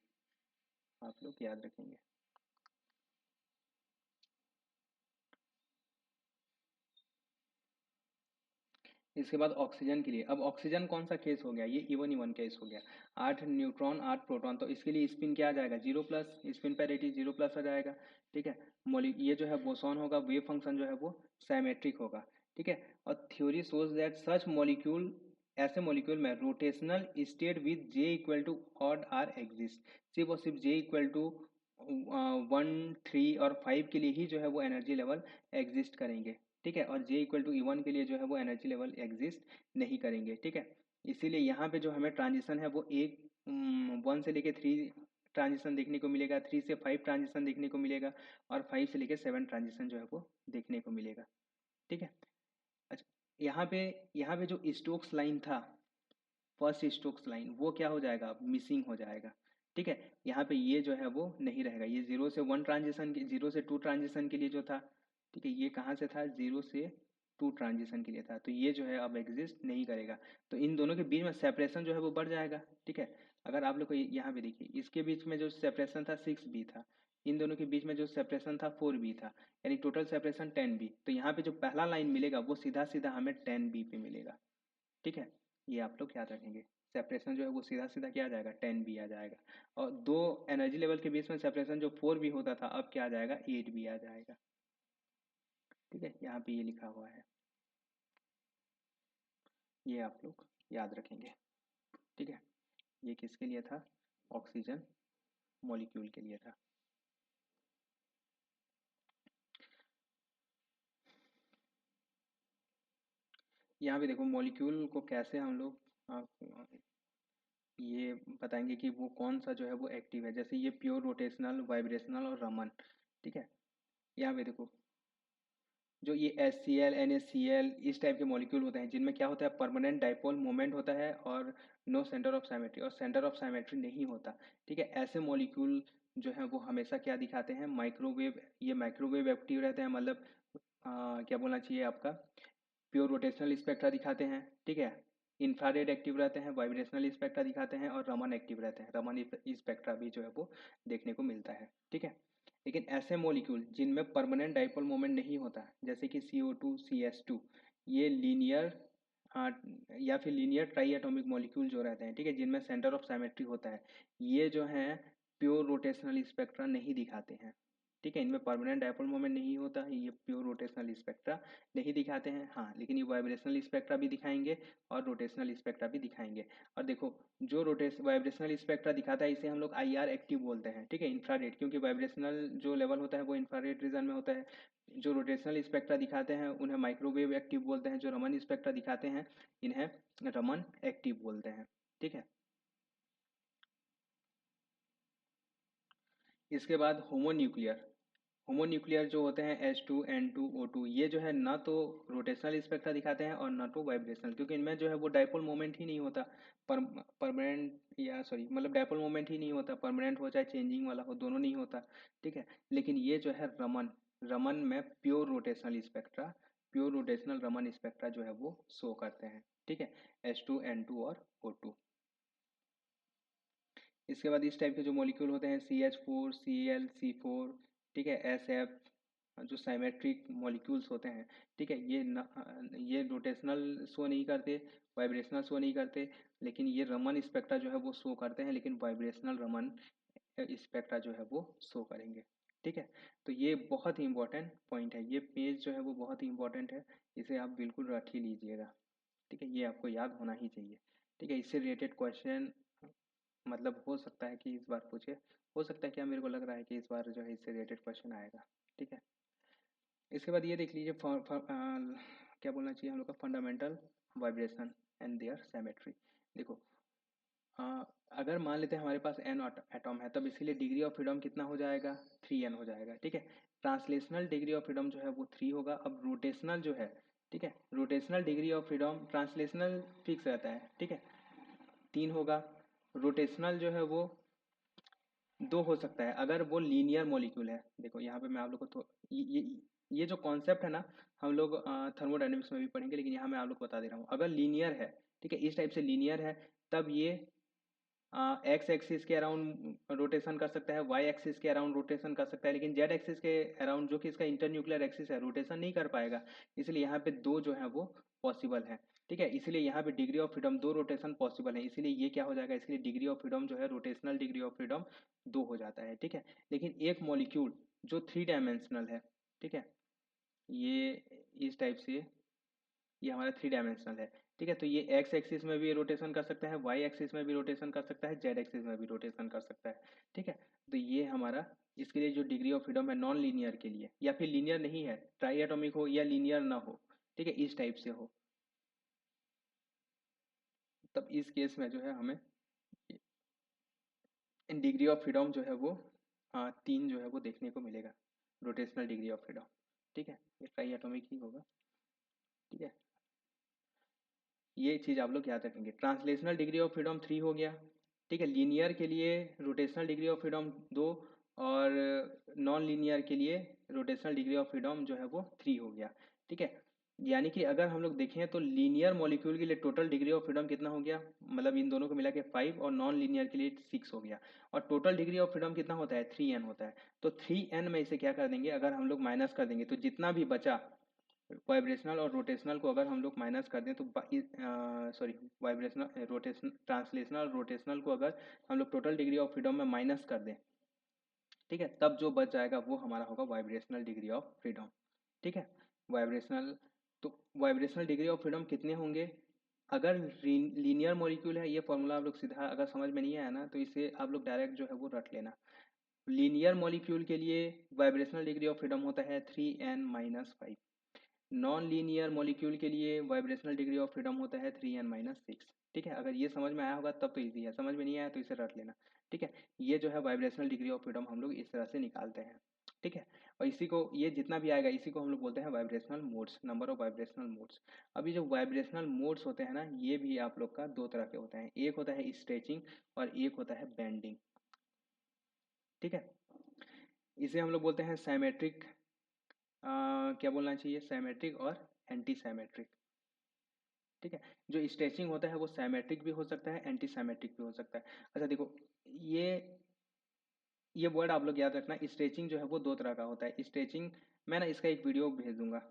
आप लोग याद रखेंगे। इसके बाद ऑक्सीजन के लिए, अब ऑक्सीजन कौन सा केस हो गया, ये E1 केस हो गया, 8 न्यूट्रॉन 8 प्रोटॉन, तो इसके लिए स्पिन क्या आ जाएगा, 0+, स्पिन पैरिटी 0+ आ जाएगा, ठीक है। ये जो है बोसॉन होगा, वेव फंक्शन जो है वो साइमेट्रिक होगा, ठीक है। और theory shows that such molecule, ऐसे मॉलिक्यूल में rotational state with J equal to odd are exist, सिर्फ और सिर्फ जे इक्वल टू 1, 3 और 5 के लिए ही जो है वो एनर्जी लेवल एग्जिस्ट करेंगे, ठीक है। और जे इक्वल टू E1 के लिए जो है वो एनर्जी लेवल एग्जिस्ट नहीं करेंगे, ठीक है। इसीलिए यहाँ पे जो हमें ट्रांजिशन है वो 1 से लेके 3 ट्रांजिशन देखने को मिलेगा, 3 से 5 ट्रांजिशन देखने को मिलेगा, और 5 से लेके 7 ट्रांजिशन जो है वो देखने को मिलेगा, ठीक है। अच्छा, यहाँ पे जो स्टोक्स लाइन था, फर्स्ट स्टोक्स लाइन, वो क्या हो जाएगा, मिसिंग हो जाएगा, ठीक है। यहाँ पे ये जो है वो नहीं रहेगा, ये 0 से 1 ट्रांजिशन, 0 से 2 ट्रांजिशन के लिए जो था, ठीक है, ये कहाँ से था, 0 से 2 ट्रांजिशन के लिए था, तो ये जो है अब एग्जिस्ट नहीं करेगा। तो इन दोनों के बीच में सेपरेशन जो है वो बढ़ जाएगा, ठीक है। अगर आप लोग को यहाँ पे देखिए, इसके बीच में जो सेपरेशन था 6B था, इन दोनों के बीच में जो सेपरेशन था 4B था, यानी टोटल सेपरेशन 10B। तो यहाँ पे जो पहला लाइन मिलेगा वो सीधा सीधा हमें 10B पे मिलेगा, ठीक है। ये आप लोग याद रखेंगे, सेपरेशन जो है वो सीधा सीधा क्या आ जाएगा, 10B आ जाएगा। और दो एनर्जी लेवल के बीच में सेपरेशन जो 4B होता था अब क्या आ जाएगा, 8B आ जाएगा, ठीक है। यहाँ पे ये लिखा हुआ है, ये आप लोग याद रखेंगे, ठीक है। ये किसके लिए था, ऑक्सीजन मॉलिक्यूल के लिए था। यहाँ पे देखो मॉलिक्यूल को कैसे हम लोग ये बताएंगे कि वो कौन सा जो है वो एक्टिव है। जैसे ये प्योर रोटेशनल, वाइब्रेशनल और रमन, ठीक है। यहाँ पे देखो, जो ये HCl, NaCl इस टाइप के मॉलिक्यूल होते हैं जिनमें क्या होता है, परमानेंट डाइपोल मोमेंट होता है और नो सेंटर ऑफ साइमेट्री, और सेंटर ऑफ साइमेट्री नहीं होता, ठीक है। ऐसे मॉलिक्यूल जो है वो हमेशा क्या दिखाते हैं, माइक्रोवेव, ये माइक्रोवेव एक्टिव रहते हैं, मतलब क्या बोलना चाहिए आपका, प्योर रोटेशनल स्पेक्ट्रा दिखाते हैं, ठीक है। इंफ्रारेड एक्टिव रहते हैं, वाइब्रेशनल स्पेक्ट्रा दिखाते हैं, और रमन एक्टिव रहते हैं, रमन स्पेक्ट्रा भी जो है वो देखने को मिलता है, ठीक है। लेकिन ऐसे मॉलिक्यूल जिनमें परमानेंट डाइपोल मोमेंट नहीं होता, जैसे कि CO2, CS2, ये लीनियर या फिर लीनियर ट्राई एटॉमिक मॉलिक्यूल जो रहते हैं, ठीक है, जिनमें सेंटर ऑफ साइमेट्री होता है, ये जो हैं प्योर रोटेशनल स्पेक्ट्रा नहीं दिखाते हैं, ठीक है। इनमें परमानेंट डाइपोल मोमेंट नहीं होता है, ये प्योर रोटेशनल स्पेक्ट्रा नहीं दिखाते हैं। हाँ, लेकिन ये वाइब्रेशनल स्पेक्ट्रा भी दिखाएंगे और रोटेशनल स्पेक्ट्रा भी दिखाएंगे। और देखो, जो वाइब्रेशनल स्पेक्ट्रा दिखाता है इसे हम लोग IR एक्टिव बोलते हैं, ठीक है, इंफ्रारेड, क्योंकि वाइब्रेशनल जो लेवल होता है वो इंफ्रारेड रीजन में होता है। जो रोटेशनल स्पेक्ट्रा दिखाते हैं उन्हें माइक्रोवेव एक्टिव बोलते हैं, जो रमन स्पेक्ट्रा दिखाते हैं इन्हें रमन एक्टिव बोलते हैं, ठीक है। इसके बाद होमोन्यूक्लियर, होमोन्यूक्लियर जो होते हैं H2N2O2, ये जो है ना तो रोटेशनल स्पेक्ट्रा दिखाते हैं और ना तो वाइब्रेशनल, क्योंकि इनमें जो है वो डाइपोल मोमेंट ही नहीं होता, परमानेंट, या सॉरी मतलब डाइपोल मोमेंट ही नहीं होता, परमानेंट हो चाहे चेंजिंग वाला हो, दोनों नहीं होता, ठीक है। लेकिन ये जो है रमन, रमन में pure rotational spectra, pure rotational Raman spectra जो है वो शो करते हैं, ठीक है, H2N2 और O2। इसके बाद इस टाइप के जो मॉलिक्यूल होते हैं CH4, Cl, C4, ठीक है, SF, जो साइमेट्रिक मॉलिक्यूल्स होते हैं, ठीक है, ये रोटेशनल शो नहीं करते, वाइब्रेशनल शो नहीं करते, लेकिन ये रमन स्पेक्ट्रा जो है वो शो करते हैं, लेकिन वाइब्रेशनल रमन स्पेक्ट्रा जो है वो शो करेंगे, ठीक है। तो ये बहुत ही इंपॉर्टेंट पॉइंट है, ये पेज जो है वो बहुत ही इंपॉर्टेंट है, इसे आप बिल्कुल रख ही लीजिएगा, ठीक है, ये आपको याद होना ही चाहिए, ठीक है। इससे रिलेटेड क्वेश्चन मतलब हो सकता है कि इस बार पूछे, हो सकता है, क्या मेरे को लग रहा है कि इस बार जो है इससे रिलेटेड क्वेश्चन आएगा, ठीक है। इसके बाद ये देख लीजिए, क्या बोलना चाहिए हम लोग का, fundamental vibration and their symmetry. देखो, अ, अगर मान लेते हैं हमारे पास n एटॉम है, तब इसके लिए डिग्री ऑफ फ्रीडम कितना हो जाएगा, 3n हो जाएगा, ठीक है। ट्रांसलेशनल डिग्री ऑफ फ्रीडम जो है वो 3 होगा। अब रोटेशनल जो है, ठीक है, rotational degree of freedom, translational fix रहता है, ठीक है, 3 होगा। रोटेशनल जो है वो 2 हो सकता है अगर वो लीनियर मॉलिक्यूल है। देखो यहाँ पे मैं आप लोग को तो ये जो कॉन्सेप्ट है ना, हम लोग थर्मोडायनेमिक्स में भी पढ़ेंगे, लेकिन यहाँ मैं आप लोग को बता दे रहा हूँ, अगर लीनियर है, ठीक है, इस टाइप से लीनियर है, तब ये एक्स एक्सिस के अराउंड रोटेशन कर सकता है, वाई एक्सिस के अराउंड रोटेशन कर सकता है, लेकिन जेड एक्सिस के अराउंड, जो कि इसका इंटरन्यूक्लियर एक्सिस है, रोटेशन नहीं कर पाएगा। इसलिए यहाँ पे 2 जो है वो पॉसिबल है, ठीक है। इसलिए यहाँ पे degree of freedom 2 rotation possible है, इसलिए ये क्या हो जाएगा, इसलिए डिग्री ऑफ फ्रीडम जो है, रोटेशनल डिग्री ऑफ फ्रीडम 2 हो जाता है, ठीक है। लेकिन एक मॉलिक्यूल जो 3 डायमेंशनल है, ठीक है, ये इस टाइप से, ये हमारा 3 डायमेंशनल है, ठीक है। तो ये एक्स एक्सिस में भी रोटेशन कर सकता है, वाई एक्सिस में भी रोटेशन कर सकता है, जेड एक्सिस में भी रोटेशन कर सकता है, ठीक है। तो ये हमारा, इसके लिए जो डिग्री ऑफ फ्रीडम है नॉन लीनियर के लिए, या फिर लीनियर नहीं है, ट्राई एटॉमिक हो या लीनियर ना हो, ठीक है, इस टाइप से हो, तब इस केस में जो है हमें डिग्री ऑफ फ्रीडम जो है वो 3 जो है वो देखने को मिलेगा, रोटेशनल डिग्री ऑफ फ्रीडम, ठीक है, ये ट्राई एटॉमिक ही होगा, ठीक है। ये चीज़ आप लोग याद रखेंगे। ट्रांसलेशनल डिग्री ऑफ फ्रीडम 3 हो गया, ठीक है। लीनियर के लिए रोटेशनल डिग्री ऑफ फ्रीडम 2, और नॉन लीनियर के लिए रोटेशनल डिग्री ऑफ फ्रीडम जो है वो 3 हो गया, ठीक है। यानी कि अगर हम लोग देखें तो लीनियर मॉलिक्यूल के लिए टोटल डिग्री ऑफ फ्रीडम कितना हो गया, मतलब इन दोनों को मिला के 5, और नॉन लीनियर के लिए 6 हो गया, और टोटल डिग्री ऑफ फ्रीडम कितना होता है, 3n होता है। तो 3n में इसे क्या कर देंगे, अगर हम लोग माइनस कर देंगे तो जितना भी बचा, वाइब्रेशनल और रोटेशनल को अगर हम लोग माइनस कर दें तो, सॉरी, वाइब्रेशनल, रोटेशन, ट्रांसलेशनल और रोटेशनल को अगर हम लोग टोटल डिग्री ऑफ फ्रीडम में माइनस कर दें, ठीक है, तब जो बच जाएगा वो हमारा होगा वाइब्रेशनल डिग्री ऑफ फ्रीडम, ठीक है। वाइब्रेशनल, तो वाइब्रेशनल डिग्री ऑफ फ्रीडम कितने होंगे, अगर लीनियर मॉलिक्यूल है, ये फॉर्मूला आप लोग सीधा, अगर समझ में नहीं आया ना तो इसे आप लोग डायरेक्ट जो है वो रट लेना। लीनियर मॉलिक्यूल के लिए वाइब्रेशनल डिग्री ऑफ फ्रीडम होता है 3n-5, नॉन लीनियर मॉलिक्यूल के लिए वाइब्रेशनल डिग्री ऑफ फ्रीडम होता है 3n-6, ठीक है, अगर ये समझ में आया होगा तब तो ईजी है, समझ में नहीं आया तो इसे रट लेना। ठीक है, ये जो है वाइब्रेशनल डिग्री ऑफ फ्रीडम हम लोग इस तरह से निकालते हैं। ठीक है, और इसी को, ये जितना भी आएगा इसी को हम लोग बोलते हैं vibrational modes, number of vibrational modes. अभी जो वाइब्रेशनल मोड्स होते हैं ना, ये भी आप लोग का दो तरह के होते हैं, एक होता है स्ट्रेचिंग और एक होता है बेंडिंग। ठीक है, इसे हम लोग बोलते हैं साइमेट्रिक, क्या बोलना चाहिए, साइमेट्रिक और एंटी साइमेट्रिक। ठीक है, जो स्ट्रेचिंग होता है वो साइमेट्रिक भी हो सकता है, एंटी साइमेट्रिक भी हो सकता है। अच्छा देखो, ये ये वर्ड आप लोग याद रखना, स्ट्रेचिंग जो है वो दो तरह का होता है। स्ट्रेचिंग, मैं ना इसका एक वीडियो भेज दूंगा,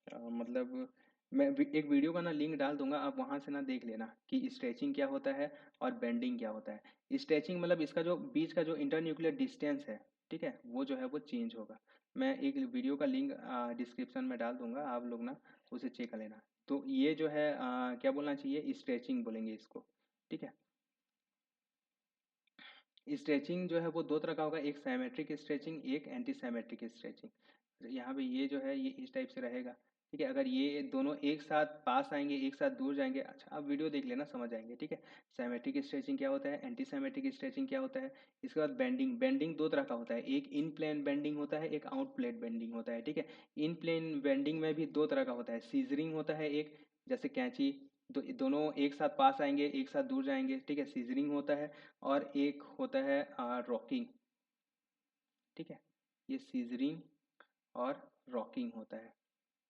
मतलब मैं एक वीडियो का ना लिंक डाल दूंगा, आप वहां से ना देख लेना कि स्ट्रेचिंग क्या होता है और बेंडिंग क्या होता है। स्ट्रेचिंग मतलब इसका जो बीच का जो इंटरन्यूक्लियर डिस्टेंस है, ठीक है, वो जो है वो चेंज होगा। मैं एक वीडियो का लिंक डिस्क्रिप्शन में डाल दूंगा, आप लोग ना उसे चेक कर लेना। तो ये जो है क्या बोलना चाहिए, स्ट्रेचिंग बोलेंगे इसको। ठीक है, स्ट्रेचिंग जो है वो दो तरह का होगा, एक साइमेट्रिक स्ट्रेचिंग, एक एंटी साइमेट्रिक स्ट्रेचिंग। यहाँ पे ये जो है ये इस टाइप से रहेगा। ठीक है, अगर ये दोनों एक साथ पास आएंगे एक साथ दूर जाएंगे, अच्छा आप वीडियो देख लेना समझ आएंगे। ठीक है, साइमेट्रिक स्ट्रेचिंग क्या होता है, एंटी साइमेट्रिक स्ट्रेचिंग क्या होता है। इसके बाद बेंडिंग, बेंडिंग दो तरह का होता है, एक इन प्लेन बेंडिंग होता है, एक आउट प्लेन बेंडिंग होता है। ठीक है, इन प्लेन बेंडिंग में भी दो तरह का होता है, सीजरिंग होता है एक, जैसे कैंची, दोनों एक साथ पास आएंगे एक साथ दूर जाएंगे, ठीक है, सीजरिंग होता है। और एक होता है रॉकिंग। ठीक है, ये सीजरिंग और रॉकिंग होता है।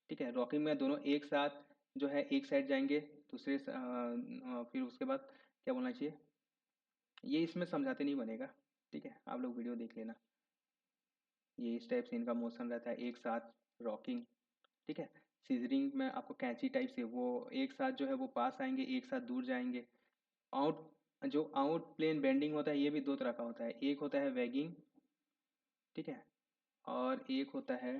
ठीक है, रॉकिंग में दोनों एक साथ जो है एक साइड जाएंगे, फिर उसके बाद क्या बोलना चाहिए, ये इसमें समझाते नहीं बनेगा। ठीक है, आप लोग वीडियो देख लेना। ये इस टाइप से इनका मोशन रहता है, एक साथ रॉकिंग। ठीक है, सीजरिंग में आपको कैंची टाइप से वो एक साथ जो है वो पास आएंगे एक साथ दूर जाएंगे। आउट, जो आउट प्लेन बेंडिंग होता है ये भी दो तरह का होता है, एक होता है वैगिंग, ठीक है, और एक होता है,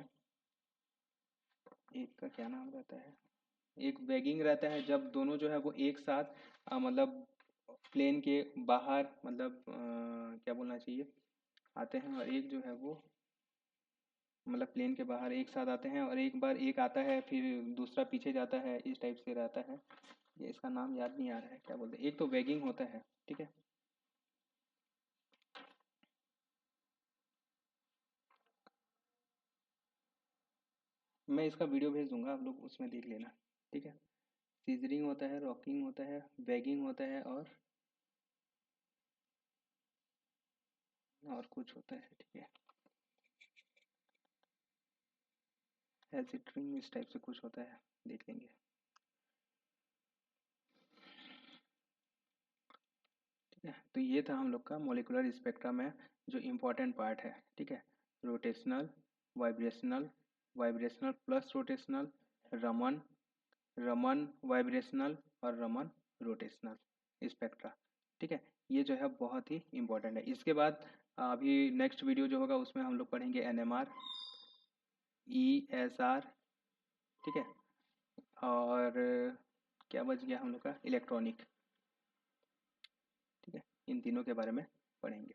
एक का क्या नाम रहता है, एक वैगिंग रहता है, जब दोनों जो है वो एक साथ मतलब प्लेन के बाहर, मतलब क्या बोलना चाहिए, आते हैं, और एक जो है वो मतलब प्लेन के बाहर एक साथ आते हैं, और एक बार एक आता है फिर दूसरा पीछे जाता है, इस टाइप से रहता है। ये इसका नाम याद नहीं आ रहा है क्या बोलते हैं, एक तो वैगिंग होता है। ठीक है, मैं इसका वीडियो भेज दूंगा, आप लोग उसमें देख लेना। ठीक है, सीजरिंग होता है, रॉकिंग होता है, वैगिंग होता है, और कुछ होता है। ठीक है, हेजिट्रिंग इस टाइप से कुछ होता है, देख लेंगे। ठीक है, तो ये था हम लोग का मोलिकुलर स्पेक्ट्रम में जो इम्पोर्टेंट पार्ट है। ठीक है, rotational, vibrational, vibrational plus rotational, Raman, Raman vibrational और रमन रोटेशनल स्पेक्ट्रा। ठीक है, ये जो है बहुत ही इम्पोर्टेंट है। इसके बाद अभी नेक्स्ट वीडियो जो होगा उसमें हम लोग पढ़ेंगे एनएमआर, ईएसआर, ठीक है, और क्या बच गया हम लोग का, इलेक्ट्रॉनिक। ठीक है, इन तीनों के बारे में पढ़ेंगे।